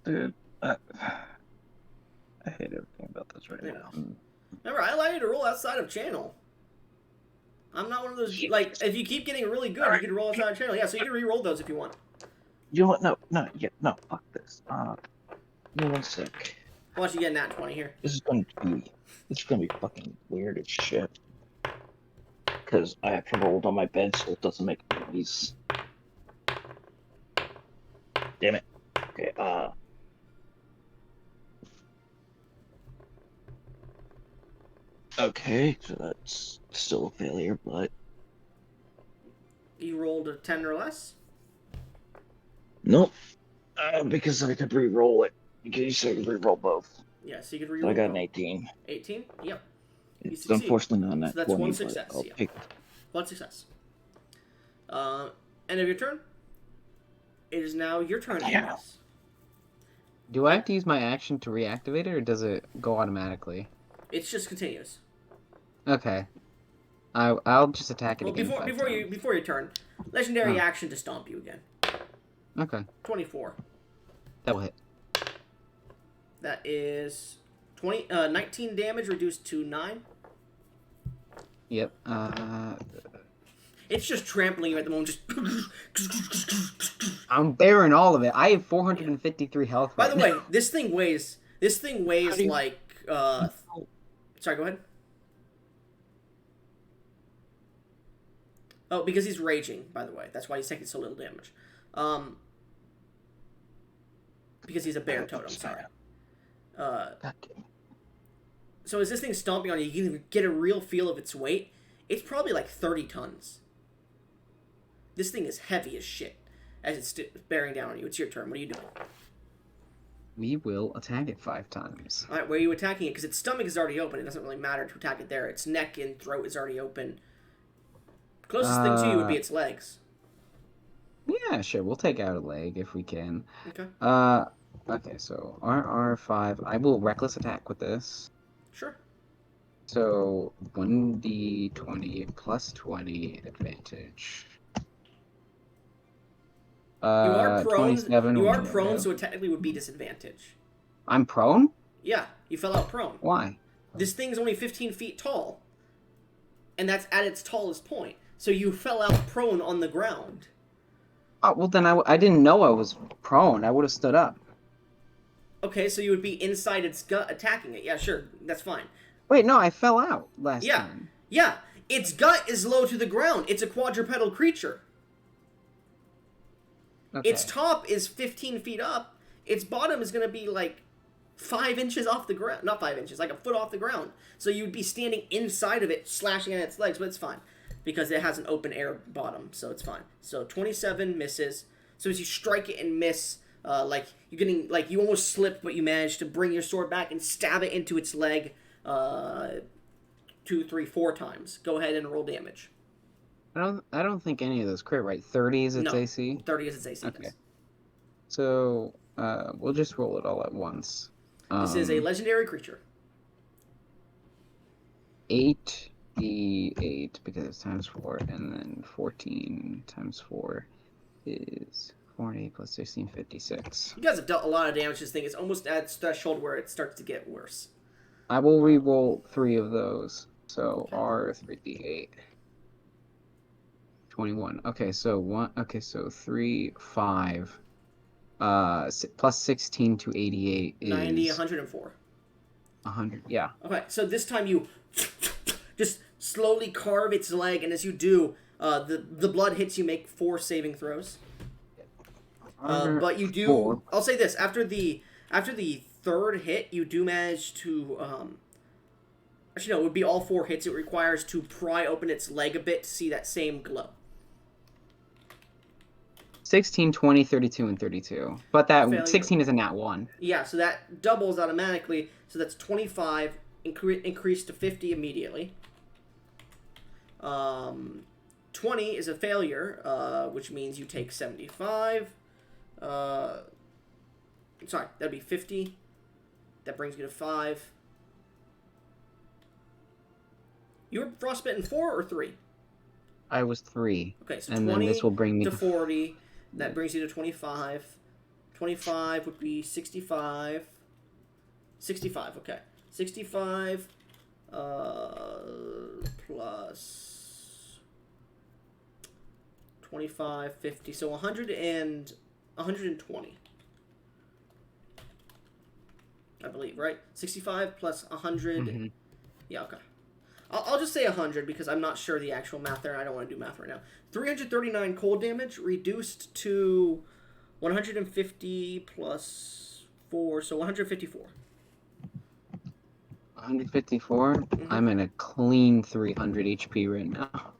Dude, I hate everything about this right now. Remember, I allow you to roll outside of channel. I'm not one of those, like, if you keep getting really good, you can roll outside of channel. Yeah, so you can re-roll those if you want. You know what? No, fuck this. Give me 1 sec. Why don't you get a nat 20 here? This is gonna be fucking weird as shit. Because I have to roll on my bed so it doesn't make noise. Damn it. Okay, okay, so that's still a failure, but... You rolled a 10 or less? Nope. Because I could re-roll it. In case I could re-roll both. Yeah, so you could So re-roll I got an both. 18. 18? Yep. You It's succeed. unfortunately not that So that's 20, one but success, I'll yeah. pick... One success. End of your turn. It is now your turn. Yeah. Agnes. Do I have to use my action to reactivate it, or does it go automatically? It's just continuous. Okay. I'll just attack it Well, again. before your turn, legendary action to stomp you again. Okay. 24. That will hit. That is 19 damage reduced to 9. Yep. It's just trampling you at the moment. Just. I'm bearing all of it. I have 453 health. By Right the way, now. this thing weighs like. Sorry, go ahead. Oh, because he's raging. By the way, that's why he's taking so little damage. Because he's a bear totem. Sorry. So as this thing's stomping on you, you can get a real feel of its weight. It's probably like 30 tons. This thing is heavy as shit as it's bearing down on you. It's your turn. What are you doing? We will attack it 5 times. All right, where are you attacking it? Because its stomach is already open. It doesn't really matter to attack it there. Its neck and throat is already open. Closest thing to you would be its legs. Yeah, sure. We'll take out a leg if we can. Okay. Okay, so RR5. I will reckless attack with this. Sure. So 1d20 plus 20 advantage. You are prone. 27 You are will prone, hit. so it technically would be disadvantage. I'm prone? Yeah, you fell out prone. Why? This thing's only 15 feet tall, and that's at its tallest point. So you fell out prone on the ground. Oh, well then I didn't know I was prone. I would have stood up. Okay, so you would be inside its gut attacking it. Yeah, sure, that's fine. Wait, no, I fell out last Yeah, time. yeah. Its gut is low to the ground. It's a quadrupedal creature. Okay. Its top is 15 feet up. Its bottom is going to be like 5 inches off the ground. Not 5 inches, like a foot off the ground. So you'd be standing inside of it, slashing at its legs, but it's fine. Because it has an open air bottom, so it's fine. So 27 misses. So as you strike it and miss, you almost slip, but you manage to bring your sword back and stab it into its leg. 2, 3, 4 times. Go ahead and roll damage. I don't think any of those crit, right? 30 is its No. AC? 30 is its AC. Okay. Yes. So, we'll just roll it all at once. This is a legendary creature. 8d8 because it's times 4, and then 14 times 4 is 40 plus 16, 56. You guys have dealt a lot of damage. This thing is almost at its threshold where it starts to get worse. I will re-roll 3 of those. So Okay. R3d8. 21. Okay, so 1. Okay, so 3, 5. Plus 16 to 88 is 90, 104. 100. Yeah. Okay, so this time you just slowly carve its leg, and as you do, the blood hits you. Make 4 saving throws. But you do. 4. I'll say this: after the 3rd hit, you do manage to. Actually, no, it would be all 4 hits. It requires to pry open its leg a bit to see that same glow. 16, 20, 32, and 32. But that Failure. 16 is a nat 1. Yeah, so that doubles automatically. So that's 25 increased to 50 immediately. 20 is a failure, which means you take 75. Sorry, that'd be 50. That brings you to 5. You were frostbitten 4 or 3? I was 3. Okay, so and 20 then this will bring me to 40. That brings you to 25. 25 would be 65. 65, okay. 65 plus 25, 50. So 120. I believe, right? 65 plus 100. Mm-hmm. Yeah, okay. I'll just say 100 because I'm not sure the actual math there. I don't want to do math right now. 339 cold damage reduced to 150 plus 4, so 154. 154? Mm-hmm. I'm at a clean 300 HP right now.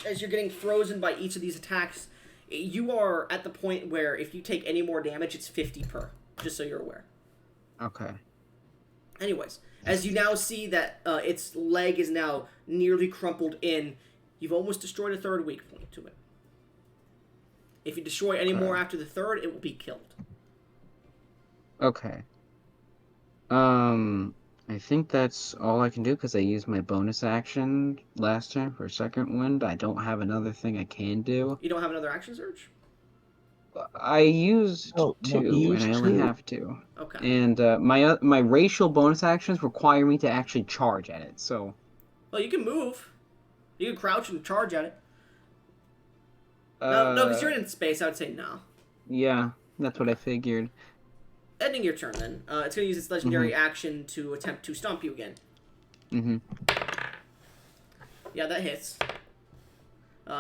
As you're getting frozen by each of these attacks, you are at the point where if you take any more damage, it's 50 per, just so you're aware. Okay. Anyways, as you now see that its leg is now nearly crumpled in, you've almost destroyed a 3rd weak point to it. If you destroy any more after the 3rd, it will be killed. Okay. I think that's all I can do because I used my bonus action last time for 2nd wind. I don't have another thing I can do. You don't have another action surge? I used No, 2, he used and I only 2. have 2. Okay. And my racial bonus actions require me to actually charge at it, so... Well, you can move. You can crouch and charge at it. No, because you're in space, I would say no. Yeah, that's what I figured. Ending your turn, then. It's going to use its legendary action to attempt to stomp you again. Mm-hmm. Yeah, that hits.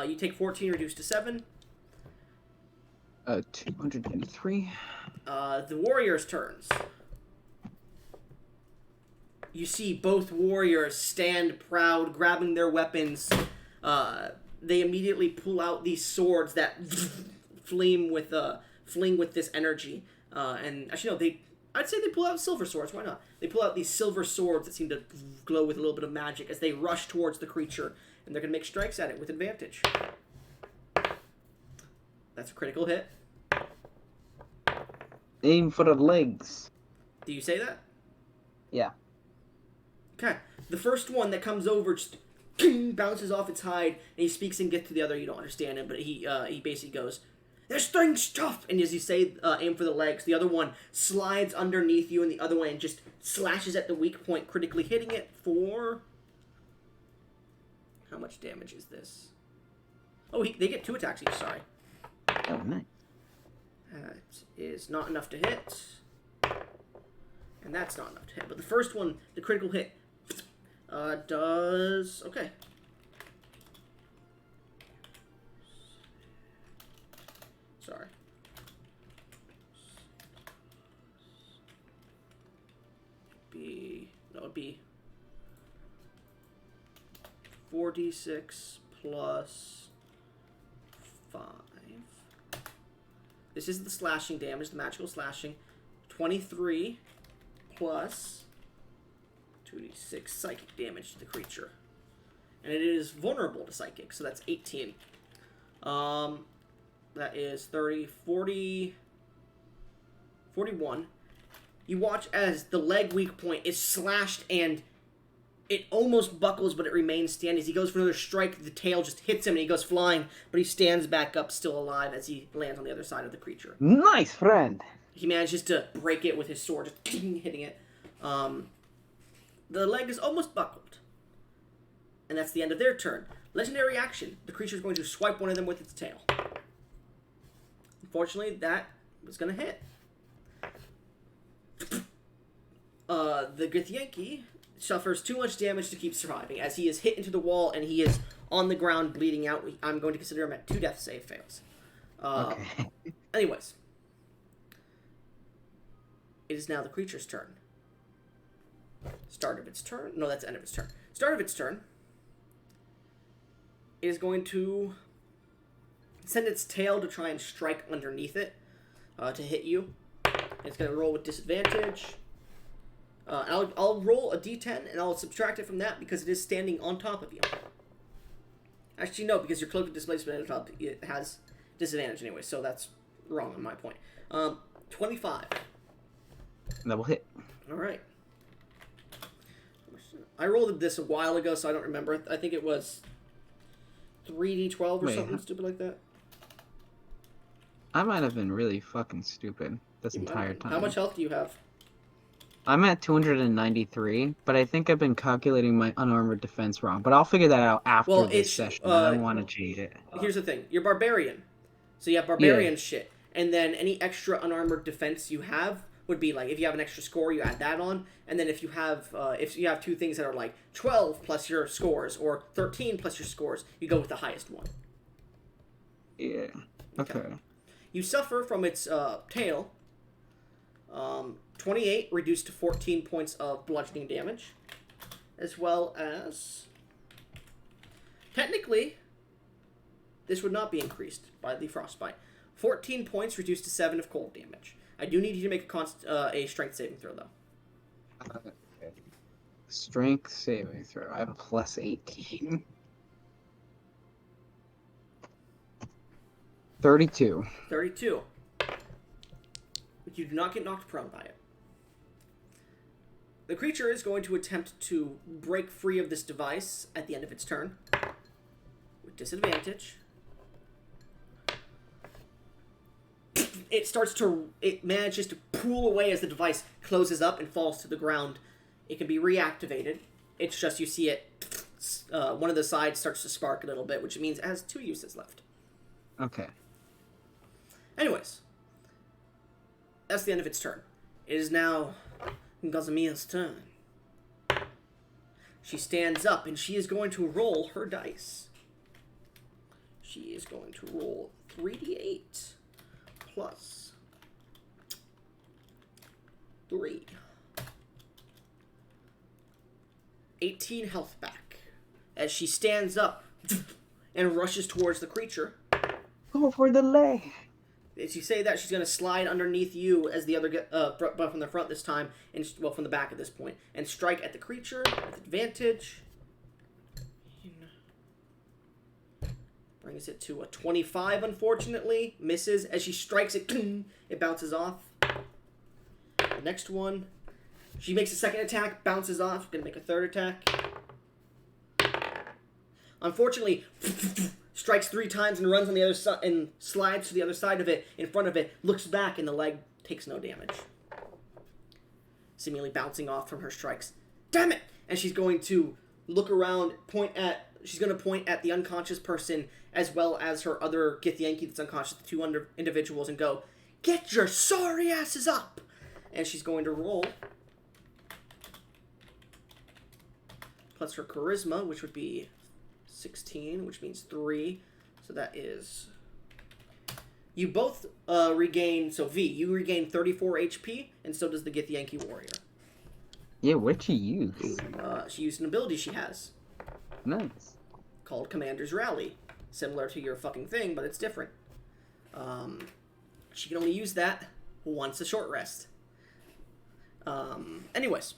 You take 14 reduced to 7. 203. The warriors' turns. You see both warriors stand proud, grabbing their weapons. They immediately pull out these swords that fling with this energy. And actually, no, I'd say they pull out silver swords. Why not? They pull out these silver swords that seem to glow with a little bit of magic as they rush towards the creature, and they're gonna make strikes at it with advantage. That's a critical hit. Aim for the legs. Do you say that? Yeah. Okay. The first one that comes over just bounces off its hide, and he speaks and gets to the other. You don't understand him, but he basically goes, "This thing's tough!" And as you say, aim for the legs, the other one slides underneath you, and the other one just slashes at the weak point, critically hitting it for... How much damage is this? Oh, they get 2 attacks each, sorry. Oh, nice. That is not enough to hit. And that's not enough to hit. But the first one, the critical hit, does... Okay. Sorry. That would be 4d6 plus 5. This is the slashing damage, the magical slashing. 23 plus 2d6 psychic damage to the creature. And it is vulnerable to psychic, so that's 18. That is 30, 40, 41. You watch as the leg weak point is slashed and it almost buckles, but it remains standing. As he goes for another strike, the tail just hits him and he goes flying, but he stands back up, still alive, as he lands on the other side of the creature. Nice, friend. He manages to break it with his sword, just hitting it. The leg is almost buckled. And that's the end of their turn. Legendary action. The creature is going to swipe one of them with its tail. Unfortunately, that was going to hit. The Githyanki suffers too much damage to keep surviving. As he is hit into the wall and he is on the ground bleeding out, I'm going to consider him at 2 death save fails. Okay. Anyways. It is now the creature's turn. Start of its turn. No, that's the end of its turn. Start of its turn. It is going to send its tail to try and strike underneath it to hit you. It's going to roll with disadvantage. I'll roll a d10 and I'll subtract it from that because it is standing on top of you. Actually, no, because your cloak of displacement at the top, it has disadvantage anyway, so that's wrong on my point. 25. That will hit. Alright. I rolled this a while ago, so I don't remember. I think it was 3d12 or something stupid like that. I might have been really fucking stupid this entire time. How much health do you have? I'm at 293, but I think I've been calculating my unarmored defense wrong. But I'll figure that out after this session. I don't want to cheat it. Here's the thing. You're barbarian. So you have barbarian shit. And then any extra unarmored defense you have would be like, if you have an extra score, you add that on. And then if you have two things that are like 12 plus your scores or 13 plus your scores, you go with the highest one. Yeah. Okay. You suffer from its tail. 28 reduced to 14 points of bludgeoning damage, as well as technically this would not be increased by the frostbite. 14 points reduced to 7 of cold damage. I do need you to make a strength saving throw though. Okay. Strength saving throw. I have a plus 18. 32. 32. But you do not get knocked prone by it. The creature is going to attempt to break free of this device at the end of its turn. With disadvantage. It manages to pull away as the device closes up and falls to the ground. It can be reactivated. It's just you see it, one of the sides starts to spark a little bit, which means it has 2 uses left. Okay. Anyways. That's the end of its turn. It is now Gazamia's turn. She stands up and she is going to roll her dice. She is going to roll 3d8 plus 3. 18 health back. As she stands up and rushes towards the creature. Go for the leg. As you say that, she's going to slide underneath you as the other but from the front this time, and from the back at this point, and strike at the creature with advantage. Brings it to a 25, unfortunately. Misses. As she strikes it, it bounces off. The next one, she makes a second attack, bounces off. Going to make a third attack. Unfortunately, strikes 3 times and runs on the other side and slides to the other side of it, in front of it, looks back, and the leg takes no damage. Seemingly bouncing off from her strikes. Damn it! And she's going to look around, she's going to point at the unconscious person, as well as her other Githyanki that's unconscious, the 2 individuals, and go, "Get your sorry asses up!" And she's going to roll. Plus her charisma, which would be 16, which means 3. So that is... You both regain... So V, you regain 34 HP, and so does the Githyanki warrior. Yeah, what'd she use? She used an ability she has. Nice. Called Commander's Rally. Similar to your fucking thing, but it's different. She can only use that once a short rest. Anyways.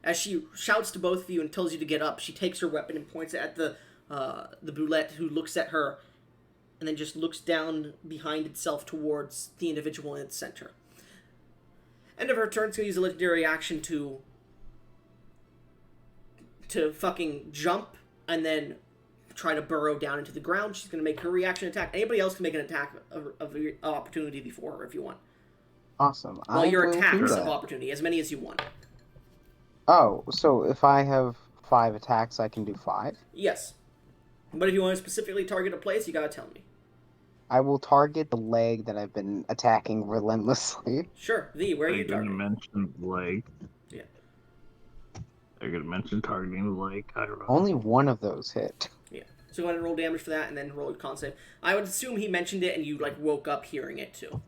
As she shouts to both of you and tells you to get up, she takes her weapon and points it at the boulette, who looks at her and then just looks down behind itself towards the individual in its center. End of her turn, it's going to use a legendary action to fucking jump and then try to burrow down into the ground. She's going to make her reaction attack. Anybody else can make an attack of opportunity before her if you want. Awesome. Well, your will do attacks that. of opportunity, as many as you want. Oh, so if I have 5 attacks, I can do 5? Yes. But if you want to specifically target a place, you gotta tell me. I will target the leg that I've been attacking relentlessly. Sure. V, where are you They're gonna targeting? mention the leg. Yeah. They're gonna mention targeting the leg. Only one of those hit. Yeah. So go ahead and roll damage for that, and then roll a con save. I would assume he mentioned it, and you woke up hearing it too.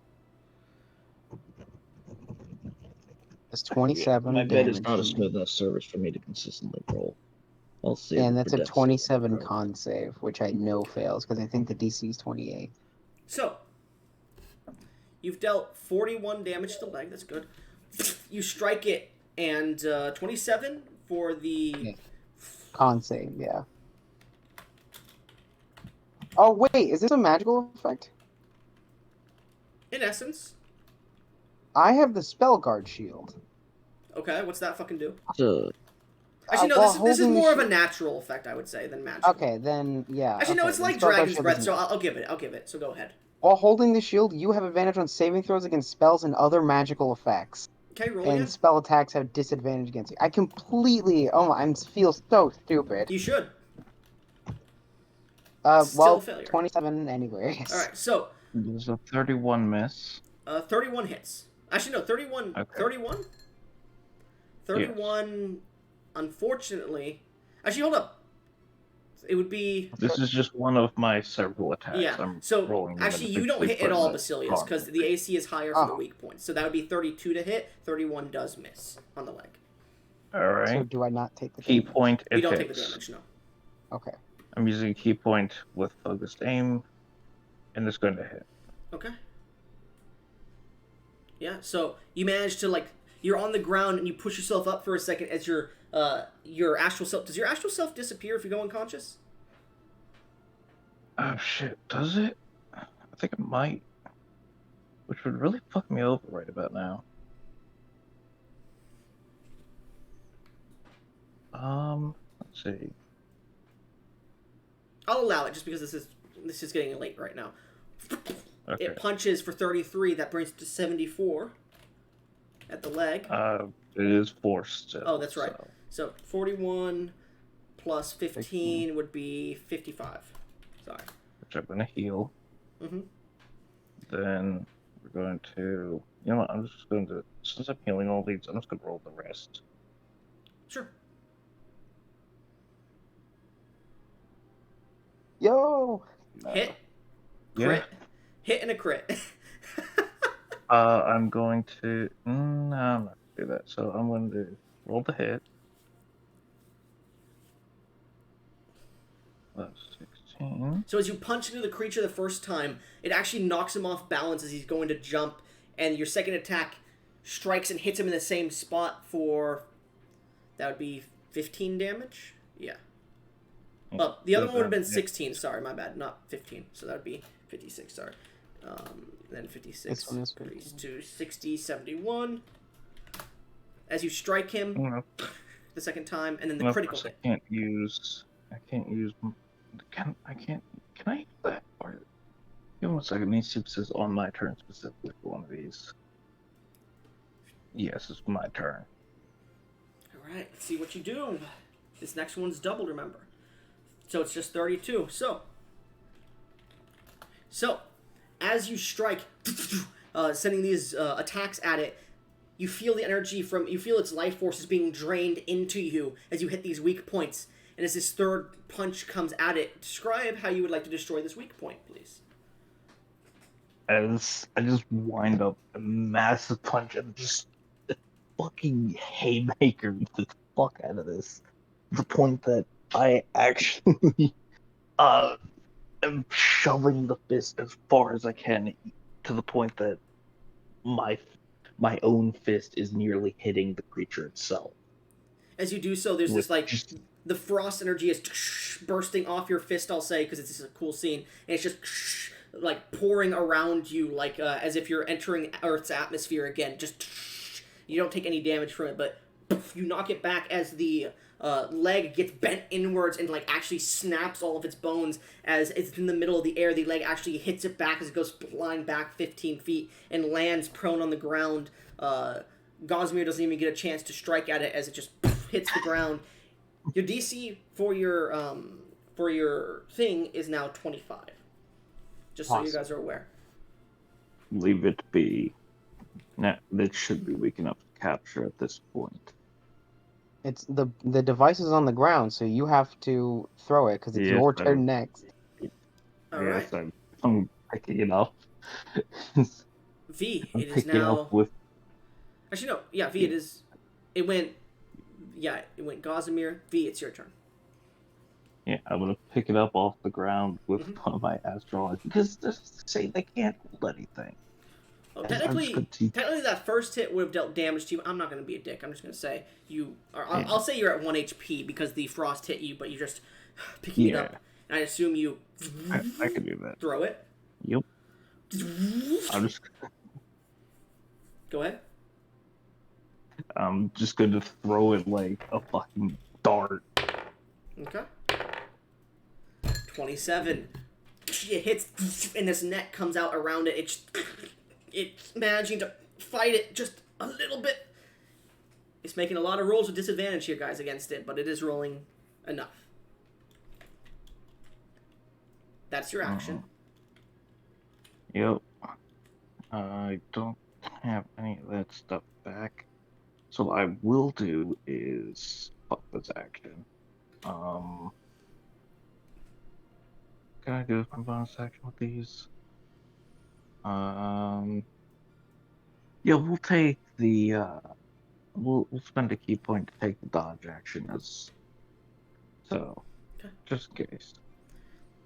It's 27 My bed is damage. not a smooth enough surface for me to consistently roll. I'll save And it that's for a death 27 saving throw. con save, which I know fails, because I think the DC is 28. So, you've dealt 41 damage to the leg. That's good. You strike it, and 27 for the... Yeah. Con save, yeah. Oh, wait, is this a magical effect? In essence. I have the spell guard shield. Okay, what's that fucking do? Uh, Actually, no, while this is holding the more of a shield- natural effect, I would say, than magical. Okay, then, yeah. Actually, no, okay, it's then like spell guard Dragon's shield Breath, is- so I'll give it. So go ahead. While holding the shield, you have advantage on saving throws against spells and other magical effects. Okay, roll And again. spell attacks have disadvantage against you. I completely... Oh, I feel so stupid. You should. Well, Still a failure. 27 anyways. Alright, so, there's a 31 miss. 31 hits. Actually, no, 31. Okay. 31? 31, unfortunately... Actually, hold up. It would be... This is just one of my several attacks. Yeah, I'm so rolling them actually you don't hit individually at all, for the Basilius, because the AC is higher for the Oh. weak points. So that would be 32 to hit, 31 does miss on the leg. Alright. So do I not take the Key damage? point, it You don't take hits. the damage, no. Okay. I'm using a key point with focused aim, and it's going to hit. Okay. Yeah, so you manage to, you're on the ground and you push yourself up for a second as your astral self... Does your astral self disappear if you go unconscious? Oh shit, does it? I think it might. Which would really fuck me over right about now. Let's see. I'll allow it just because this is getting late right now. Okay. It punches for 33, that brings it to 74 at the leg. It is forced still. Oh, that's right. so- So 41 plus 15 would be 55. Sorry. Which I'm gonna heal. Mm-hmm. Then we're going to... You know what, I'm just going to... Since I'm healing all these, I'm just gonna roll the rest. Sure. Yo! Hit. Yeah. Crit. Hit and a crit. I'm going to... No, I'm not gonna do that. So I'm going to roll the hit. That's 16. So as you punch into the creature the first time, it actually knocks him off balance as he's going to jump, and your second attack strikes and hits him in the same spot for... That would be 15 damage? Yeah. Well, the other one would have been 16, sorry, my bad, not 15. So that would be 56, sorry. Then 56 This one is increased to 60, 71. As you strike him No, the second time, and then no, the of critical course hit. I can't use... Can I use that? Or, give me 1 second. Let me see if this is on my turn specifically for one of these. Yes, it's my turn. Alright, let's see what you do. This next one's doubled, remember. So it's just 32. So, as you strike, sending these attacks at it, you feel the energy you feel its life force is being drained into you as you hit these weak points. And as this third punch comes at it, describe how you would like to destroy this weak point, please. As I just wind up a massive punch and just a fucking haymaker the fuck out of this. To the point that I actually am shoving the fist as far as I can, to the point that my own fist is nearly hitting the creature itself. As you do so, there's this like Just the frost energy is bursting off your fist. I'll say because it's just a cool scene, and it's just like pouring around you, like as if you're entering Earth's atmosphere again. Just you don't take any damage from it, but you knock it back as the leg gets bent inwards and like actually snaps all of its bones as it's in the middle of the air. The leg actually hits it back as it goes flying back 15 feet and lands prone on the ground. Gosmere doesn't even get a chance to strike at it as it just hits the ground. Your DC for your thing is now 25. Just so you guys are aware. leave it be. Nah, that should be weak enough to capture at this point. It's the device is on the ground, so you have to throw it because it's Yes, your turn next. All yes, right. I'm picking it up. V, I'm it is picking now. up with. Actually, no. Yeah, V, it is. It went. Yeah, it went Gosmere. V, it's your turn. Yeah, I'm gonna pick it up off the ground with one of my astral because they say they can't hold anything. Oh, I'm just technically, gonna teach. that first hit would have dealt damage to you. I'm not going to be a dick. I'm just going to say you. Or Yeah. I'll say you're at 1 HP because the frost hit you, but you're just picking it up. And I assume you I can do that. throw it. Yep. I'm just gonna throw it like a fucking dart. Okay. 27. It hits, and this net comes out around it. It's managing to fight it just a little bit. It's making a lot of rolls with disadvantage here, guys, against it, but it is rolling enough. That's your action. Yep. I don't have any of that stuff back. So what I will do is fuck this action. Can I do my bonus action with these? Yeah, we'll take the we'll spend a key point to take the dodge action as so Okay. just in case.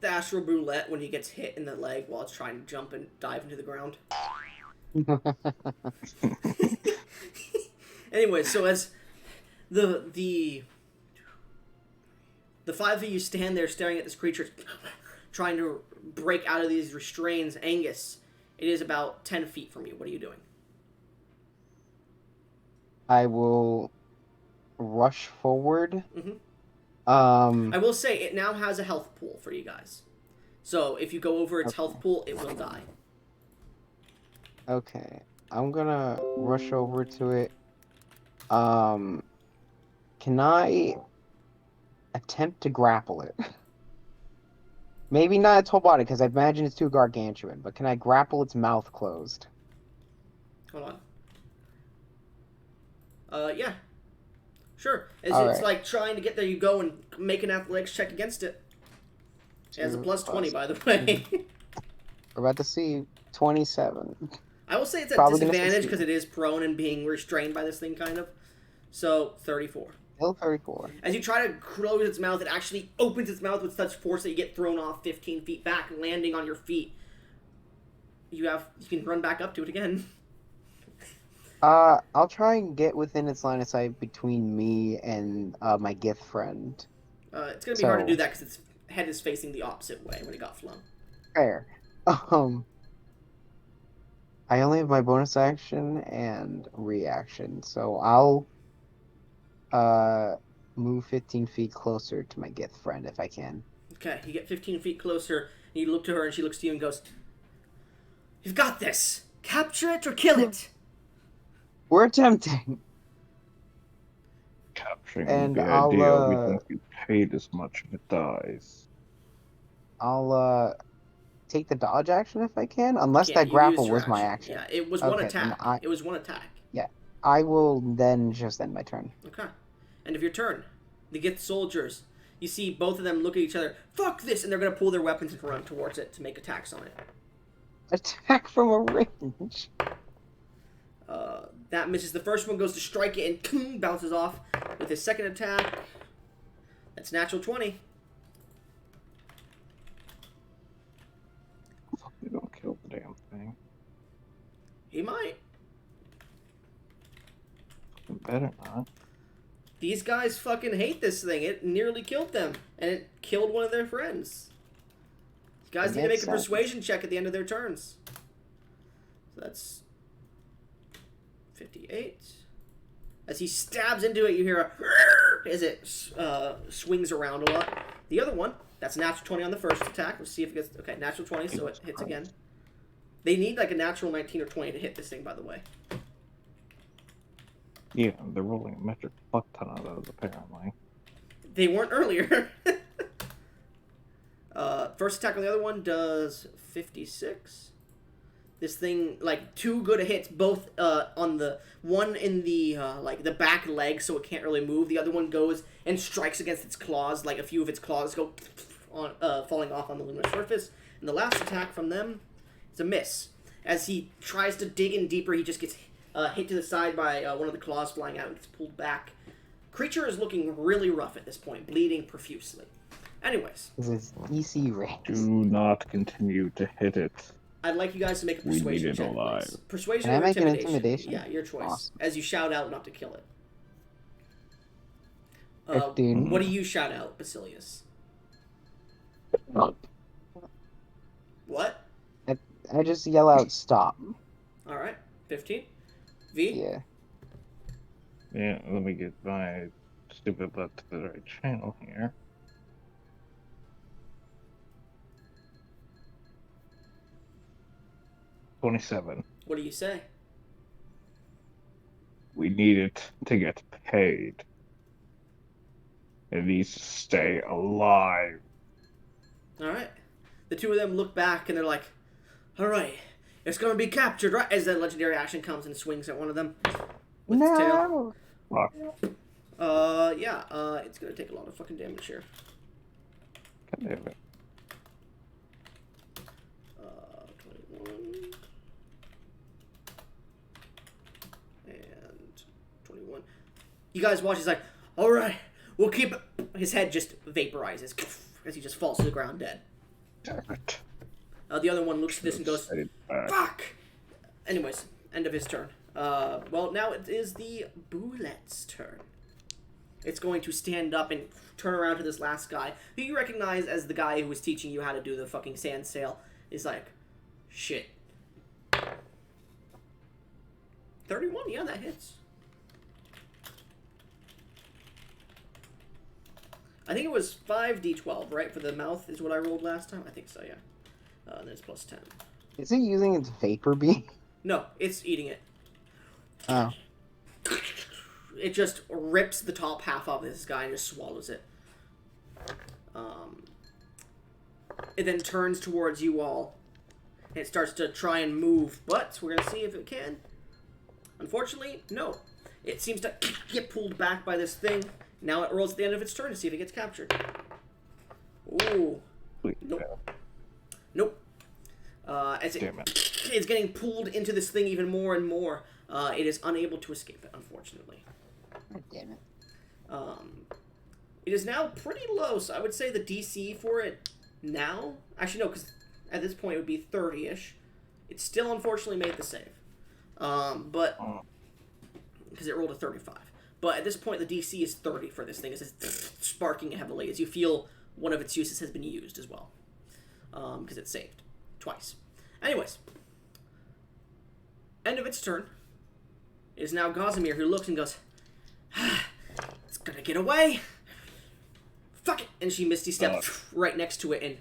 The astral roulette when he gets hit in the leg while it's trying to jump and dive into the ground. Anyway, so as the five of you stand there staring at this creature trying to break out of these restraints, Angus, it is about 10 feet from you. What are you doing? I will rush forward. Mhm. Um, I will say it now has a health pool for you guys. So if you go over its health pool, it will die. okay. I'm gonna rush over to it. Can I attempt to grapple it? Maybe not its whole body, because I imagine it's too gargantuan, but can I grapple its mouth closed? Hold on. Yeah. Sure. As All it's right. like trying to get there, you go and make an athletics check against it. It has a plus 20, by the way. We're about to see 27. I will say it's at Probably gonna disadvantage succeed. because it is prone and being restrained by this thing, kind of. So, 34. Still 34. As you try to close its mouth, it actually opens its mouth with such force that you get thrown off 15 feet back, landing on your feet. You can run back up to it again. I'll try and get within its line of sight between me and my Gith friend. It's going to be hard to do that because its head is facing the opposite way when it got flown. Fair. I only have my bonus action and reaction, so I'll move 15 feet closer to my Gith friend if I can. Okay, you get 15 feet closer, and you look to her, and she looks to you and goes, "You've got this! Capture it or kill it!" We're attempting. Capturing And the I'll, idea we don't get paid as much if it dies. I'll take the dodge action if I can, unless Yeah, that you grapple used your was my action. action. Yeah, it was one Okay, attack. then It was one attack. I will then just end my turn. Okay. End of your turn. The Gith soldiers. You see both of them look at each other. Fuck this! And they're going to pull their weapons and run towards it to make attacks on it. Attack from a range. That misses. The first one goes to strike it and bounces off with his second attack. That's natural 20. Fuck, they don't kill the damn thing. He might. It better not. These guys fucking hate this thing. It nearly killed them, and it killed one of their friends. These guys need to make a persuasion check at the end of their turns. So that's 58. As he stabs into it, you hear a as it swings around a lot. The other one, that's natural 20 on the first attack. Let's see if it gets... Okay, natural 20, so it hits again. They need like a natural 19 or 20 to hit this thing, by the way. Yeah, they're rolling a metric fuck ton of those, apparently. They weren't earlier. First attack on the other one does 56. This thing, like, 2 good hits, both on the one in the, like, the back leg, so it can't really move. The other one goes and strikes against its claws, like, a few of its claws go on, falling off on the lunar surface. And the last attack from them is a miss. As he tries to dig in deeper, he just gets hit to the side by one of the claws flying out and gets pulled back. Creature is looking really rough at this point, bleeding profusely. Anyways. This is DC range. Do not continue to hit it. I'd like you guys to make a persuasion check, please. Persuasion Can I or make an intimidation? intimidation? Yeah, your choice. Awesome. As you shout out not to kill it. 15. What do you shout out, Basilius? What? I just yell out, stop. Alright. 15? V? Yeah. Yeah, let me get my stupid butt to the right channel here. $27. What do you say? We need it to get paid. It needs to stay alive. Alright. The two of them look back and they're like, alright, it's gonna be captured, right? As that legendary action comes and swings at one of them with its tail. Fuck. Yeah, it's gonna take a lot of fucking damage here. God damn it. 21. And 21. You guys watch, he's like, alright, we'll keep it. His head just vaporizes as he just falls to the ground dead. Damn it. The other one looks at this and goes, fuck! Anyways, end of his turn. Well, now it is the Boulette's turn. It's going to stand up and turn around to this last guy, who you recognize as the guy who was teaching you how to do the fucking sand sail. He's like, shit. 31, yeah, that hits. I think it was 5d12, right? For the mouth is what I rolled last time? I think so, yeah. And then it's plus 10. Is it using its vapor beam? No, it's eating it. Oh. It just rips the top half of this guy and just swallows it. It then turns towards you all. And it starts to try and move, but we're going to see if it can. Unfortunately, no. It seems to get pulled back by this thing. Now it rolls at the end of its turn to see if it gets captured. Ooh. Nope. Nope. As it's getting pulled into this thing even more and more, it is unable to escape it, unfortunately. God damn it. It is now pretty low, so I would say the DC for it now... Actually, no, because at this point it would be 30-ish. It still, unfortunately, made the save. But... Because it rolled a 35. But at this point, the DC is 30 for this thing. It's sparking heavily as you feel one of its uses has been used as well. Because it's saved. Twice. Anyways. End of its turn. It is now Gossamer who looks and goes, it's gonna get away. Fuck it. And she Misty steps right next to it and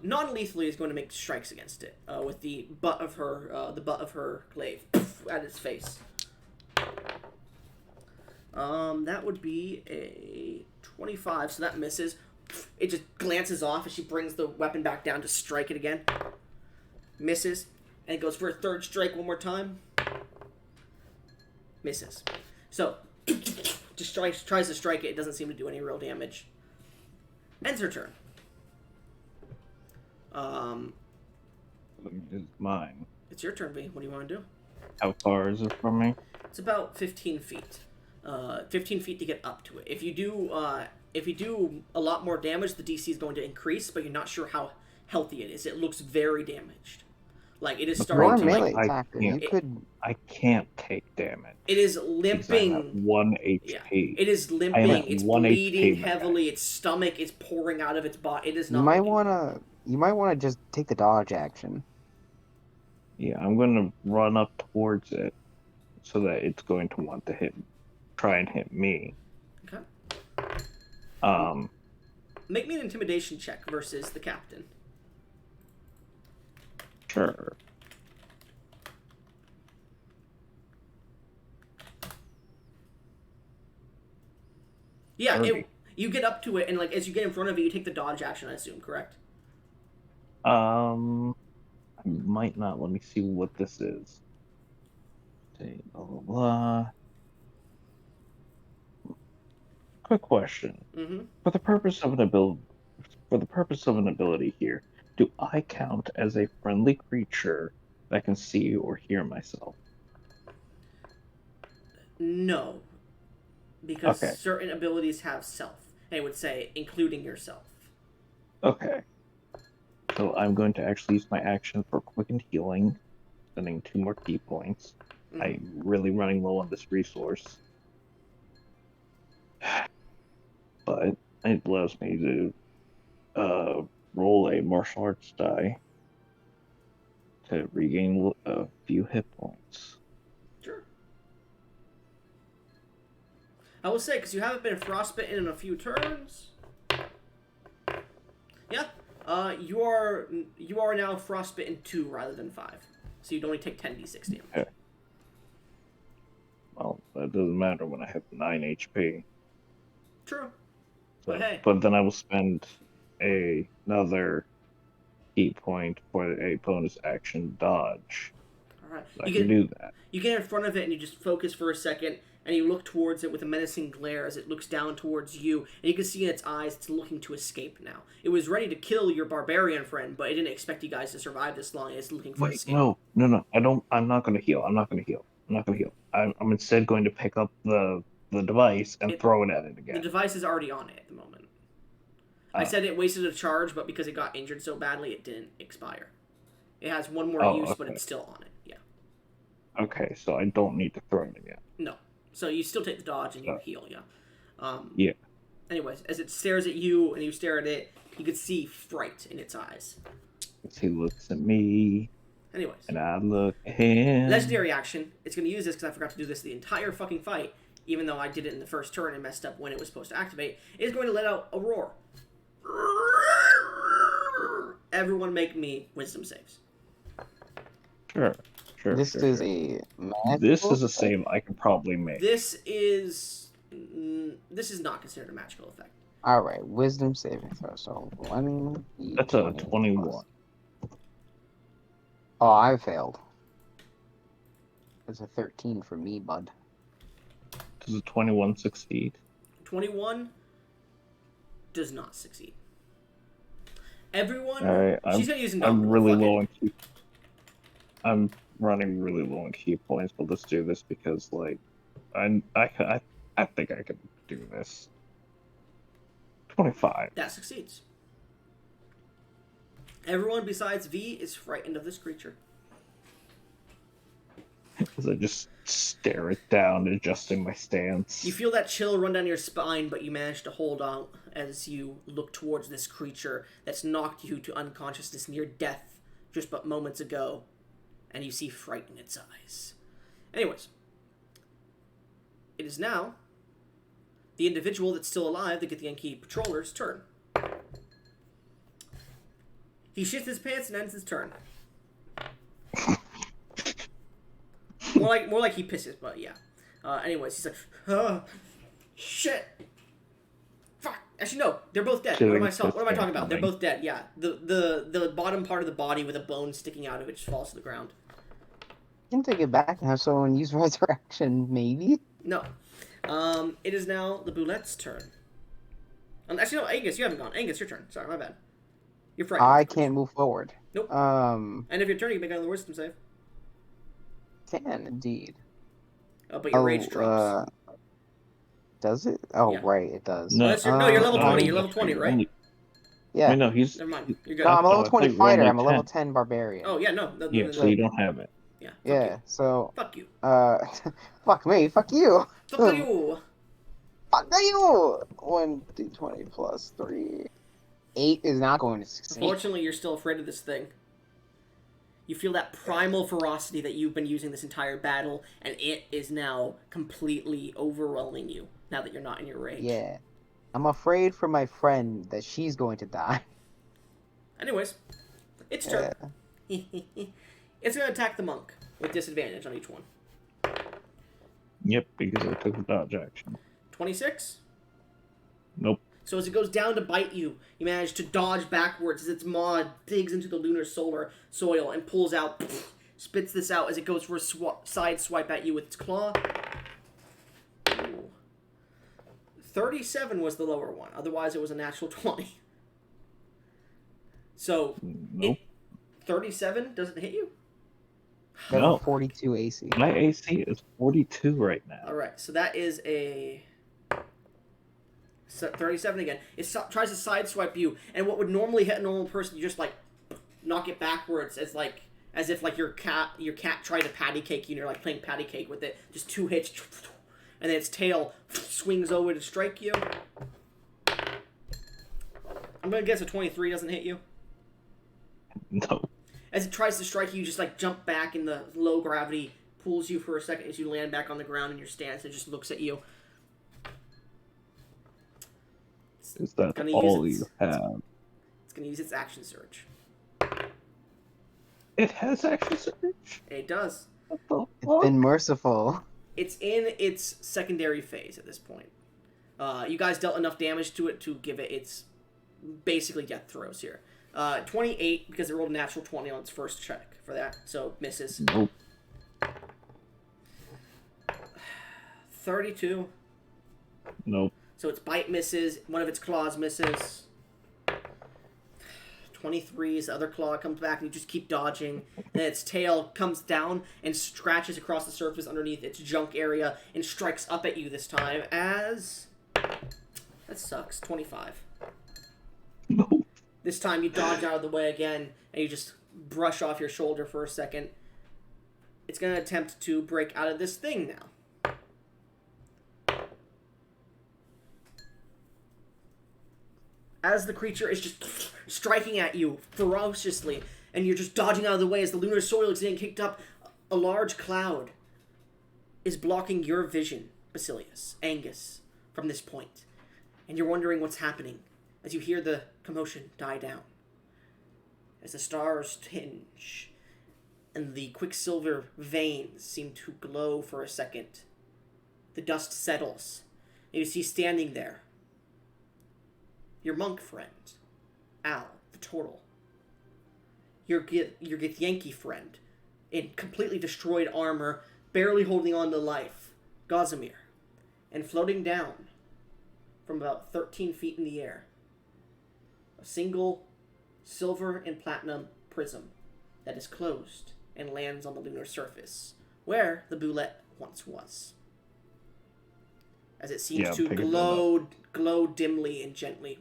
non-lethally is going to make strikes against it with the butt of her glaive at its face. That would be a 25, so that misses. It just glances off as she brings the weapon back down to strike it again. Misses. And it goes for a third strike one more time. Misses. So, just tries to strike it. It doesn't seem to do any real damage. Ends her turn. It's mine. It's your turn, V. What do you want to do? How far is it from me? It's about 15 feet. 15 feet to get up to it. If you do a lot more damage, the DC is going to increase, but you're not sure how healthy it is. It looks very damaged. Like it is But starting You're a to melee like I attacker. can't. You could. I can't take damage it is because I'm at limping. 1 Yeah, HP. it is I am limping. at It's 1 bleeding HP heavily. max. Its stomach is pouring out of its body. It is You not might looking good. wanna. You might wanna just take the dodge action. Yeah, I'm gonna run up towards it so that it's going to want to try and hit me. Okay. Um, Make me an intimidation check versus the captain. sure. Yeah, 30. you get up to it, and like as you get in front of it, you take the dodge action. I assume, correct? I might not. Let me see what this is. Say blah blah blah. Quick question. Mm-hmm. For the purpose of an ability here, do I count as a friendly creature that can see or hear myself? No, because Okay. certain abilities have self. And it would say including yourself. Okay. So I'm going to actually use my action for quickened healing, spending 2 more key points. Mhm. I'm really running low on this resource. But it allows me to roll a martial arts die to regain a few hit points. Sure. I will say, because you haven't been frostbitten in a few turns. Yeah. You are now frostbitten 2 rather than 5. So you'd only take 10d6 damage. Okay. Well, that doesn't matter when I have 9 HP. True. So, But hey. but then I will spend another key point for a bonus action dodge. Alright. So I can do that. You get in front of it and you just focus for a second, and you look towards it with a menacing glare as it looks down towards you, and you can see in its eyes it's looking to escape now. It was ready to kill your barbarian friend, but it didn't expect you guys to survive this long, and it's looking for escape. No. I'm not going to heal. I'm not going to heal. I'm instead going to pick up the device and throw it at it The again. device is already on it at the moment. I said it wasted a charge, but because it got injured so badly, it didn't expire. It has one more use, but it's still on it. Yeah. Okay, so I don't need to throw it again. No. So you still take the dodge and you heal, yeah. Yeah. Anyways, as it stares at you and you stare at it, you can see fright in its eyes. He looks at me. Anyways. And I look at him. Legendary action. It's going to use this because I forgot to do this the entire fucking fight, even though I did it in the first turn and messed up when it was supposed to activate. It is going to let out a roar. Everyone make me wisdom saves. Sure. This is a magical This is a effect? save I could probably make. This is not considered a magical effect. All right, wisdom saving throw. So 20. That's a 21. Plus. Oh, I failed. It's a 13 for me, bud. Does a 21 succeed? 21 does not succeed. Everyone, she's going to use I'm really low on key. I'm running really low on key points, but let's do this because, like, I think I can do this. 25. That succeeds. Everyone besides V is frightened of this creature. As I just stare it down, adjusting my stance. You feel that chill run down your spine, but you manage to hold on as you look towards this creature that's knocked you to unconsciousness near death just but moments ago, and you see fright in its eyes. Anyways, it is now the individual that's still alive, the Githyanki patroller's turn. He shits his pants and ends his turn. More like he pisses, but yeah. Anyways, he's like, oh, shit. Fuck. Actually, no, they're both dead. What am I talking about? They're both dead. Yeah, the bottom part of the body with a bone sticking out of it just falls to the ground. You can take it back and have someone use resurrection, maybe. No. It is now the Boulette's turn. Actually, no, Angus, you haven't gone. Angus, your turn. Sorry, my bad. You're frightened. I can't move forward. Nope. And if your turn, you can make another wisdom save. can indeed. But your rage drops. Does it? Oh, Yeah. right, it does. No, You're level 20. no, You're level 20, right? I Yeah. mean, no, he's. Never mind. You're good. No, I'm a level I 20 think we're fighter. only I'm a level 10. 10 barbarian. Oh yeah, no. Yeah, so you don't have it. Yeah. Fuck Yeah. you. So, Fuck you. fuck me. Fuck you. Fuck you. Fuck you. 1d20 plus 3. 8 is not going to succeed. Unfortunately, you're still afraid of this thing. You feel that primal ferocity that you've been using this entire battle, and it is now completely overwhelming you now that you're not in your rage. Yeah. I'm afraid for my friend that she's going to die. Anyways, it's turn. It's going to attack the monk with disadvantage on each one. Yep, because I took a dodge action. 26? Nope. So as it goes down to bite you, you manage to dodge backwards as its maw digs into the lunar soil and pulls out, spits this out as it goes for a side swipe at you with its claw. Ooh. 37 was the lower one. Otherwise, it was a natural 20. So, Nope. 37 doesn't hit you? No. 42 AC. My AC is 42 right now. Alright, so that is a 37 again. It tries to sideswipe you, and what would normally hit a normal person, you just like knock it backwards as if your cat tried to patty cake you and you're like playing patty cake with it. Just 2 hits, and then its tail swings over to strike you. I'm gonna guess a 23 doesn't hit you. No. As it tries to strike you, you just like jump back in the low gravity, pulls you for a second as you land back on the ground in your stance and just looks at you. Is that all you have? It's going to use its action surge. It has action surge? It does. What the It's fuck? been merciful. It's in its secondary phase at this point. You guys dealt enough damage to it to give it its basically death throws here. 28 because it rolled a natural 20 on its first check for that, so misses. Nope. 32. Nope. So its bite misses, one of its claws misses. 23's other claw comes back and you just keep dodging. Then its tail comes down and scratches across the surface underneath its junk area and strikes up at you this time as... That sucks. 25. Nope. This time you dodge out of the way again and you just brush off your shoulder for a second. It's going to attempt to break out of this thing now. As the creature is just striking at you ferociously, and you're just dodging out of the way as the lunar soil is getting kicked up, a large cloud is blocking your vision, Basilius, Angus, from this point. And you're wondering what's happening as you hear the commotion die down. As the stars tinge, and the quicksilver veins seem to glow for a second. The dust settles, and you see standing there your monk friend, Al, the turtle. Your Githyanki friend, in completely destroyed armor, barely holding on to life, Gazimir. And floating down from about 13 feet in the air, a single silver and platinum prism that is closed and lands on the lunar surface, where the boulette once was. As it seems to glow dimly and gently.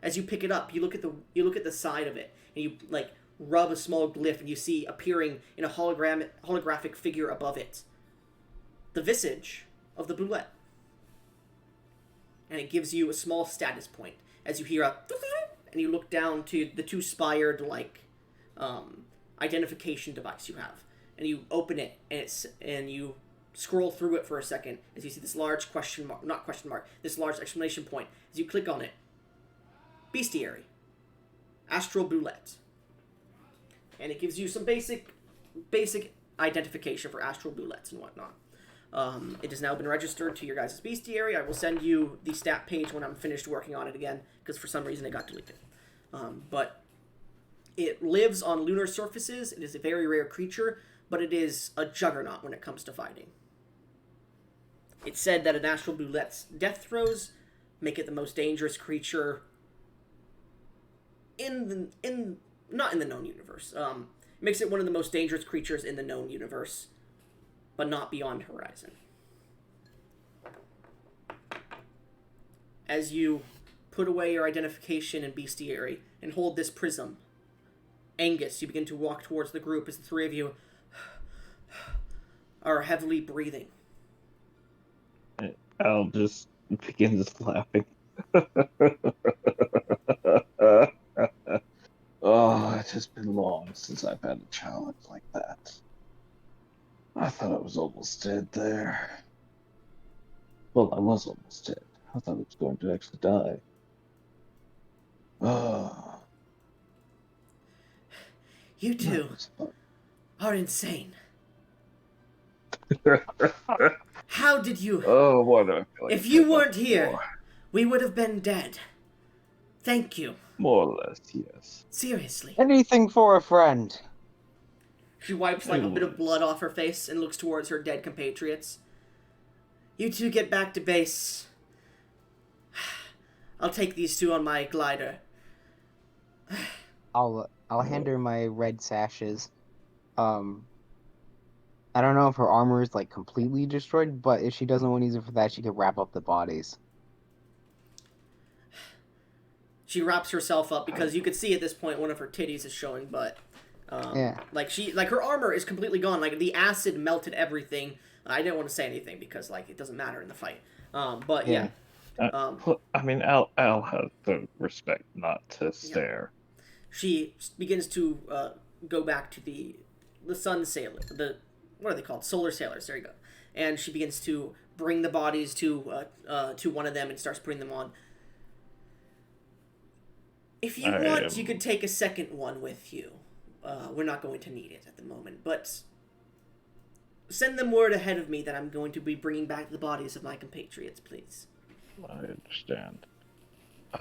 As you pick it up, you look at the side of it, and you like rub a small glyph, and you see appearing in a holographic figure above it, the visage of the boulette. And it gives you a small status point as you hear a, and you look down to the two spired identification device you have, and you open it, and you scroll through it for a second as you see this large this large exclamation point. As you click on it, bestiary, astral boulette, and it gives you some basic identification for astral boulettes and whatnot. It has now been registered to your guys' bestiary. I will send you the stat page when I'm finished working on it again, because for some reason it got deleted. But it lives on lunar surfaces. It is a very rare creature, but it is a juggernaut when it comes to fighting. It's said that an astral boulette's death throws make it the most dangerous creature not in the known universe. It makes it one of the most dangerous creatures in the known universe, but not beyond horizon. As you put away your identification and bestiary and hold this prism. Angus, you begin to walk towards the group as the three of you are heavily breathing. Al just begins laughing. Oh, it has been long since I've had a challenge like that. I thought I was almost dead there. Well, I was almost dead. I thought I was going to actually die. Oh, You two that was fun. are insane. How did you... Oh, why do I feel like If you I've weren't done here, more? we would have been dead. Thank you. More or less, yes. Seriously. Anything for a friend. She wipes like a bit of blood off her face and looks towards her dead compatriots. You two get back to base. I'll take these two on my glider. I'll hand her my red sashes. I don't know if her armor is like completely destroyed, but if she doesn't want to use it for that, she could wrap up the bodies. She wraps herself up because you could see at this point one of her titties is showing, but Yeah. like her armor is completely gone. Like the acid melted everything. I didn't want to say anything because like it doesn't matter in the fight. But yeah. I mean, Al has the respect not to stare. She begins to go back to the sun sailor, what are they called? Solar sailors. There you go. And she begins to bring the bodies to one of them and starts putting them on. If you want, you could take a second one with you. We're not going to need it at the moment, but send them word ahead of me that I'm going to be bringing back the bodies of my compatriots, please. I understand.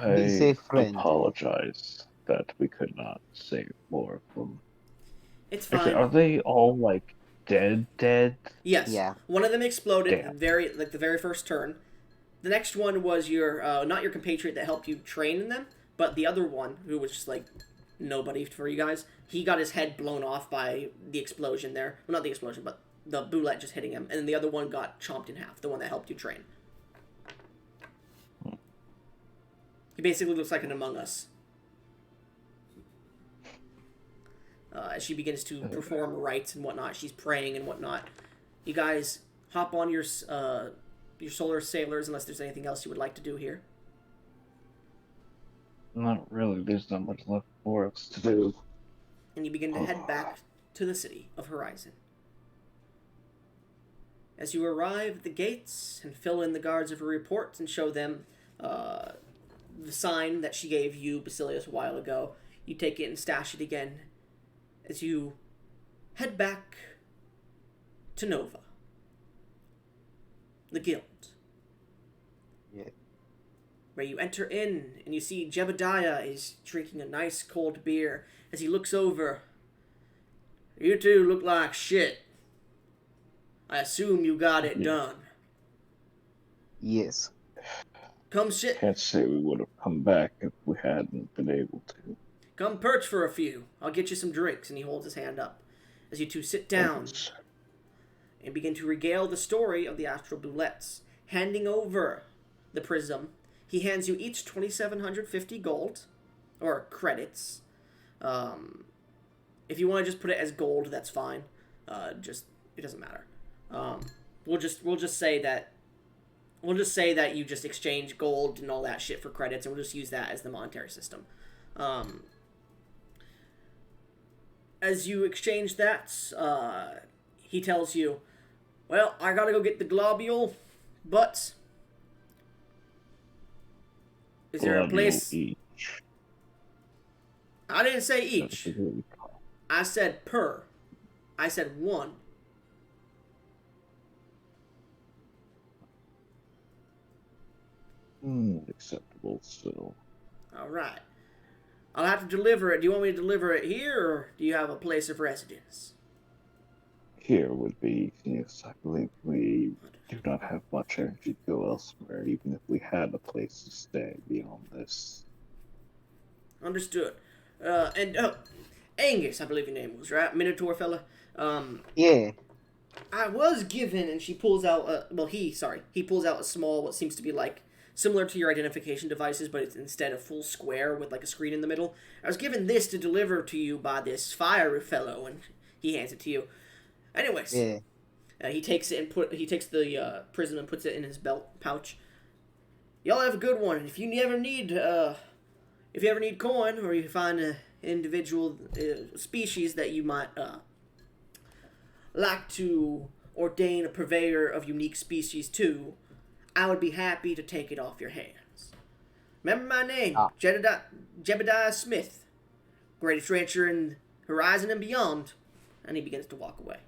Be safe, friend. Apologize that we could not save more of them. It's fine. Actually, are they all like dead? Yes. Yeah. One of them exploded Damn. the very first turn. The next one was your not your compatriot that helped you train in them, but the other one who was just like nobody for you guys. He got his head blown off by the explosion there. Well, not the explosion, but the bullet just hitting him. And then the other one got chomped in half. The one that helped you train. He basically looks like an Among Us. As she begins to perform rites and whatnot, she's praying and whatnot. You guys hop on your solar sailors unless there's anything else you would like to do here. Not really. There's not much left for us to do. And you begin to head back to the city of Horizon. As you arrive at the gates and fill in the guards of her report and show them the sign that she gave you, Basilius, a while ago, you take it and stash it again as you head back to Nova. The guild. Yeah. Where you enter in and you see Jebediah is drinking a nice cold beer as he looks over. You two look like shit. I assume you got it done. Yes. Come sit. Can't say we would have come back if we hadn't been able to. Come perch for a few. I'll get you some drinks. And he holds his hand up as you two sit down and begin to regale the story of the Astral Boulettes. Handing over the prism, he hands you each 2,750 gold, or credits. If you want to just put it as gold, that's fine. It doesn't matter. We'll just say that you just exchange gold and all that shit for credits, and we'll just use that as the monetary system. As you exchange that, he tells you, well, I gotta go get the globule, but is there a place... Each. I didn't say each. I said per. I said one. Acceptable still. Alright. I'll have to deliver it. Do you want me to deliver it here, or do you have a place of residence? Here would be, yes, I believe we do not have much energy to go elsewhere, even if we had a place to stay beyond this. Understood. Angus, I believe your name was, right? Minotaur fella? Yeah. I was given, and she pulls out, he pulls out a small, what seems to be like similar to your identification devices, but it's instead a full square with like a screen in the middle. I was given this to deliver to you by this fire fellow, and he hands it to you. Anyways, Yeah. he takes it and he takes the prism and puts it in his belt pouch. Y'all have a good one. If you ever need coin, or you find an individual species that you might like to ordain a purveyor of unique species to, I would be happy to take it off your hands. Remember my name, Ah. Jebediah Smith, greatest rancher in Horizon and beyond. And he begins to walk away.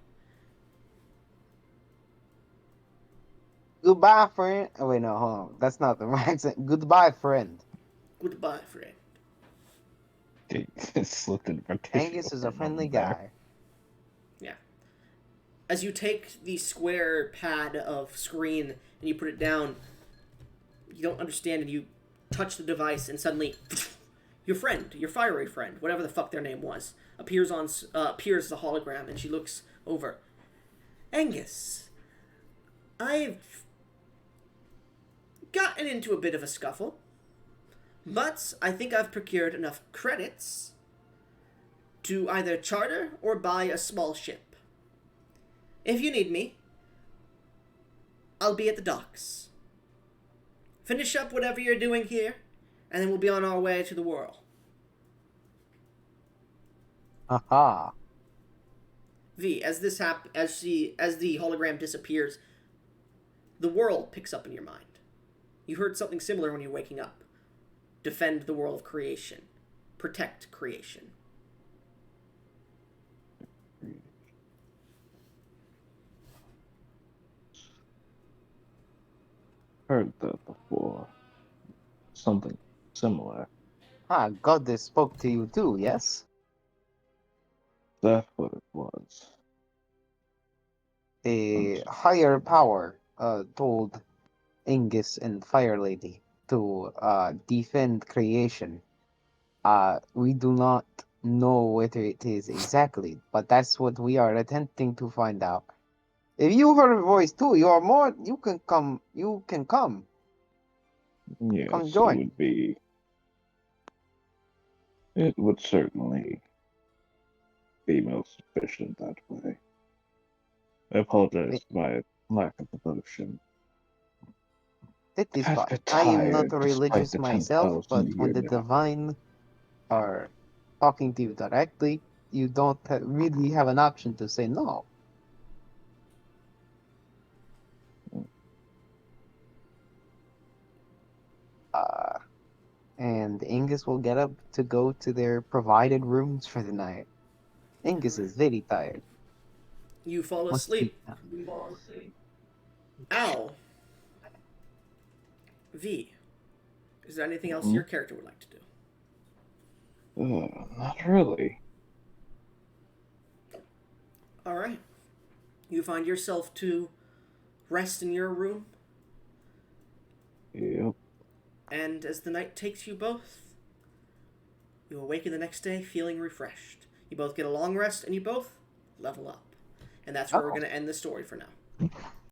Goodbye, friend. Oh wait, no, hold on. That's not the right accent. Goodbye, friend. Goodbye, friend. Slipped in Angus is a friendly guy. Yeah. As you take the square pad of screen and you put it down, you don't understand, and you touch the device, and suddenly your friend, your fiery friend, whatever the fuck their name was, appears as a hologram, and she looks over. Angus, I've gotten into a bit of a scuffle, but I think I've procured enough credits to either charter or buy a small ship. If you need me, I'll be at the docks. Finish up whatever you're doing here, and then we'll be on our way to the world. Haha. V, as the hologram disappears, the world picks up in your mind. You heard something similar when you're waking up. Defend the world of creation. Protect creation. Heard that before. Something similar. Ah, Goddess spoke to you too, yes? That's what it was. A higher power told Angus and Fire Lady to defend creation. We do not know what it is exactly, but that's what we are attempting to find out. If you heard a voice too, you can come. You can come. Yes, Come join. it would be. It would certainly be most efficient that way. I apologize for my lack of devotion. It is I've fine. been I am not tired despite religious the myself, 10,000 but when year the now. divine are talking to you directly, you don't really have an option to say no. Uh, and Angus will get up to go to their provided rooms for the night. Angus is very tired. You fall Wants to be asleep. Ow. V, is there anything else your character would like to do? Not really. Alright. You find yourself to rest in your room, Yep. and as the night takes you both, you awaken the next day feeling refreshed. You both get a long rest, and you both level up. And that's where we're going to end the story for now.